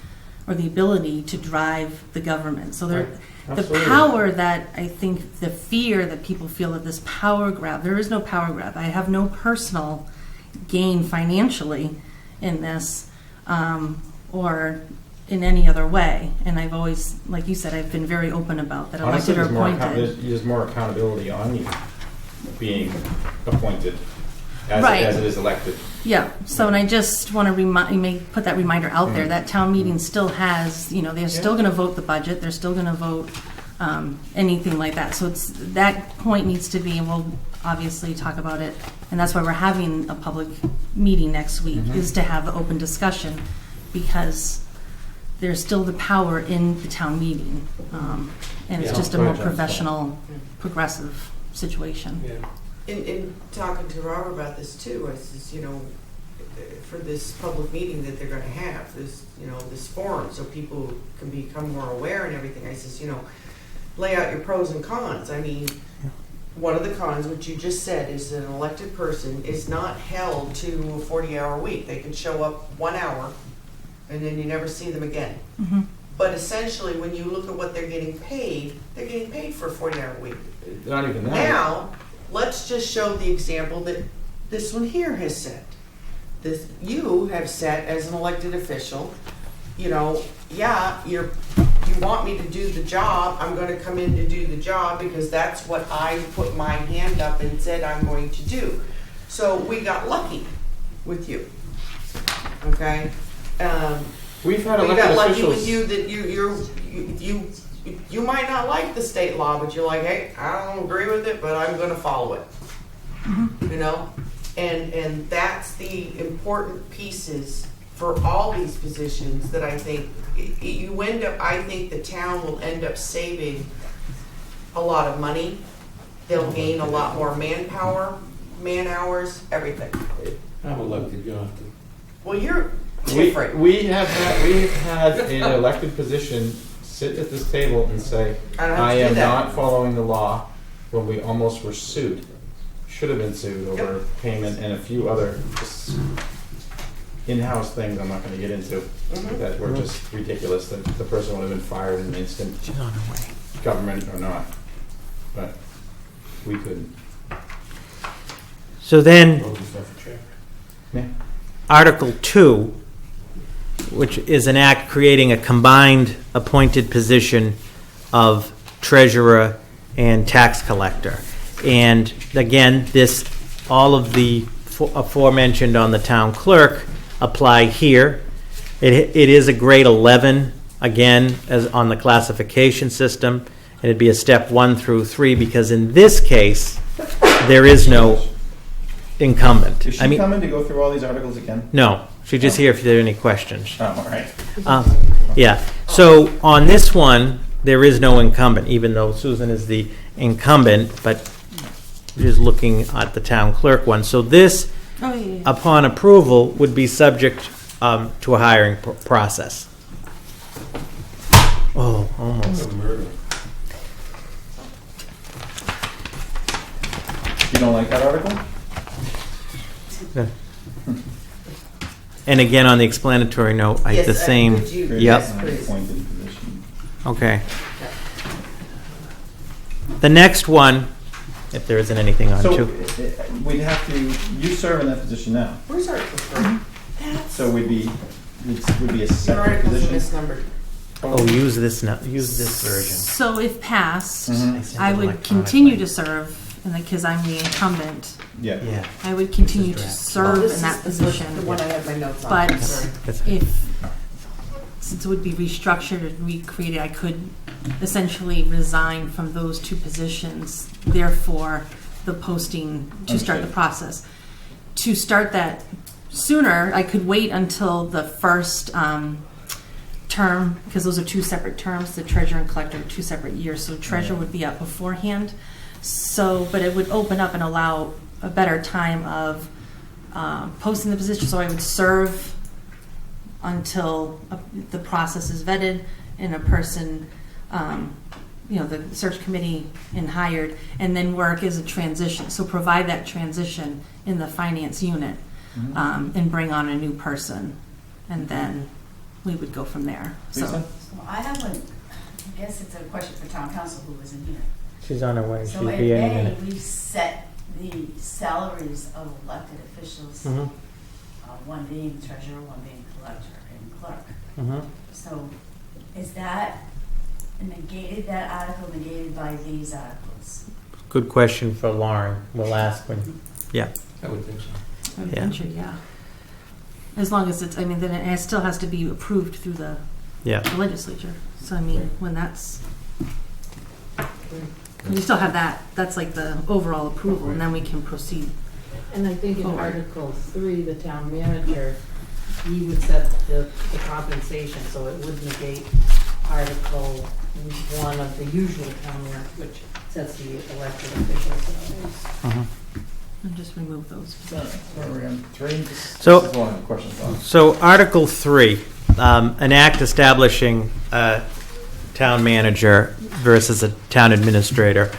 or the ability to drive the government. So the Absolutely. power that I think, the fear that people feel that this power grab, there is no power grab. I have no personal gain financially in this, or in any other way. And I've always, like you said, I've been very open about that. Honestly, Elected or appointed. there's more accountability on you being appointed Right. as it is elected. Yeah, so and I just want to put that reminder out there, that town meeting still has, they're still going to vote the budget, they're still going to vote anything like that. So that point needs to be, and we'll obviously talk about it, and that's why we're having a public meeting next week, is to have the open discussion, because there's still the power in the town meeting, and it's just a more professional, progressive situation. In talking to Robert about this too, I says, for this public meeting that they're gonna have, this forum, so people can become more aware and everything, I says, lay out your pros and cons. I mean, one of the cons, which you just said, is that an elected person is not held to a 40-hour week. They can show up 1 hour, and then you never see them again. Mm-hmm. But essentially, when you look at what they're getting paid for a 40-hour week. Not even that. Now, let's just show the example that this one here has set. You have set as an elected official, you want me to do the job, I'm going to come in to do the job because that's what I put my hand up and said I'm going to do. So we got lucky with you, okay? We've had We elected got lucky officials. with you that you might not like the state law, but you're like, hey, I don't agree with it, but I'm going to follow it. And that's the important pieces for all these positions that I think I think the town will end up saving a lot of money. They'll gain a lot more manpower, man hours, everything. I'm elected, Jonathan. Well, you're different. We have had an elected position sit at this table and say, I don't have I to do am that. not following the law, when we almost were sued. Should have been sued over payment and a few other just in-house things I'm not going to get into that were just ridiculous. That the person would have been fired in an instant, She's on her way. government or not. But we couldn't. So then, Vote yourself a check. Yeah. Article 2, which is an act creating a combined appointed position of treasurer and tax collector. And again, all of the aforementioned on the town clerk apply here. It is a grade 11, again, as on the classification system. And it'd be a step 1 through 3, because in this case, there is no incumbent. Is she coming to go through all these articles again? No, she's just here if there are any questions. Oh, all right. Yeah, so on this one, there is no incumbent, even though Susan is the incumbent, but just looking at the town clerk one. So this, upon approval, would be subject to a hiring process. Oh, almost. You don't like that article? And again, on the explanatory note, the same. Yep. Appointed position. Okay. The next one, if there isn't anything on So two. we'd have to. You serve in that position now, Where's Article 3? so it would be a Your separate articles are position. misnumbered. Oh, use this version. So if passed, Mhm. I would continue to serve, because I'm the incumbent. Yeah. Yeah. I would continue to draft. serve This in that is the position. one I have my notes on. But Sorry. since it would be restructured and recreated, I could essentially resign from those two positions, therefore the posting to start the process. To start that sooner, I could wait until the first term, because those are two separate terms, the treasurer and collector are 2 separate years, so treasurer would be up beforehand. So, but it would open up and allow a better time of posting the position, so I would serve until the process is vetted and a person, the search committee and hired, and then work as a transition. So provide that transition in the finance unit and bring on a new person, and then we would go from there. Lisa? So I have one, I guess it's a question for town council who isn't here. She's on her way. So She'll in be any May, minute. we set the salaries of elected officials, Mhm. one being treasurer, one being collector and clerk. Mhm. So is that that article negated by these articles? Good question for Lauren. We'll ask when, yeah. I would think so. I would Yeah. venture, yeah. As long as it's, I mean, then it still has to be approved through the Yeah. legislature. So I mean, when that's, you still have that, that's like the overall approval, and then we can proceed. And I think in Forward. Article 3, the town manager, he would set the compensation, so it would negate Article 1 of the usual town warrant, which sets the elected officials' salaries. And just remove those. Where are we on? 3? So- This is one of the questions on. So Article 3, an act establishing a town manager versus a town administrator.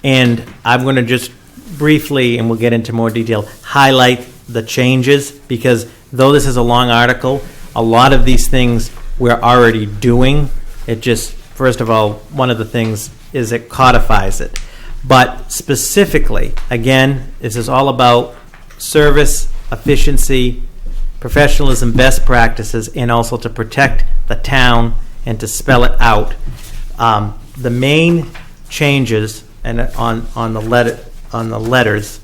And I'm going to just briefly, and we'll get into more detail, highlight the changes, because though this is a long article, a lot of these things we're already doing. It just, first of all, one of the things is it codifies it. But specifically, again, this is all about service, efficiency, professionalism, best practices, and also to protect the town and to spell it out. The main changes and on the letters.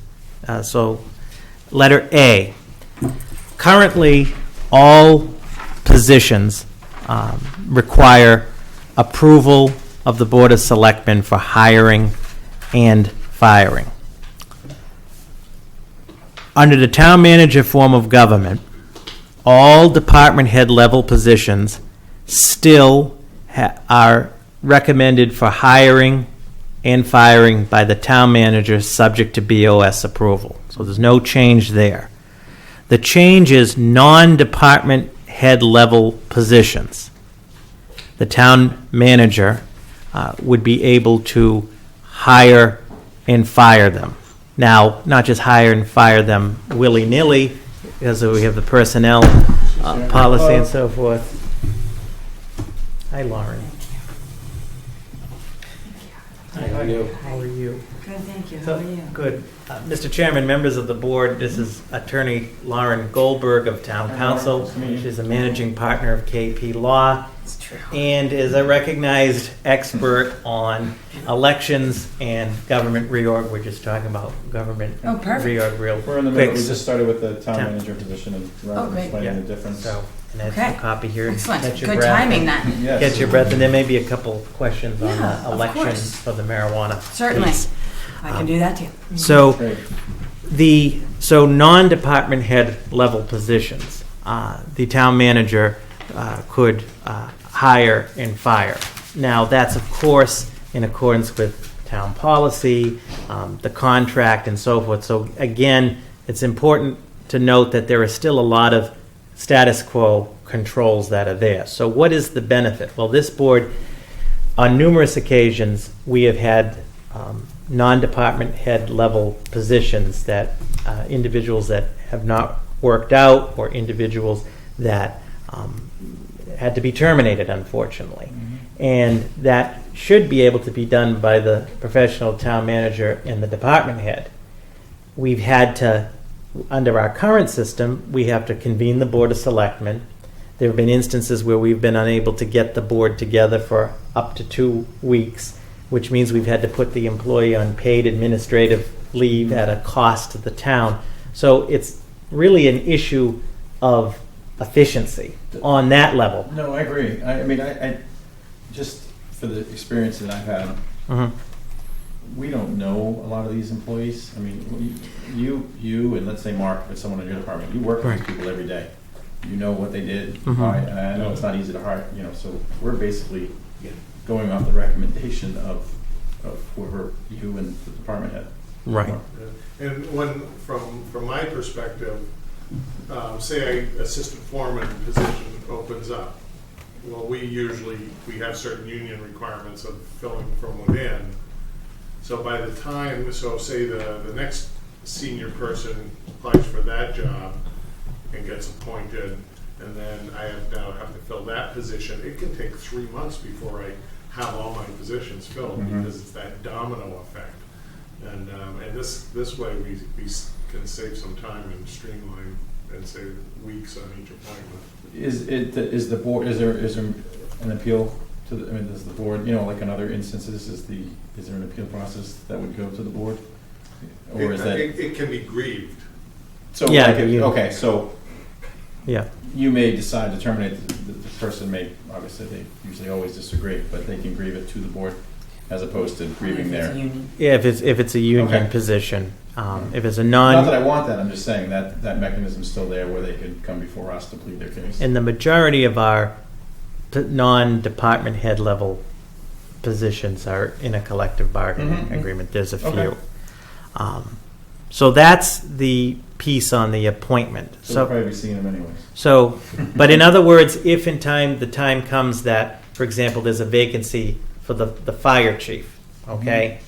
So, letter A. Currently, all positions require approval of the Board of Selectmen for hiring and firing. Under the town manager form of government, all department head level positions still are recommended for hiring and firing by the town manager, subject to BOS approval. So there's no change there. The change is non-department head level positions. The town manager would be able to hire and fire them. Now, not just hire and fire them willy-nilly, because we have the personnel policy and so forth. Hi, Lauren. How are you? How are you? Good, thank you. How So, are you? good. Mr. Chairman, members of the board, this is Attorney Lauren Goldberg of Town Council. She's a managing partner of KP Law It's true. and is a recognized expert on elections and government reorg. We're just talking about government Oh, perfect. reorg real We're in the middle, quick. we just started with the town Town- manager position and Oh, Robert great. explaining Yeah. the difference. So, and that's Okay. a copy here. Excellent. Catch your Good breath timing and- then. Yes. Get your breath, and there may be a couple of questions on Yeah, the of elections course. for the marijuana. Certainly. piece. I can do that too. So, Great. so non-department head level positions, the town manager could hire and fire. Now, that's of course in accordance with town policy, the contract and so forth. So again, it's important to note that there are still a lot of status quo controls that are there. So what is the benefit? Well, this board, on numerous occasions, we have had non-department head level positions that individuals that have not worked out or individuals that had to be terminated, unfortunately. And that should be able to be done by the professional town manager and the department head. We've had to, under our current system, we have to convene the Board of Selectmen. There have been instances where we've been unable to get the board together for up to 2 weeks, which means we've had to put the employee on paid administrative leave at a cost to the town. So it's really an issue of efficiency on that level. No, I agree. I mean, I just for the experience that I've had, Mhm. we don't know a lot of these employees. I mean, you and let's say Mark, or someone in your department, you work with these people every day. You know what they did. Mhm. Why, and I know it's not easy to hire, so we're basically going off the recommendation of whoever you and the department head. Right. And when, from my perspective, say a assistant foreman position opens up, well, we have certain union requirements of filling from within. So by the time, say the next senior person applies for that job and gets appointed, and then I now have to fill that position. It can take 3 months before I have all my positions filled, because it's that domino effect. And this way we can save some time and streamline and save weeks on each appointment. Is the board, is there an appeal to the, I mean, does the board, like in other instances, is there an appeal process that would go to the board? Or is that? It can be grieved. So, Yeah, okay, so Yeah. you may decide to terminate, the person may, obviously, they usually always disagree, but they can grieve it to the board as opposed to grieving their. Yeah, if it's a union Okay. position. If it's a Not that I want that, I'm just saying that mechanism's still there where they could come before us to plead their case. And the majority of our non-department head level positions are in a collective bargaining Mhm. agreement. There's a few. Okay. So that's the piece on the appointment. So we'll probably be seeing them anyways. So, but in other words, if in time, the time comes that, for example, there's a vacancy for the fire chief, okay?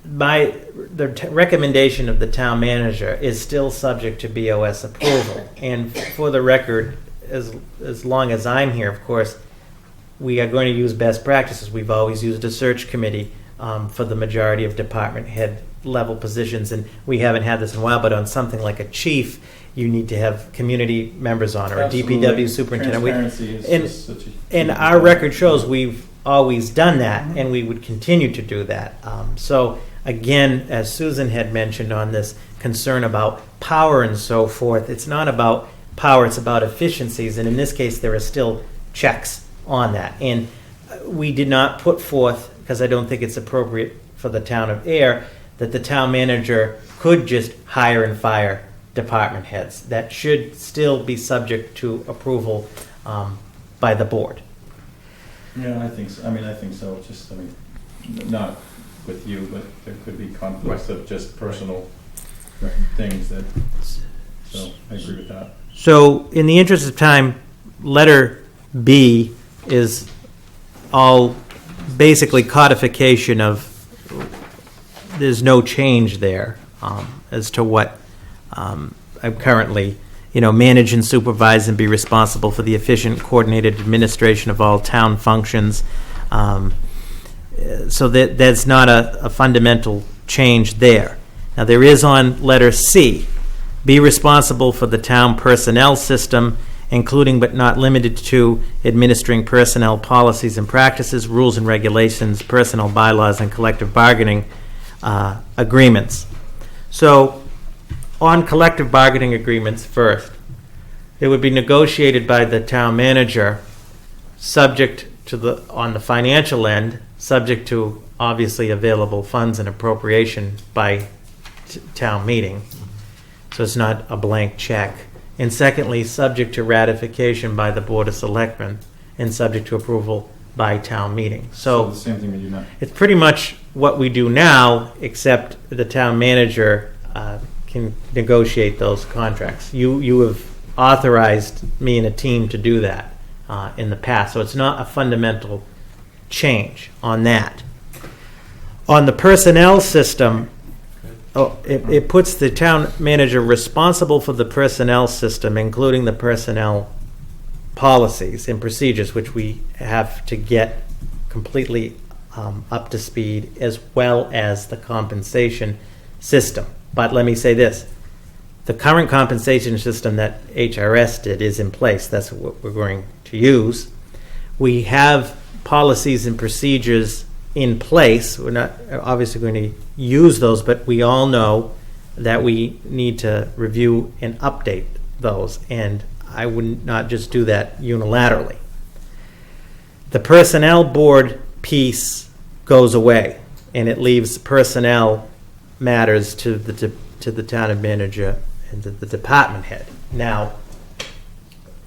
The recommendation of the town manager is still subject to BOS approval. And for the record, as long as I'm here, of course, we are going to use best practices. We've always used a search committee for the majority of department head level positions, and we haven't had this in a while, but on something like a chief, you need to have community members on, or Absolutely. a DPW superintendent. Transparency is and, just such a and key our part. record shows we've always done that, and we would continue to do that. So again, as Susan had mentioned on this concern about power and so forth, it's not about power, it's about efficiencies, and in this case, there are still checks on that. And we did not put forth, because I don't think it's appropriate for the town of Ayer, that the town manager could just hire and fire department heads. That should still be subject to approval by the board. Yeah, I think so. I think so. Just, not with you, but there could be conflicts of just personal things that, so I agree with that. So in the interest of time, letter B is all basically codification of, there's no change there as to what I'm currently, manage and supervise and be responsible for the efficient, coordinated administration of all town functions. So that's not a fundamental change there. Now there is on letter C, be responsible for the town personnel system, including but not limited to administering personnel policies and practices, rules and regulations, personnel bylaws, and collective bargaining agreements. So on collective bargaining agreements first, they would be negotiated by the town manager, subject to on the financial end, subject to obviously available funds and appropriation by town meeting. So it's not a blank check. And secondly, subject to ratification by the Board of Selectmen and subject to approval by town meeting. So the same thing we do now. It's pretty much what we do now, except the town manager can negotiate those contracts. You have authorized me and a team to do that in the past, so it's not a fundamental change on that. On the personnel system, it puts the town manager responsible for the personnel system, including the personnel policies and procedures, which we have to get completely up to speed, as well as the compensation system. But let me say this. The current compensation system that HRS did is in place. That's what we're going to use. We have policies and procedures in place. We're not obviously going to use those, but we all know that we need to review and update those, and I would not just do that unilaterally. The personnel board piece goes away, and it leaves personnel matters to the town manager and to the department head. Now,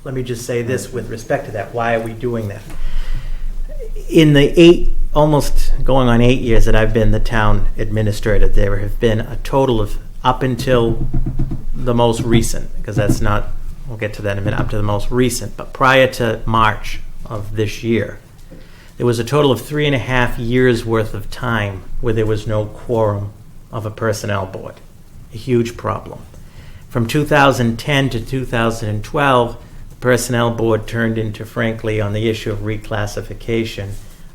let me just say this with respect to that. Why are we doing that? In the almost going on 8 years that I've been the town administrator, there have been a total of, up until the most recent, because that's not, we'll get to that in a minute, up to the most recent, but prior to March of this year, there was a total of 3.5 years worth of time where there was no quorum of a personnel board. A huge problem. From 2010 to 2012, the Personnel Board turned into, frankly, on the issue of reclassification,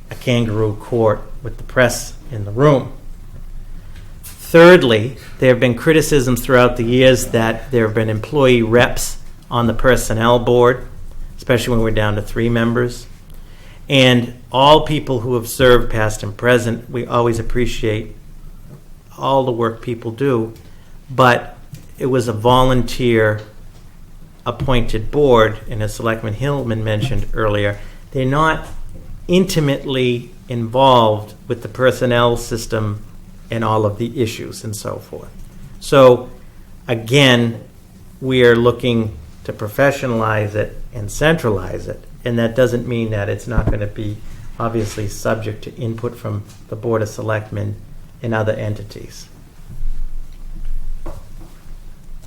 a kangaroo court with the press in the room. Thirdly, there have been criticisms throughout the years that there have been employee reps on the Personnel Board, especially when we're down to 3 members. And all people who have served, past and present, we always appreciate all the work people do, but it was a volunteer appointed board, and as Selectman Hillman mentioned earlier, they're not intimately involved with the personnel system and all of the issues and so forth. So again, we are looking to professionalize it and centralize it, and that doesn't mean that it's not going to be obviously subject to input from the Board of Selectmen and other entities.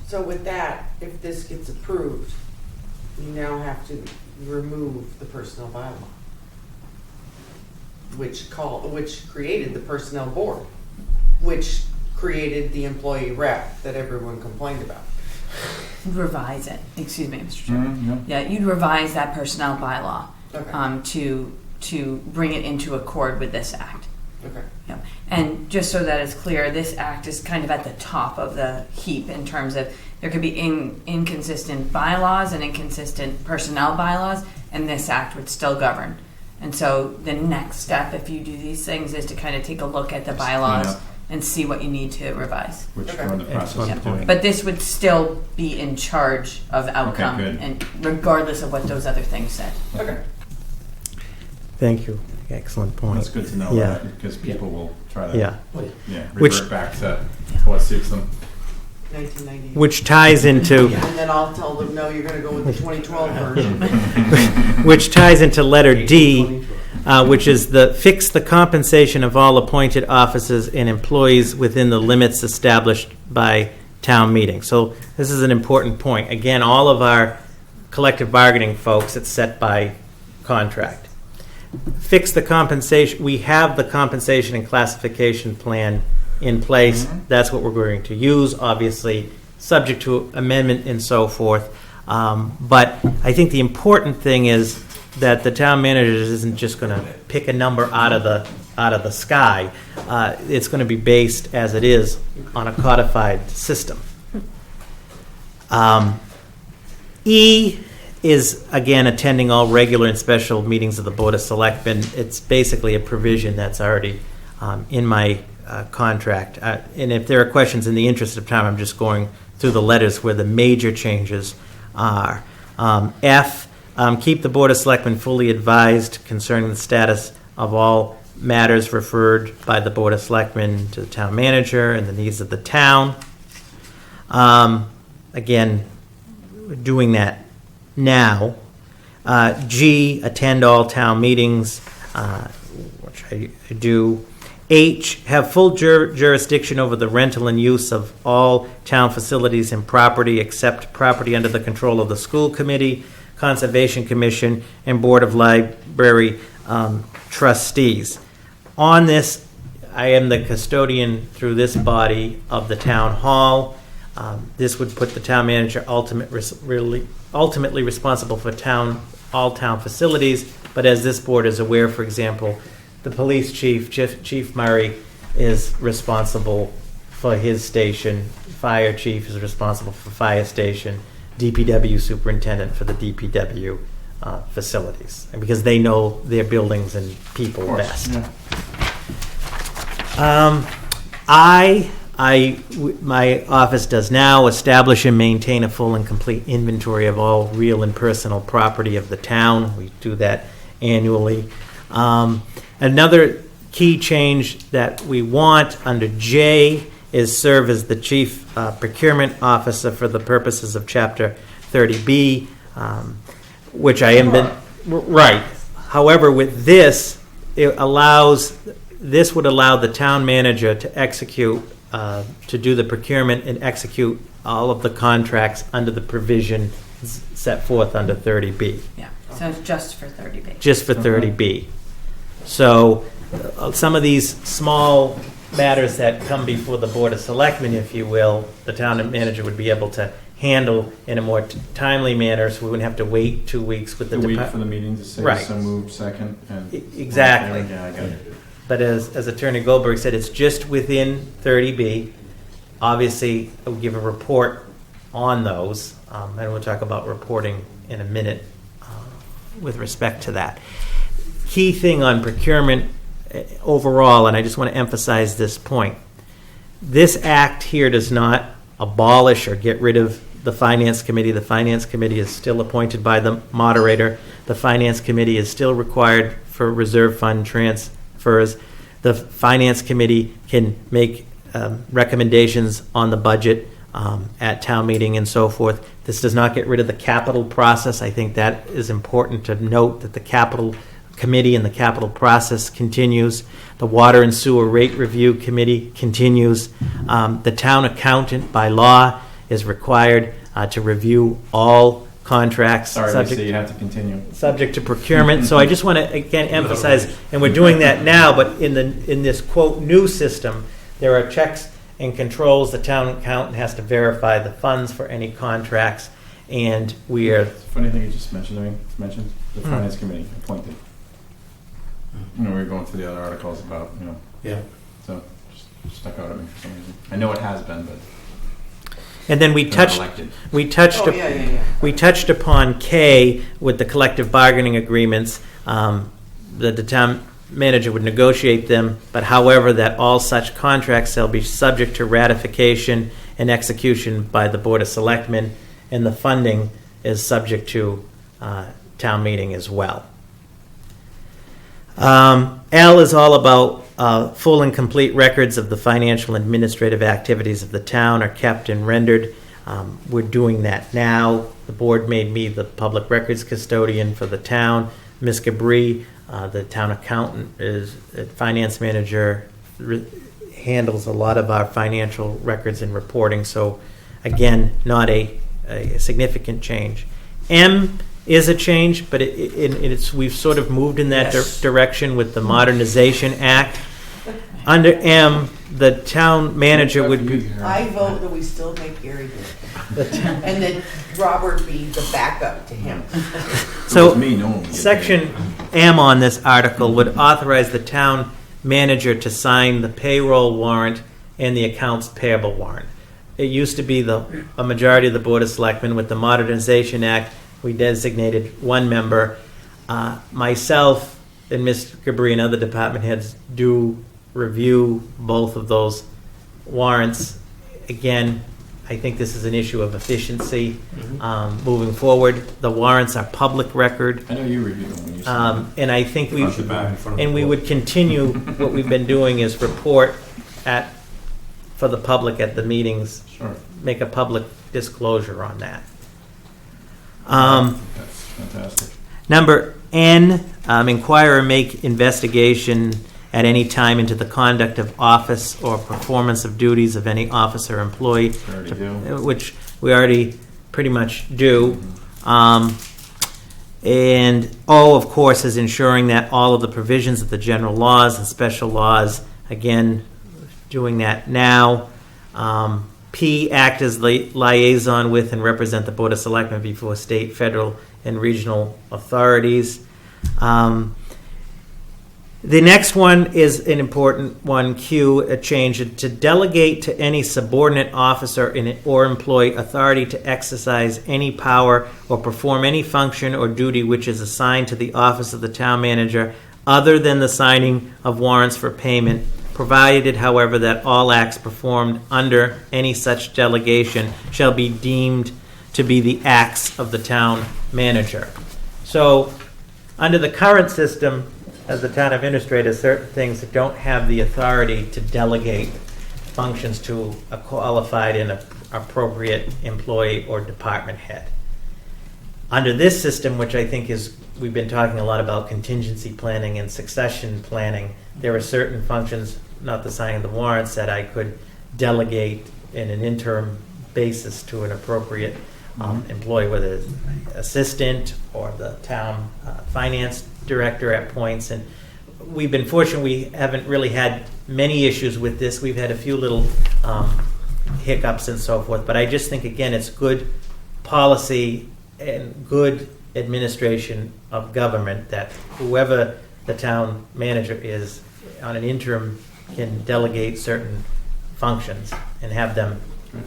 So with that, if this gets approved, you now have to remove the personnel bylaw, which created the personnel board, which created the employee rep that everyone complained about. Revise it, excuse me, Mr. Chairman. Yeah, you'd revise that personnel bylaw to bring it into accord with this act. Okay. Yeah. And just so that it's clear, this act is kind of at the top of the heap in terms of there could be inconsistent bylaws and inconsistent personnel bylaws, and this act would still govern. And so the next step, if you do these things, is to kind of take a look at the bylaws and see what you need to revise. Which we're in the process of doing. But this would still be in charge of outcome, good. and regardless of what those other things said. Okay. Thank you. Excellent point. That's good to know, Yeah. because people will try to Yeah. revert Which- back to what suits them. 1998. Which ties into And then I'll tell them, no, you're going to go with the 2012 version. which ties into letter D, which is the fix the compensation of all appointed officers and employees within the limits established by town meeting. So this is an important point. Again, all of our collective bargaining folks, it's set by contract. Fix the compensation. We have the compensation and classification plan in place. That's what we're going to use, obviously, subject to amendment and so forth. But I think the important thing is that the town manager isn't just going to pick a number out of the sky. It's going to be based, as it is, on a codified system. E is, again, attending all regular and special meetings of the Board of Selectmen. It's basically a provision that's already in my contract. And if there are questions, in the interest of time, I'm just going through the letters where the major changes are. F, keep the Board of Selectmen fully advised concerning the status of all matters referred by the Board of Selectmen to the town manager and the needs of the town. Again, we're doing that now. G, attend all town meetings, which I do. H, have full jurisdiction over the rental and use of all town facilities and property except property under the control of the school committee, Conservation Commission, and Board of Library trustees. On this, I am the custodian through this body of the town hall. This would put the town manager ultimately responsible for all town facilities, but as this board is aware, for example, the police chief, Chief Murray, is responsible for his station. Fire chief is responsible for fire station. DPW superintendent for the DPW facilities, because they know their buildings and people best. My office does now establish and maintain a full and complete inventory of all real and personal property of the town. We do that annually. Another key change that we want under J is serve as the chief procurement officer for the purposes of Chapter 30B, which I am right. However, with this, this would allow the town manager to execute, to do the procurement and execute all of the contracts under the provision set forth under 30B. Yeah, so it's just for 30B. Just for 30B. So some of these small matters that come before the Board of Selectmen, if you will, the town manager would be able to handle in a more timely manner, so we wouldn't have to wait 2 weeks with the The week department. for the meeting to say Right. so moved second and. Exactly. Yeah, I got it. But as Attorney Goldberg said, it's just within 30B. Obviously, I will give a report on those, and we'll talk about reporting in a minute with respect to that. Key thing on procurement overall, and I just want to emphasize this point. This act here does not abolish or get rid of the Finance Committee. The Finance Committee is still appointed by the moderator. The Finance Committee is still required for reserve fund transfers. The Finance Committee can make recommendations on the budget at town meeting and so forth. This does not get rid of the capital process. I think that is important to note, that the capital committee and the capital process continues. The Water and Sewer Rate Review Committee continues. The town accountant by law is required to review all contracts Sorry, Lisa, you have to continue. subject to procurement. So I just want to again emphasize, and we're doing that now, but in this quote new system, there are checks and controls. The town accountant has to verify the funds for any contracts, and we are. Funny thing you just mentioned to me, the Finance Committee appointed. You know, we were going through the other articles about, you know. Yeah. So just stuck out at me for some reason. I know it has been, but. And then we they're not touched. elected. We touched. Oh, yeah. We touched upon K with the collective bargaining agreements. That the town manager would negotiate them, but however, that all such contracts shall be subject to ratification and execution by the Board of Selectmen, and the funding is subject to town meeting as well. L is all about full and complete records of the financial and administrative activities of the town are kept and rendered. We're doing that now. The board made me the public records custodian for the town. Ms. Gabri, the town accountant, is finance manager, handles a lot of our financial records and reporting. So again, not a significant change. M is a change, but we've sort of moved in that direction with the Modernization Act. Under M, the town manager would be. I vote that we still make Gary do it. And that Robert be the backup to him. So, me, no one would get Section M on this article would authorize the town manager to sign the payroll warrant and the accounts payable warrant. It used to be a majority of the Board of Selectmen. With the Modernization Act, we designated one member. Myself and Ms. Gabri and other department heads do review both of those warrants. Again, I think this is an issue of efficiency moving forward. The warrants are public record. I know you reviewed them when you signed them. And I think Front to back, in front of the we board. would continue, what we've been doing is report for the public at the meetings, Sure. make a public disclosure on that. That's fantastic. Number N, inquire or make investigation at any time into the conduct of office or performance of duties of any officer or employee, We already do. which we already pretty much do. And O, of course, is ensuring that all of the provisions of the general laws and special laws, again, doing that now. P, act as liaison with and represent the Board of Selectmen before state, federal, and regional authorities. The next one is an important one, Q, a change to delegate to any subordinate officer or employee authority to exercise any power or perform any function or duty which is assigned to the office of the town manager other than the signing of warrants for payment, provided, however, that all acts performed under any such delegation shall be deemed to be the acts of the town manager. So, under the current system, as the town administrator, certain things that don't have the authority to delegate functions to a qualified and appropriate employee or department head. Under this system, which I think we've been talking a lot about contingency planning and succession planning, there are certain functions, not the signing of the warrants, that I could delegate in an interim basis to an appropriate employee, whether it's assistant or the town finance director at points. And we've been fortunate, we haven't really had many issues with this. We've had a few little hiccups and so forth, but I just think, again, it's good policy and good administration of government that whoever the town manager is on an interim can delegate certain functions and have them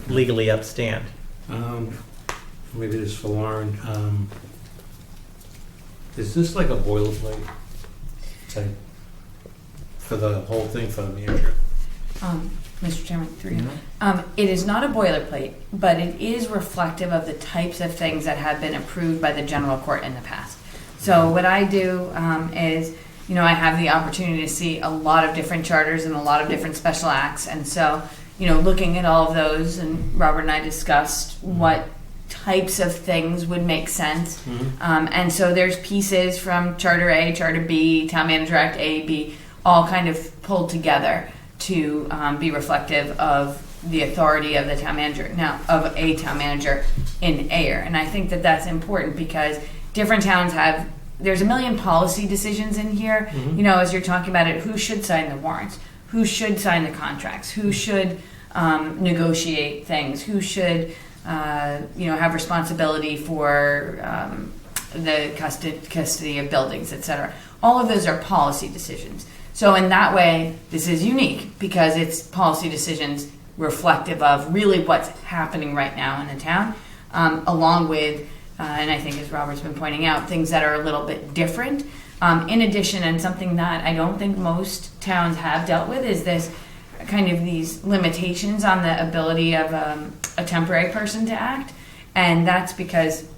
legally upstand. Maybe this is for Lauren. Is this like a boilerplate type for the whole thing for the manager? Mr. Chairman, through you. It is not a boilerplate, but it is reflective of the types of things that have been approved by the general court in the past. So what I do is, I have the opportunity to see a lot of different charters and a lot of different special acts. And so, looking at all of those, and Robert and I discussed what types of things would make sense. And so there's pieces from Charter A, Charter B, Town Manager Act A, B, all kind of pulled together to be reflective of the authority of the town manager, now of a town manager in Ayer. And I think that that's important because different towns have, there's a million policy decisions in here, as you're talking about it, who should sign the warrants, who should sign the contracts, who should negotiate things, who should have responsibility for the custody of buildings, etc. All of those are policy decisions. So in that way, this is unique because it's policy decisions reflective of really what's happening right now in the town, along with, and I think as Robert's been pointing out, things that are a little bit different. In addition, and something that I don't think most towns have dealt with, is this kind of these limitations on the ability of a temporary person to act. And that's because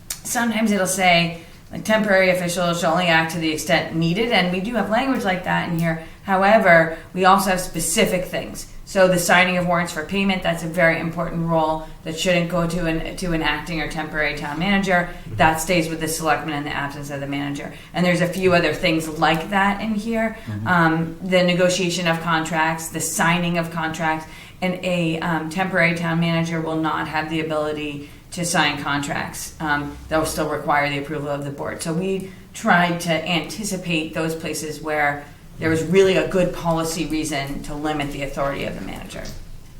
sometimes it'll say, like, temporary officials shall only act to the extent needed, and we do have language like that in here. However, we also have specific things. So the signing of warrants for payment, that's a very important role that shouldn't go to an acting or temporary town manager. That stays with the selectmen in the absence of the manager. And there's a few other things like that in here. The negotiation of contracts, the signing of contracts, and a temporary town manager will not have the ability to sign contracts. That will still require the approval of the board. So we tried to anticipate those places where there was really a good policy reason to limit the authority of the manager.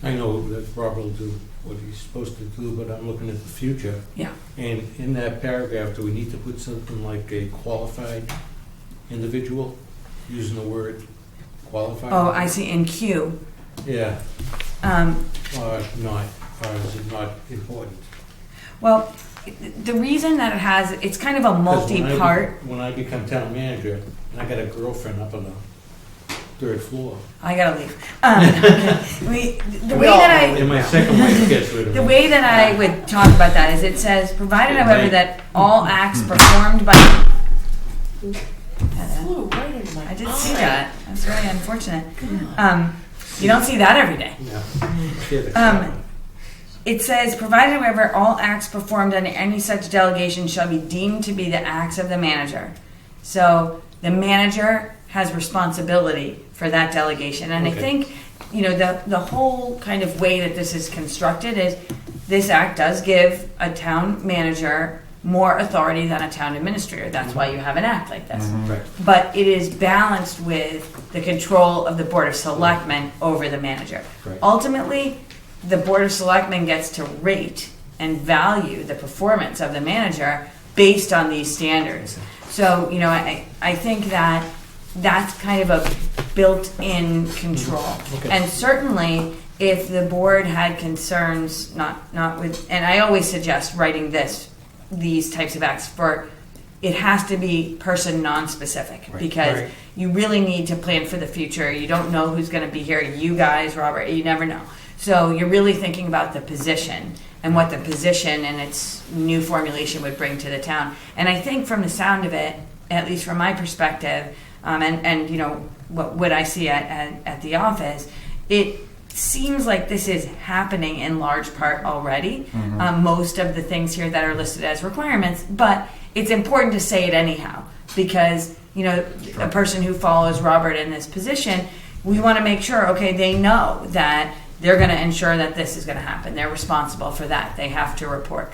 I know that Robert will do what he's supposed to do, but I'm looking at the future. Yeah. And in that paragraph, do we need to put something like a qualified individual, using the word qualified? Oh, I see, in Q. Yeah. Or not, or is it not important? Well, the reason that it has, it's kind of a 'Cause multi-part. When I become town manager, and I got a girlfriend up on the third floor. I gotta leave. The way that I, And my second wife gets rid of me. the way that I would talk about that is it says, provided however that all acts performed by. Flew right into my I did eye. see that. That's very unfortunate. You don't see that every day. Yeah. It says, provided however all acts performed under any such delegation shall be deemed to be the acts of the manager. So the manager has responsibility for that delegation. And I think, the whole kind of way that this is constructed is this act does give a town manager more authority than a town administrator. That's why you have an act like this. Right. But it is balanced with the control of the Board of Selectmen over the manager. Right. Ultimately, the Board of Selectmen gets to rate and value the performance of the manager based on these standards. So, I think that that's kind of a built-in control. Okay. And certainly, if the board had concerns, not with, and I always suggest writing these types of acts for, it has to be person non-specific, because Right. you really need to plan for the future. You don't know who's going to be here. You guys, Robert, you never know. So you're really thinking about the position and what the position and its new formulation would bring to the town. And I think from the sound of it, at least from my perspective, and what I see at the office, it seems like this is happening in large part already. Most of the things here that are listed as requirements, but it's important to say it anyhow, because a person who follows Robert in this position, we want to make sure, okay, they know that they're going to ensure that this is going to happen. They're responsible for that. They have to report.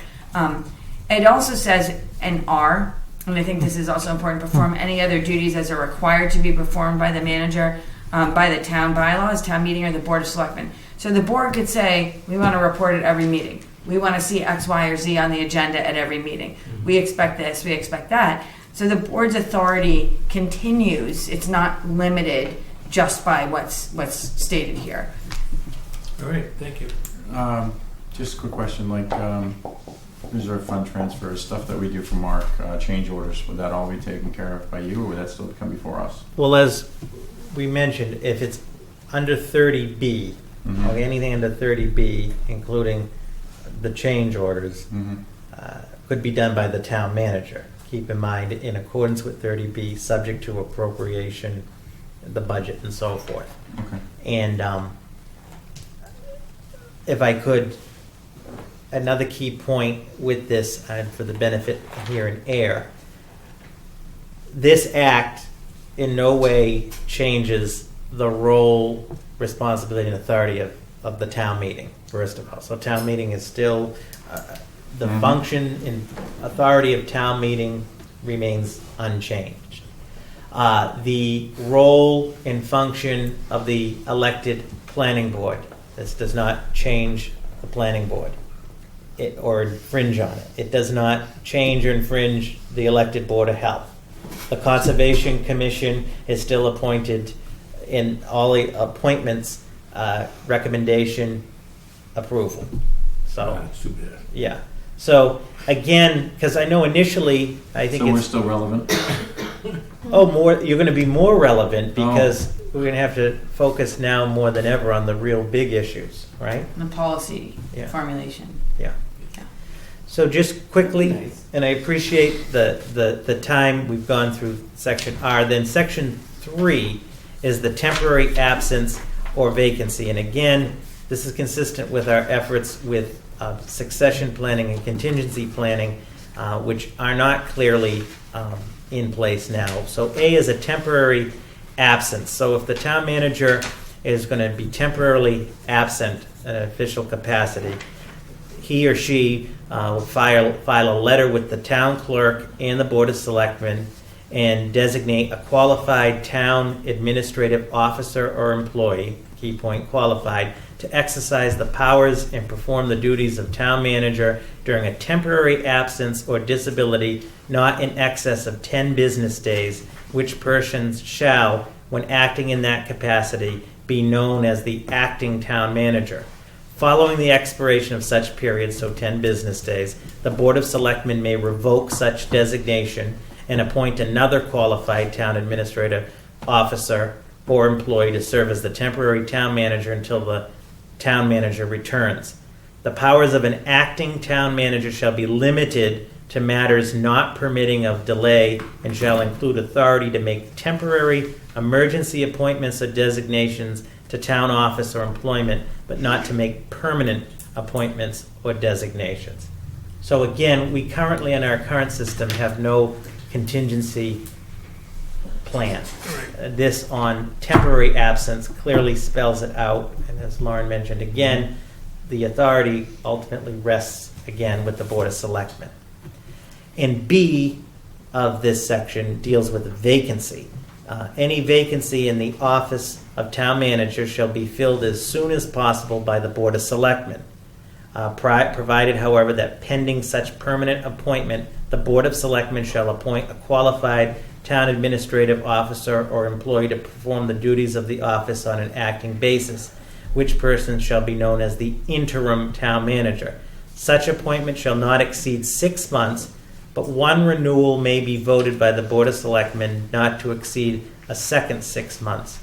It also says an R And I think this is also important, perform any other duties as are required to be performed by the manager, by the town bylaws, town meeting, or the board of selectmen. So the board could say, we want to report at every meeting. We want to see X, Y, or Z on the agenda at every meeting. We expect this, we expect that. So the board's authority continues. It's not limited just by what's stated here. All right, thank you. Just a quick question, like, reserve fund transfers, stuff that we do for Mark, change orders, would that all be taken care of by you, or would that still come before us? Well, as we mentioned, if it's under 30B, Mhm. or anything under 30B, including the change orders, Mhm. could be done by the town manager. Keep in mind, in accordance with 30B, subject to appropriation, the budget, and so forth. Okay. And if I could, another key point with this, and for the benefit here in Ayer, this act in no way changes the role, responsibility, and authority of the town meeting, first of all. So town meeting is still, the Mhm. function and authority of town meeting remains unchanged. The role and function of the elected planning board, this does not change the planning board or infringe on it. It does not change or infringe the elected Board of Health. The Conservation Commission is still appointed in all the appointments, recommendation, approval. So, That's too bad. yeah. So, again, because I know initially, I think So we're it's, still relevant? you're going to be more relevant because we're going to have to focus now more than ever on the real big issues, right? The policy Yeah. formulation. Yeah. So just quickly, and I appreciate the time we've gone through section R, then section 3 is the temporary absence or vacancy. And again, this is consistent with our efforts with succession planning and contingency planning, which are not clearly in place now. So A is a temporary absence. So if the town manager is going to be temporarily absent in an official capacity, he or she will file a letter with the town clerk and the Board of Selectmen and designate a qualified town administrative officer or employee, key point qualified, to exercise the powers and perform the duties of town manager during a temporary absence or disability not in excess of 10 business days, which persons shall, when acting in that capacity, be known as the acting town manager. Following the expiration of such period, so 10 business days, the Board of Selectmen may revoke such designation and appoint another qualified town administrative officer or employee to serve as the temporary town manager until the town manager returns. The powers of an acting town manager shall be limited to matters not permitting of delay and shall include authority to make temporary emergency appointments or designations to town office or employment, but not to make permanent appointments or designations. So again, we currently in our current system have no contingency plan. This on temporary absence clearly spells it out, and as Lauren mentioned again, the authority ultimately rests again with the Board of Selectmen. And B of this section deals with vacancy. Any vacancy in the office of town manager shall be filled as soon as possible by the Board of Selectmen, provided, however, that pending such permanent appointment, the Board of Selectmen shall appoint a qualified town administrative officer or employee to perform the duties of the office on an acting basis, which person shall be known as the interim town manager. Such appointment shall not exceed 6 months, but one renewal may be voted by the Board of Selectmen not to exceed a second 6 months.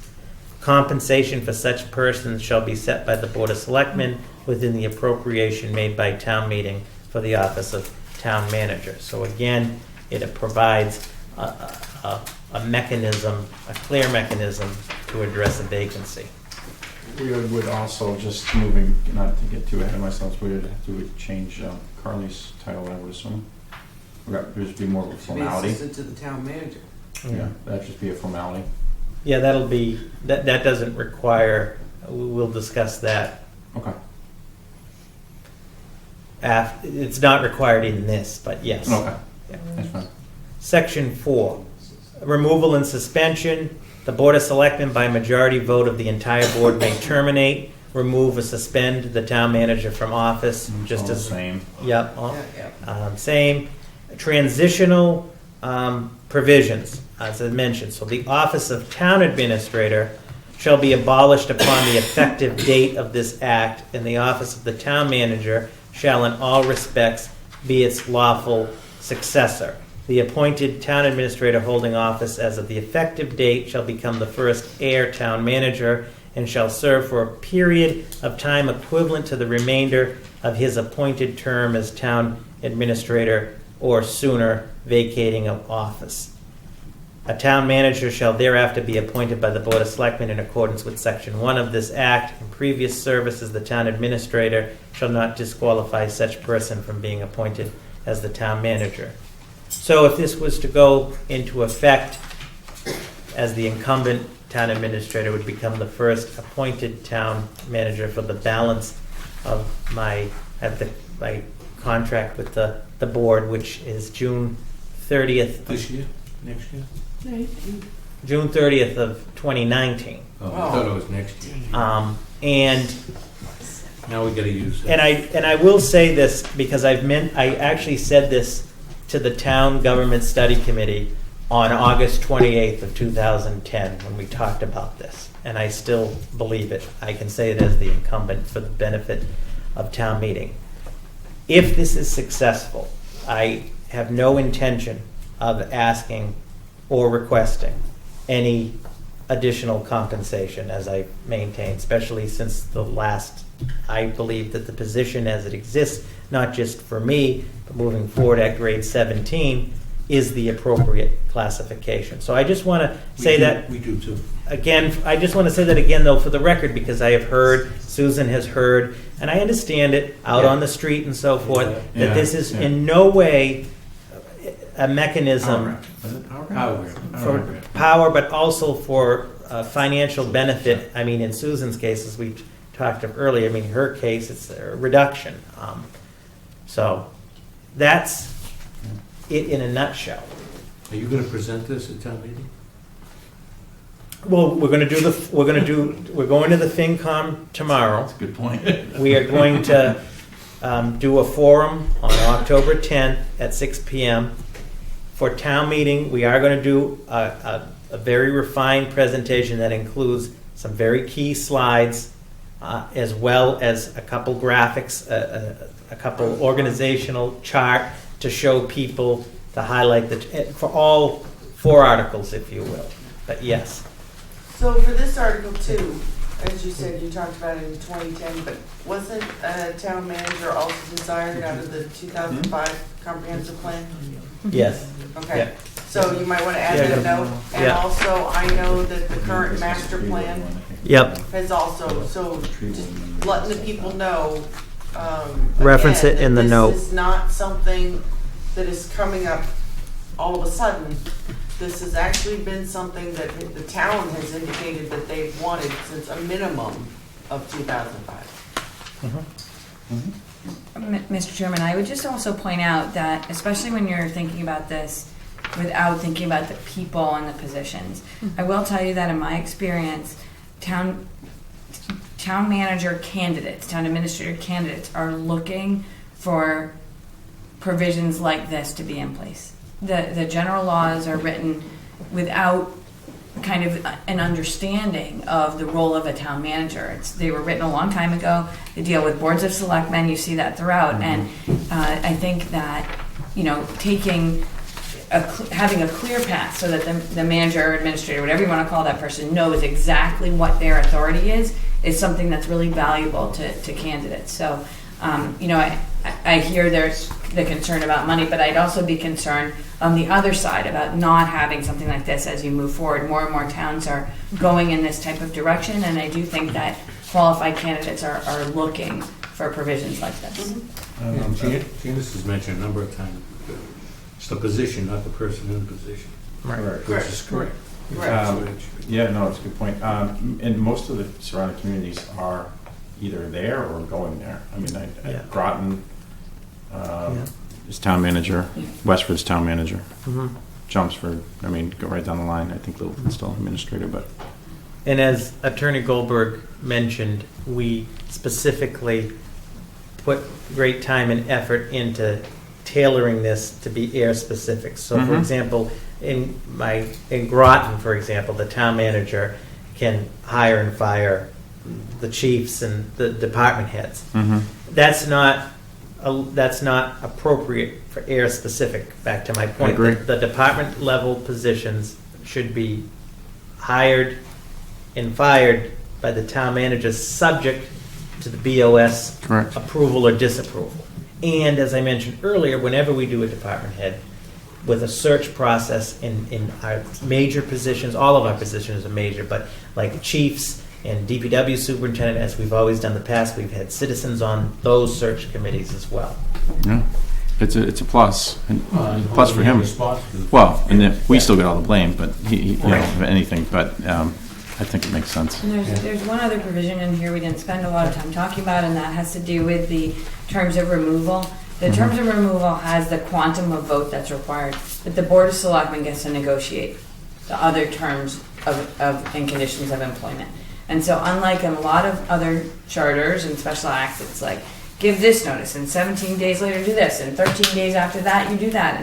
Compensation for such persons shall be set by the Board of Selectmen within the appropriation made by town meeting for the office of town manager. So again, it provides a mechanism, a clear mechanism to address a vacancy. We would also, just moving, not to get too ahead of myself, we would have to change Carly's title, I would assume. Would just be more of a To be formality. assistant to the town manager. Yeah, that'd just be a formality. Yeah, that'll be, that doesn't require, we'll discuss that. Okay. It's not required in this, but yes. Okay, Yeah. that's fine. Section 4, removal and suspension. The Board of Selectmen, by majority vote of the entire board, may terminate, remove, or suspend the town manager from office. Just All as same. Yep. Yeah. Same. Transitional provisions, as I mentioned. So the office of town administrator shall be abolished upon the effective date of this act, and the office of the town manager shall in all respects be its lawful successor. The appointed town administrator holding office as of the effective date shall become the first heir town manager and shall serve for a period of time equivalent to the remainder of his appointed term as town administrator or sooner, vacating of office. A town manager shall thereafter be appointed by the Board of Selectmen in accordance with Section 1 of this Act, and previous service as the town administrator shall not disqualify such person from being appointed as the town manager. So if this was to go into effect, as the incumbent town administrator would become the first appointed town manager for the balance of my contract with the board, which is June 30th. This year? Next year? June 30th of 2019. Oh, I thought it was next year. And Now we gotta use it. and I will say this because I actually said this to the Town Government Study Committee on August 28th of 2010 when we talked about this, and I still believe it. I can say it as the incumbent for the benefit of town meeting. If this is successful, I have no intention of asking or requesting any additional compensation as I maintain, especially since I believe that the position as it exists, not just for me, but moving forward at grade 17, is the appropriate classification. So I just want to say that. We do too. Again, I just want to say that again, though, for the record, because I have heard, Susan has heard, and I understand it out on the street and so forth, that this is in no way a mechanism for power, but also for financial benefit. I mean, in Susan's case, as we talked of earlier, I mean, her case, it's a reduction. So that's it in a nutshell. Are you gonna present this at town meeting? Well, we're going to the FinCom tomorrow. That's a good point. We are going to do a forum on October 10th at 6 p.m. For town meeting, we are going to do a very refined presentation that includes some very key slides, as well as a couple graphics, a couple organizational chart to show people, to highlight for all 4 articles, if you will. But yes. So for this Article 2, as you said, you talked about it in 2010, but wasn't a town manager also desired out of the 2005 comprehensive plan? Yes. Okay, Yeah. so you might want to add that note. And also, I know that the current master plan has also, so just letting the people know. Reference again, it in the that note. This is not something that is coming up all of a sudden. This has actually been something that the town has indicated that they've wanted since a minimum of 2005. Mr. Chairman, I would just also point out that, especially when you're thinking about this without thinking about the people and the positions, I will tell you that in my experience, town manager candidates, town administrator candidates are looking for provisions like this to be in place. The general laws are written without kind of an understanding of the role of a town manager. They were written a long time ago. They deal with boards of selectmen. You see that throughout. And I think that, having a clear path so that the manager or administrator, whatever you want to call that person, knows exactly what their authority is something that's really valuable to candidates. So, I hear there's the concern about money, but I'd also be concerned on the other side about not having something like this as you move forward. More and more towns are going in this type of direction, and I do think that qualified candidates are looking for provisions like this. Janice has mentioned a number of times, it's the position, not the person in the position. Right. Which is correct. Yeah, no, it's a good point. And most of the surrounding communities are either there or going there. I mean, Groton is town manager, Westford's town manager. jumps for, I mean, go right down the line. I think Lou is still administrator, but. And as Attorney Goldberg mentioned, we specifically put great time and effort into tailoring this to be air specific. So, for example, in Groton, for example, the town manager can hire and fire the chiefs and the department heads. That's not appropriate for air specific. Back to my point, agree. the department level positions should be hired and fired by the town manager, subject to the BOS Correct. approval or disapproval. And as I mentioned earlier, whenever we do a department head, with a search process in our major positions, all of our positions are major, but like chiefs and DPW superintendent, as we've always done in the past, we've had citizens on those search committees as well. Yeah, it's a plus, and plus for Who's him. responsible? Well, and then we still get all the blame, but he you know, if anything, but I think it makes sense. And there's one other provision in here we didn't spend a lot of time talking about, and that has to do with the terms of removal. The terms of removal has the quantum of vote that's required, but the Board of Selectmen gets to negotiate the other terms of and conditions of employment. And so unlike in a lot of other charters and special acts, it's like, give this notice, and 17 days later do this, and 13 days after that you do that.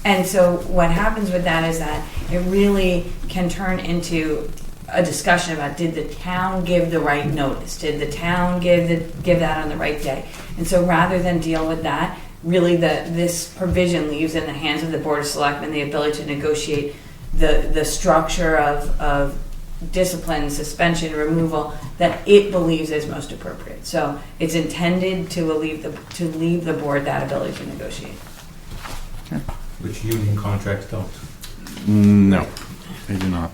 And so what happens with that is that it really can turn into a discussion about, did the town give the right notice? Did the town give that on the right day? And so rather than deal with that, really this provision leaves in the hands of the Board of Selectmen the ability to negotiate the structure of discipline, suspension, removal that it believes is most appropriate. So it's intended to leave the board that ability to negotiate. Which union contracts don't. No, they do not.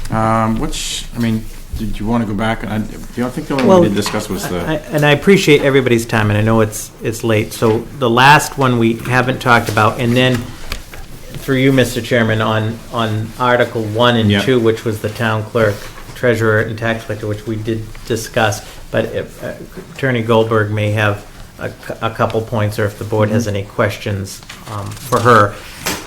I mean, did you want to go back? I think the only one we did discuss was the. And I appreciate everybody's time, and I know it's late. So the last one we haven't talked about, and then through you, Mr. Chairman, on Article 1 and 2, which was the town clerk, treasurer, and tax collector, which we did discuss, but if, Attorney Goldberg may have a couple points, or if the board has any questions for her.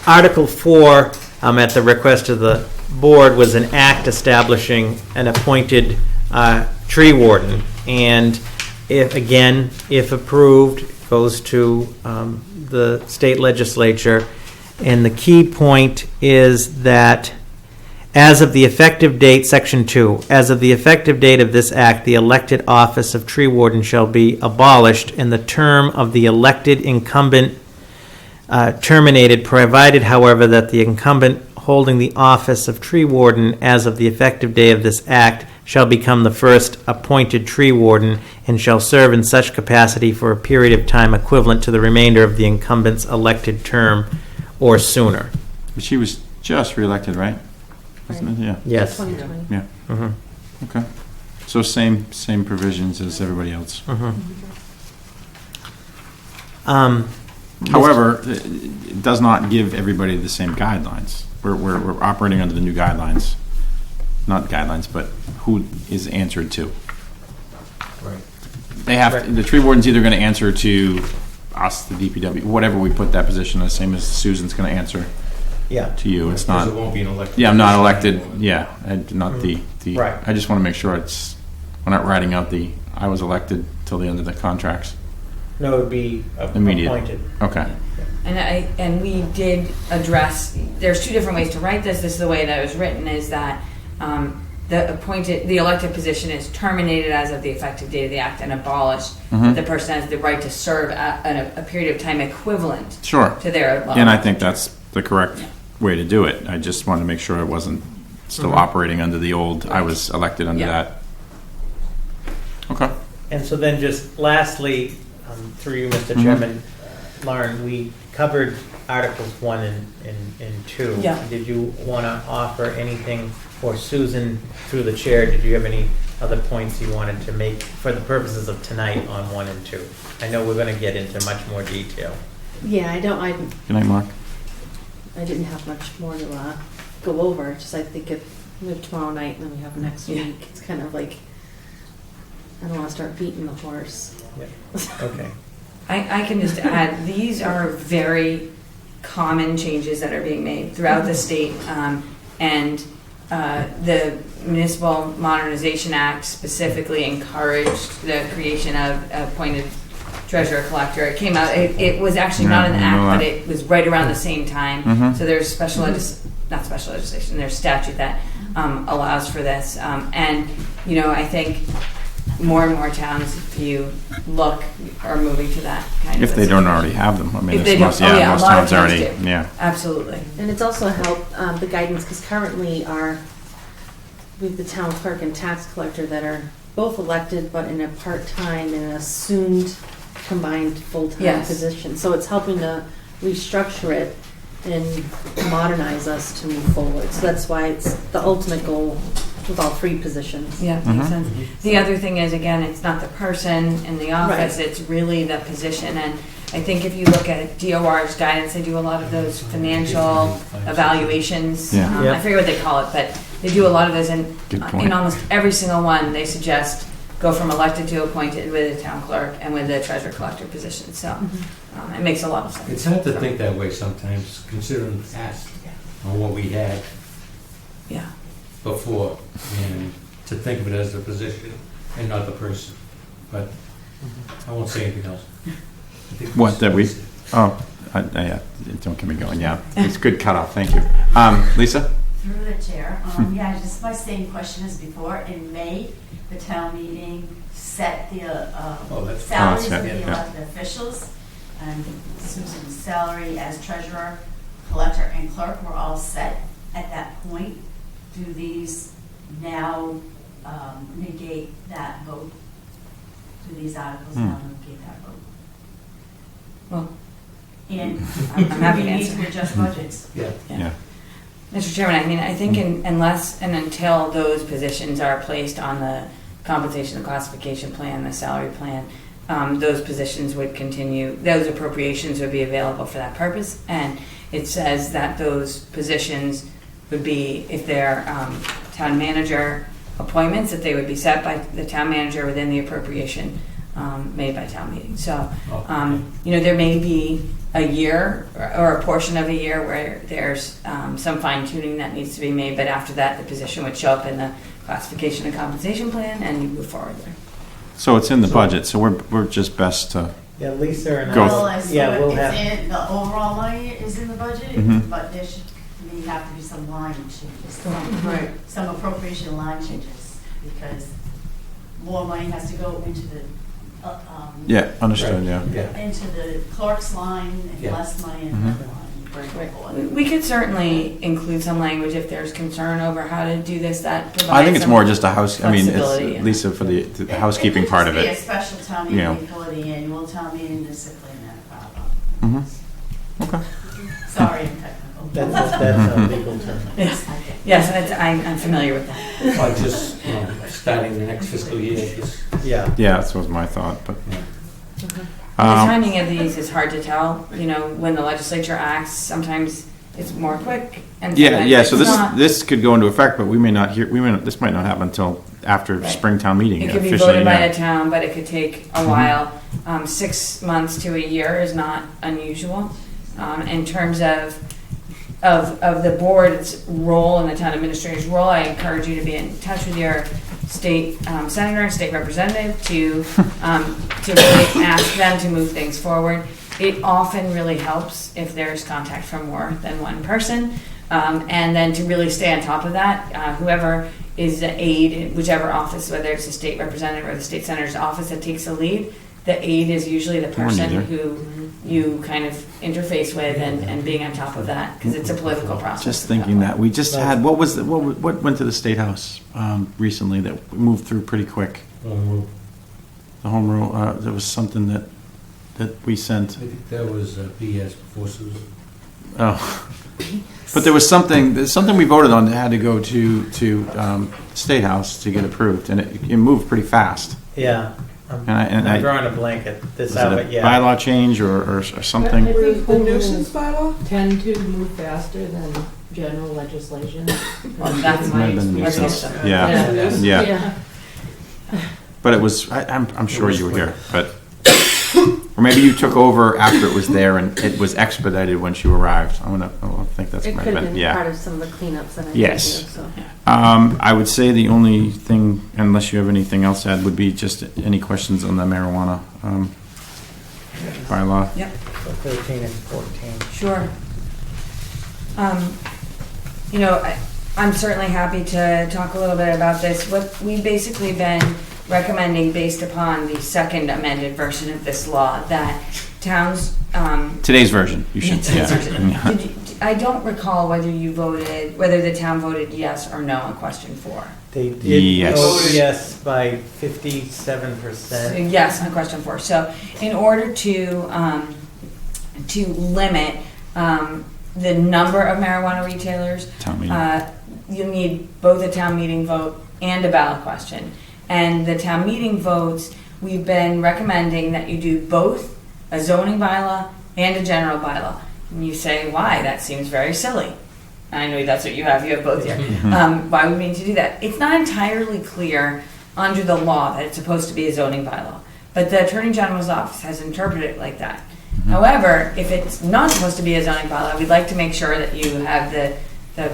Article 4, at the request of the board, was an act establishing an appointed tree warden, and if approved, goes to the state legislature. And the key point is that as of the effective date, Section 2, as of the effective date of this act, the elected office of tree warden shall be abolished and the term of the elected incumbent terminated, provided, however, that the incumbent holding the office of tree warden as of the effective day of this act shall become the first appointed tree warden and shall serve in such capacity for a period of time equivalent to the remainder of the incumbent's elected term or sooner. But she was just reelected, right? Wasn't it? Yeah. Yes. 2020. Yeah. Okay. So same provisions as everybody else. However, it does not give everybody the same guidelines. We're operating under the new guidelines. Not guidelines, but who is answered to. Right. They have the tree warden's either going to answer to us, the DPW, whatever we put that position as, same as Susan's going to answer to you. It's not. Because it won't be an elected. Yeah, I'm not elected. Yeah, and not the. Right. I just want to make sure we're not writing out I was elected till the end of the contracts. No, it would be Immediate. appointed. Okay. And we did address, there's two different ways to write this. This is the way that it was written, is that the elected position is terminated as of the effective date of the act and abolished. The person has the right to serve a period of time equivalent to their And I think that's the correct way to do it. I just wanted to make sure I wasn't still operating under the old, I was elected under that. Okay. And so then just lastly, through you, Mr. Chairman, Lauren, we covered Articles 1 and 2. Yeah. Did you want to offer anything, or Susan, through the chair, did you have any other points you wanted to make for the purposes of tonight on 1 and 2? I know we're going to get into much more detail. Yeah, I don't. Good night, Mark. I didn't have much more to go over. Just I think if we have tomorrow night and then we have next week, it's kind of like I don't want to start beating the horse. Yeah. Okay. I can just add, these are very common changes that are being made throughout the state, and the Municipal Modernization Act specifically encouraged the creation of appointed treasurer collector. It came out, it was actually not an act, but it was right around the same time. So there's not special legislation, there's statute that allows for this. And, you know, I think more and more towns, if you look, are moving to that kind of. If they don't already have them. I mean, If they most, don't- oh, yeah, most a lot towns of towns already, do. yeah. Absolutely. And it's also helped the guidance, because currently we have the town clerk and tax collector that are both elected, but in a part-time and assumed combined full-time Yes. position. So it's helping to restructure it and modernize us to move forward. So that's why it's the ultimate goal with all three positions. Yeah, makes sense. The other thing is, again, it's not the person in the office, it's really the position. And I think if you look at DOR's guidance, they do a lot of those financial evaluations. Yeah. Yeah. I forget what they call it, but they do a lot of those, and Good point. in almost every single one, they suggest go from elected to appointed with the town clerk and with the treasurer collector position. So it makes a lot of sense. It's hard to think that way sometimes, considering the past on what we had Yeah. before, and to think of it as the position and not the person. But I won't say anything else. What, that we, oh, yeah, don't get me going, yeah. It's good cutoff, thank you. Lisa? Through the chair, yeah, just my same question as before. In May, the town meeting set the salaries set, of the yeah. elected officials, and Susan's salary as treasurer, collector, and clerk were all set at that point. Do these now negate that vote? Do these articles now negate that vote? Well, And I'm happy to do we need answer. to adjust budgets? Yeah. Mr. Chairman, I mean, I think unless and until those positions are placed on the compensation and classification plan, the salary plan, those positions would continue, those appropriations would be available for that purpose. And it says that those positions would be, if they're town manager appointments, that they would be set by the town manager within the appropriation made by town meeting. So, you know, there may be a year or a portion of a year where there's some fine tuning that needs to be made, but after that, the position would show up in the classification and compensation plan, and you move forward there. So it's in the budget, so we're just best to, Yeah, Lisa and Go. Well, I Yeah, saw we'll it's have- in, the overall money is in the budget, Mhm. but there should, may have to be some line changes. Right. Some appropriation line changes, because more money has to go into the, yeah, understood, yeah. into the clerk's line, and Yeah. less money in Mhm. the other line. We could certainly include some language if there's concern over how to do this, that provides I think it's some more just a house, I mean, flexibility it's, in Lisa, for the housekeeping part of It it. could just be a special town Yeah. meeting for the annual town meeting discipline that problem. Okay. Sorry, I'm technical. That's a legal term. Yes, I'm familiar with that. Or just, you know, starting the next fiscal year, just Yeah. Yeah, that was my thought, but. The timing of these is hard to tell. You know, when the legislature acts, sometimes it's more quick, and Yeah, sometimes yeah, it's so not. this could go into effect, but we may not hear, this might not happen until after Right. Springtown meeting It could be officially, voted by yeah. the town, but it could take a Mhm. while. 6 months to a year is not unusual. In terms of the board's role and the town administrator's role, I encourage you to be in touch with your state senator and state representative to really ask them to move things forward. It often really helps if there's contact from more than one person, and then to really stay on top of that. Whoever is the aide in whichever office, whether it's the state representative or the state senator's office that takes the lead, the aide is usually the person neither. who you kind of interface with, and being on top of that, because it's a political process. Just thinking that, we just had, what went to the State House recently that moved through pretty quick? The home rule, there was something that we sent. I think that was BS before Susan. Oh. But there was something we voted on that had to go to State House to get approved, and it moved pretty fast. Yeah. I'm drawing a blank at this Was out, it but a yeah. bylaw change or something? I think The nuisance bylaw? tend to move faster than general legislation. Well, that's Might have been the That's nuisance. awesome. Yeah, yeah. But it was, I'm sure you were here, but Or maybe you took over after it was there and it was expedited when you arrived. I think that's It might could have have been, been part yeah. of some of the cleanups that I did Yes. do, so. I would say the only thing, unless you have anything else to add, would be just any questions on the marijuana bylaw. Yep. So 13 and 14. Sure. You know, I'm certainly happy to talk a little bit about this. What we've basically been recommending based upon the second amended version of this law, that towns... Today's version, you should, today's version. yeah. I don't recall whether the town voted yes or no on question 4. They did Yes. vote yes by 57%. Yes on question 4. So in order to limit the number of marijuana retailers, Town meeting. you need both a town meeting vote and a ballot question. And the town meeting votes, we've been recommending that you do both a zoning bylaw and a general bylaw. And you say, why? That seems very silly. I know that's what you have both here. Why would we need to do that? It's not entirely clear under the law that it's supposed to be a zoning bylaw, but the Attorney General's office has interpreted it like that. However, if it's not supposed to be a zoning bylaw, we'd like to make sure that you have the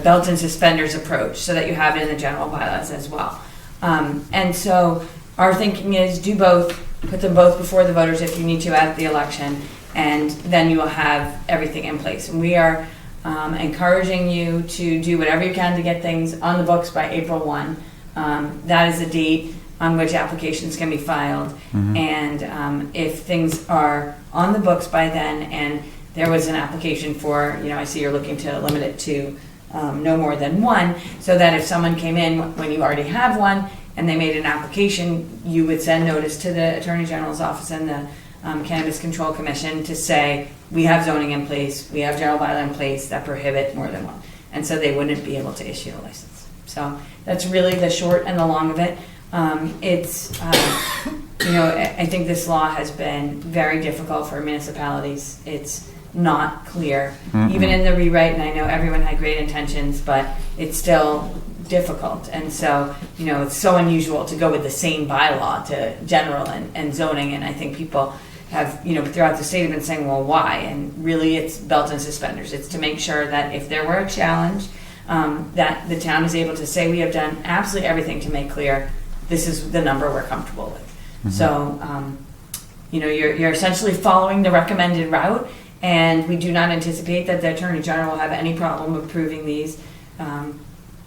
belt and suspenders approach so that you have it in the general bylaws as well. And so our thinking is do both, put them both before the voters if you need to at the election, and then you will have everything in place. And we are encouraging you to do whatever you can to get things on the books by April 1. That is the date on which applications can be filed. And if things are on the books by then and there was an application for, I see you're looking to limit it to no more than one, so that if someone came in when you already have one and they made an application, you would send notice to the Attorney General's office and the Cannabis Control Commission to say, we have zoning in place, we have general bylaw in place that prohibit more than one. And so they wouldn't be able to issue a license. So that's really the short and the long of it. I think this law has been very difficult for municipalities. It's not clear, even in the rewrite, and I know everyone had great intentions, but it's still difficult. And so, it's so unusual to go with the same bylaw to general and zoning, and I think people have, throughout the state have been saying, well, why? And really it's belt and suspenders. It's to make sure that if there were a challenge, that the town is able to say, we have done absolutely everything to make clear this is the number we're comfortable with. So, you're essentially following the recommended route, and we do not anticipate that the Attorney General will have any problem approving these.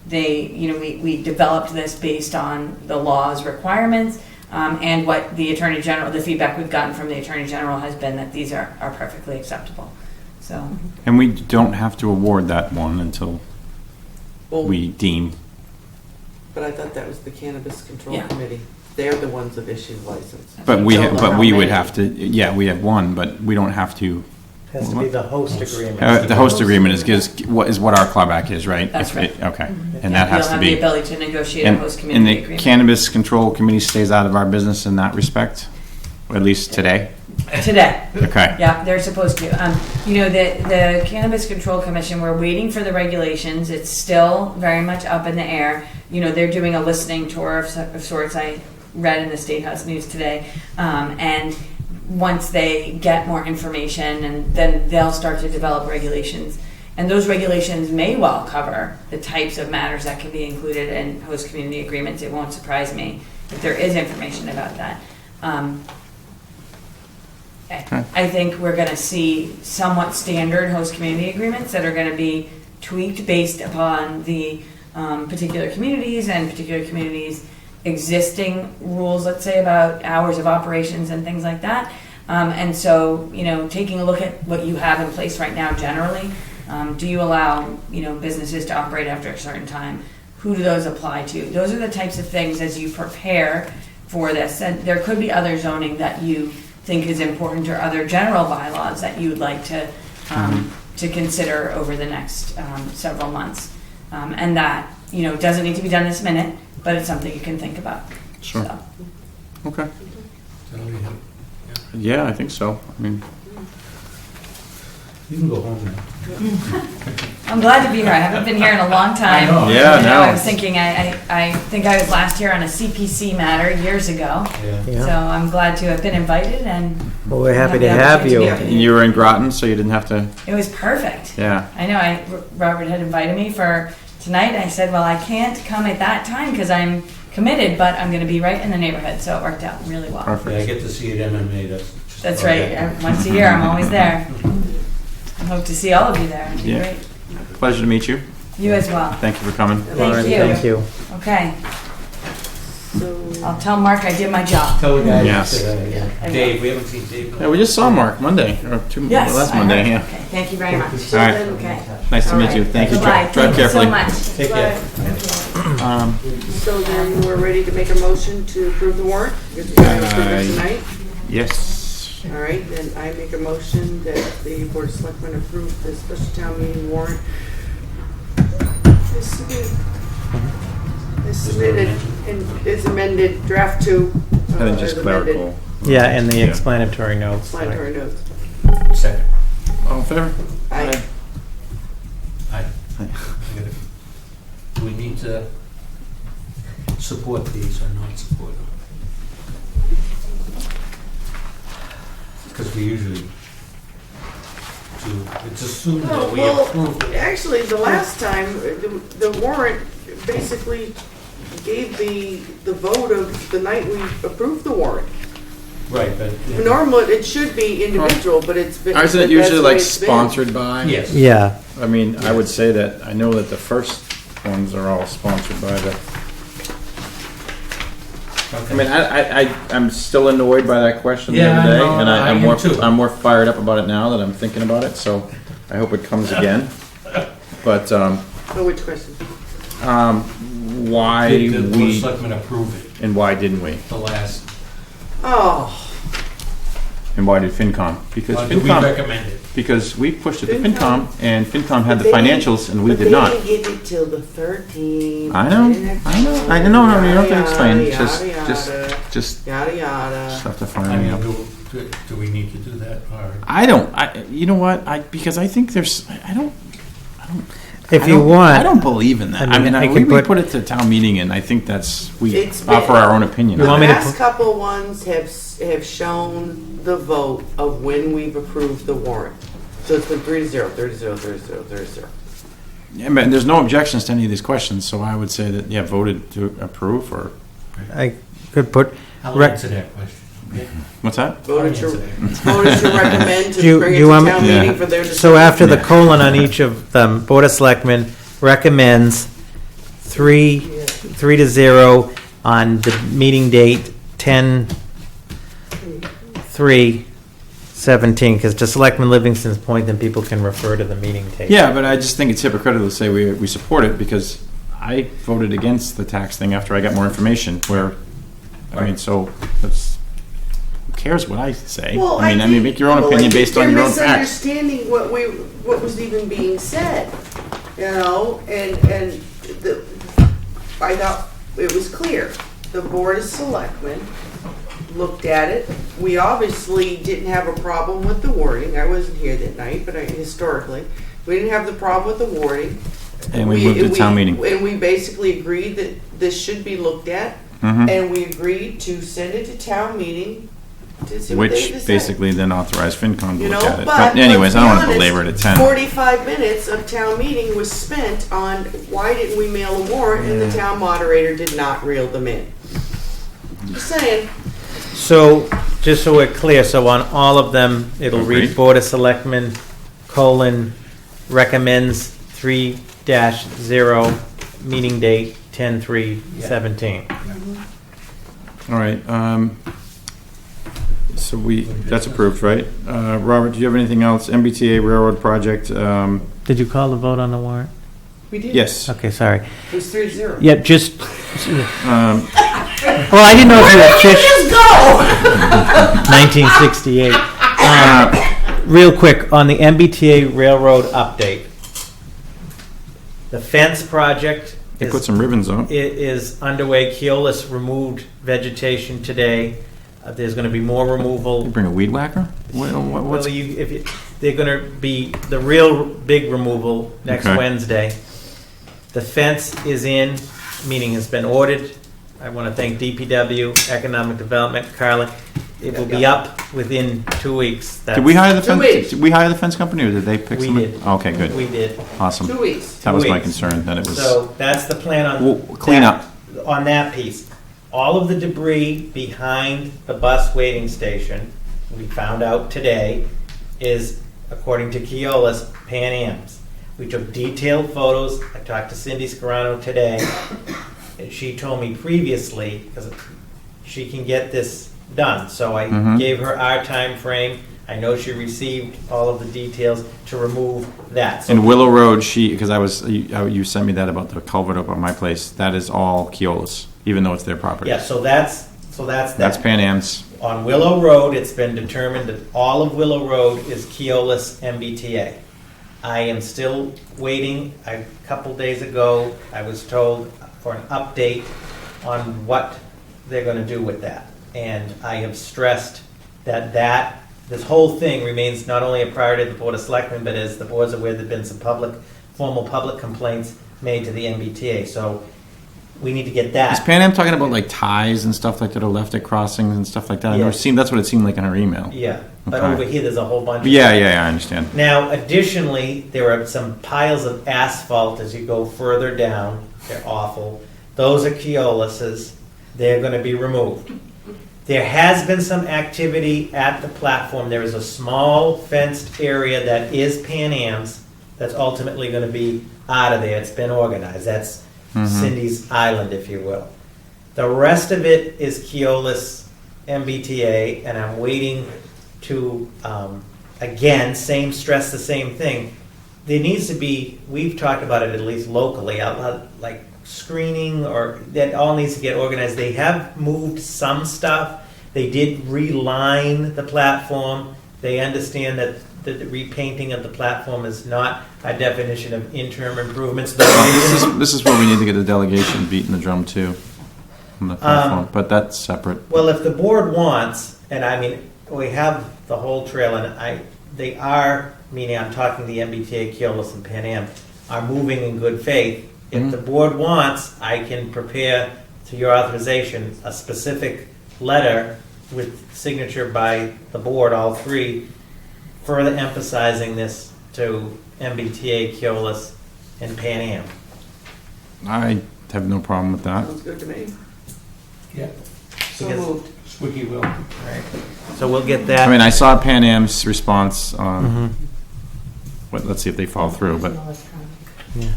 We developed this based on the law's requirements, and what the Attorney General, the feedback we've gotten from the Attorney General has been that these are perfectly acceptable. So. And we don't have to award that one until we deem. But I thought that was the Cannabis Control Committee. They're the ones that issue the license. But we would have to, we have one, but we don't have to. It has to be the host agreement. The host agreement is what our clawback is, right? That's right. Okay. And that has to be. You'll have the ability to negotiate a host community agreement. And the Cannabis Control Committee stays out of our business in that respect, or at least today? Today. Okay. Yeah, they're supposed to. The Cannabis Control Commission, we're waiting for the regulations. It's still very much up in the air. They're doing a listening tour of sorts. I read in the State House News today. And once they get more information, and then they'll start to develop regulations. And those regulations may well cover the types of matters that can be included in host community agreements. It won't surprise me if there is information about that. I think we're going to see somewhat standard host community agreements that are going to be tweaked based upon the particular communities and particular communities' existing rules, let's say, about hours of operations and things like that. And so, taking a look at what you have in place right now generally, do you allow, businesses to operate after a certain time? Who do those apply to? Those are the types of things as you prepare for this. And there could be other zoning that you think is important, or other general bylaws that you would like to consider over the next several months. And that, doesn't need to be done this minute, but it's something you can think about. Sure. So. Okay. Yeah, I think so. I mean, You can go home now. I'm glad to be here. I haven't been here in a long time. I know. Yeah, You know, no. I was thinking, I think I was last here on a CPC matter years ago. Yeah. So I'm glad to have been invited, and Well, we're happy to Yeah, have you. opportunity to be And you were in Groton, so you didn't have to, it was perfect. yeah. I know, Robert had invited me for tonight. I said, well, I can't come at that time because I'm committed, but I'm going to be right in the neighborhood. So it worked out really well. Yeah, I Perfect. get to see it MMA, that's just. That's about right. it. Once a year, I'm always there. I hope to see all of you there. It'd be Yeah. great. Pleasure to meet you. You as well. Thank you for coming. Thank you. Thank you. Okay. So, I'll tell Mark I did my job. Tell the guys, Yes. I will. Dave, we haven't seen Dave. Yeah, we just saw Mark Monday, or Yes. last I Monday, heard. yeah. Okay. Thank you very much. All right. Okay. Nice to All meet right. you. Thank you. Goodbye. Drive Thank you so carefully. much. Take care. so then we're ready to make a motion to approve the warrant? Because we're going to approve it tonight? Yes. All right, then I make a motion that the Board of Selectmen approve the special town meeting warrant as submitted. As submitted and is amended, draft 2. I think just as amended. clerical. Yeah, and the Yeah. explanatory notes. Explanatory notes. Second. All in favor? Aye. Aye. Do we need to support these or not support them? Because we usually do, it's assumed that we Well, approve it. actually, the last time, the warrant basically gave the vote of the night we approved the warrant. Right, but. Normally, it should be individual, but it's been. Isn't it that's usually the way like it's been. sponsored by? Yes. Yeah, I mean, I would say that, I know that the first ones are all sponsored by the, I mean, I'm still annoyed by that question the Yeah, other day, I know, and I I'm am more, too. I'm more fired up about it now that I'm thinking about it, so I hope it comes again. But, Oh, which question? why Did the Board of we, Selectmen approve it, and why didn't we? the last, Oh, And why did FinCom? Because did we FinCom, recommend it? because we pushed it to FinCom. FinCom, and FinCom had the But they- financials, and we but did they not. didn't get it till the 13th. I know, I know, no, you don't have to explain, Yada, just, yada, just, yada, just yada, yada. stuff to I fire me mean, up. do we need to do that, or? I don't, you know what, because I think there's, I don't. if I you don't- want. I don't believe in that. I mean, I we can put- put it to town meeting, and I think that's, we It's been- offer our own opinion. The You want me to last put- couple ones have shown the vote of when we've approved the warrant. So it's been 3-0, 3-0, 3-0, 3-0. Yeah, but there's no objections to any of these questions, so I would say that, yeah, voted to approve, or, I could put, I'll Rec- answer that question. Okay? what's that? Voted to, I'll answer that. voted to recommend Do you- to bring it do you to want me- town Yeah. meeting for their decision. so after the Yeah. colon on each of them, Board of Selectmen recommends 3-0 on the meeting date 10/3/17, because to Selectman Livingston's point, then people can refer to the meeting tape. Yeah, but I just think it's hypocritical to say we support it, because I voted against the tax thing after I got more information, where, I mean, so, that's, who cares what I say? Well, I mean, make your own well, opinion I think based on your own they're facts. misunderstanding what was even being said, you know, and I thought it was clear. The Board of Selectmen looked at it. We obviously didn't have a problem with the wording. I wasn't here that night, but historically, we didn't have the problem with the wording. And we moved to town meeting. And we basically agreed that this should be looked at, Mhm. and we agreed to send it to town meeting to see what they Which decide. basically then authorized FinCom to You look know, at it. but Anyways, I don't want let's to be belabor it at honest, 10. 45 minutes of town meeting was spent on why didn't we mail a warrant and the town moderator did not reel them in. Just saying. So, just so we're clear, so on all of them, it'll read Agreed. Board of Selectmen, recommends 3-0, meeting date 10/3/17. All right, so that's approved, right? Robert, do you have anything else? MBTA Railroad Project, Did you call the vote on the warrant? We did. yes. Okay, sorry. It was 3-0. Yeah, just, Um, well, I didn't know if you had fish. Just go! 1968. Real quick, on the MBTA Railroad update. The fence project They put is some ribbons on. is underway. Keolis removed vegetation today. There's going to be more removal. Bring a weed whacker? Well, they're gonna be the real big removal next Okay. Wednesday. The fence is in, meaning has been ordered. I want to thank DPW, Economic Development, Carla. It will be up within 2 weeks. Did we hire the 2 fence? weeks. Did we hire the fence company, or did they pick We somebody? did. Okay, good, We did. awesome. 2 weeks. That was 2 my weeks. concern. That it was. So that's the plan on. Well, clean that- up. On that piece. All of the debris behind the bus waiting station, we found out today, is, according to Keolis, Pan Am's. We took detailed photos. I talked to Cindy Scarano today. And she told me previously, because she can get this done. So I Mhm. gave her our time frame. I know she received all of the details to remove that. So In Willow Road, because you sent me that about the culvert up on my place. That is all Keolis, even though it's their property. yeah, so that's that. That's Pan Am's. On Willow Road, it's been determined that all of Willow Road is Keolis MBTA. I am still waiting. A couple days ago, I was told for an update on what they're going to do with that. And I have stressed that this whole thing remains not only a priority of the Board of Selectmen, but as the board's aware, there've been some formal public complaints made to the MBTA. So we need to get Is that. Pan Am talking about like ties and stuff like that, or left at crossings and stuff like that? I know Yes. that's what it seemed like in her email. Yeah, but Okay. over here, there's a whole bunch of. Yeah, I understand. Now, additionally, there are some piles of asphalt as you go further down. They're awful. Those are Keolis's. They're going to be removed. There has been some activity at the platform. There is a small fenced area that is Pan Am's that's ultimately going to be out of there. It's been organized. That's Cindy's Island, if you will. The rest of it is Keolis MBTA, and I'm waiting to, again, stress the same thing. There needs to be, we've talked about it at least locally, like screening, or that all needs to get organized. They have moved some stuff. They did reline the platform. They understand that the repainting of the platform is not a definition of interim improvements. This is where we need to get the delegation beating the drum too, on the platform. But that's separate. Well, if the board wants, and I mean, we have the whole trail, and they are, meaning I'm talking the MBTA, Keolis, and Pan Am, are moving in good faith. If the board wants, I can prepare, to your authorization, a specific letter with signature by the board, all three, further emphasizing this to MBTA, Keolis, and Pan Am. I have no problem with that. Sounds good to me. Yeah. So Because- moved. Squeaky wheel. Right. So we'll get that. I mean, I saw Pan Am's response on. Mhm. Let's see if they fall through. But Yeah.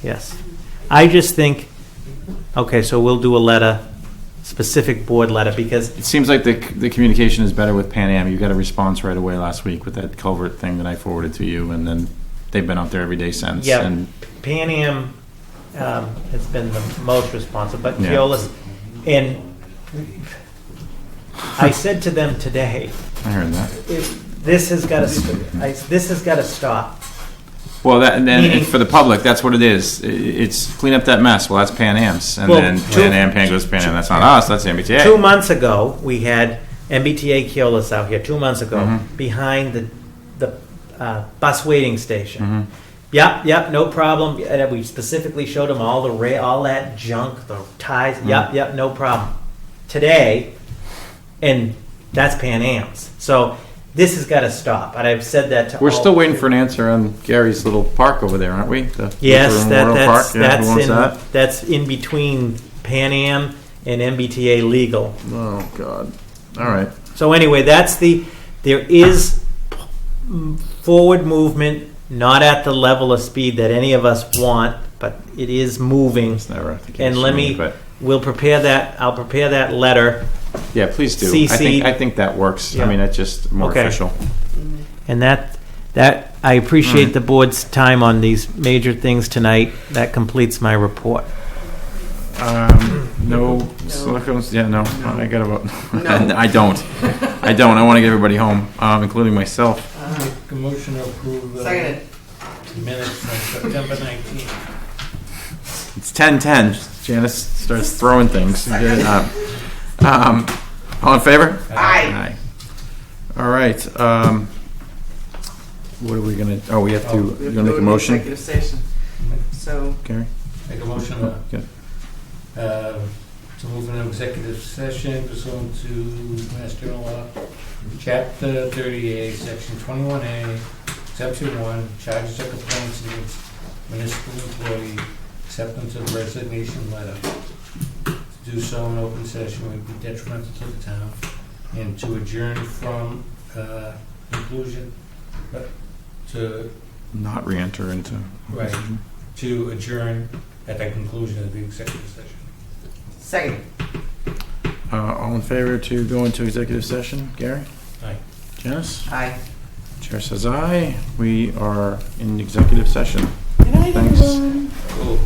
Yes. I just think, okay, so we'll do a letter, specific board letter, because, it seems like the communication is better with Pan Am. You got a response right away last week with that culvert thing that I forwarded to you, and then they've been out there every day since. yeah, And Pan Am has been the most responsive, but Yeah. Keolis, and I said to them today, I heard that. this has got to stop. Well, and Meaning- for the public, that's what it is. It's clean up that mess. Well, that's Pan Am's, and Well, then two- Pan goes to Pan Am. That's not us. That's the MBTA. 2 months ago, we had MBTA Keolis out here, 2 months ago, Mhm. behind the bus waiting station. Mhm. Yep, no problem. And we specifically showed them all all that junk, the ties. Yep, no problem. Today, and that's Pan Am's. So this has got to stop. And I've said that to We're all still waiting for an answer on Gary's little park over there, aren't we? The Yes, Lutheran Memorial Park? Yeah, that's who owns in that? that's in between Pan Am and MBTA legal. Oh God! All right. So anyway, there is forward movement, not at the level of speed that any of us want, but it is moving. It's never the case And for let me, me, but we'll prepare that, I'll prepare that letter, yeah, please do. CC'd. I think that works. Yeah. I mean, it's just more Okay. official. and that I appreciate the board's time on these major things tonight. That completes my report. No. Selectmen's- Yeah, no. I gotta vote. No. I don't. I want to get everybody home, including myself. Make a motion to approve the Seconded. minutes from September 19th. It's 10:10. Janice starts throwing things. All in favor? Aye. All All right, what are we gonna, we have to, you're gonna make a motion? Executive session. So, Gary? Make a motion Okay. to move into executive session pursuant to Mass General Law, Chapter 30A, Section 21A, Exemption 1, charges of complaints against municipal employee, acceptance of resignation letter. To do so in open session would be detrimental to the town, and to adjourn from conclusion, to, Not re-enter into. right, to adjourn at the conclusion of the executive session. second. All in favor to go into executive session? Gary? Aye. Janice? Aye. Chair says aye. We are in executive session. Good night, Thanks. everyone. Cool.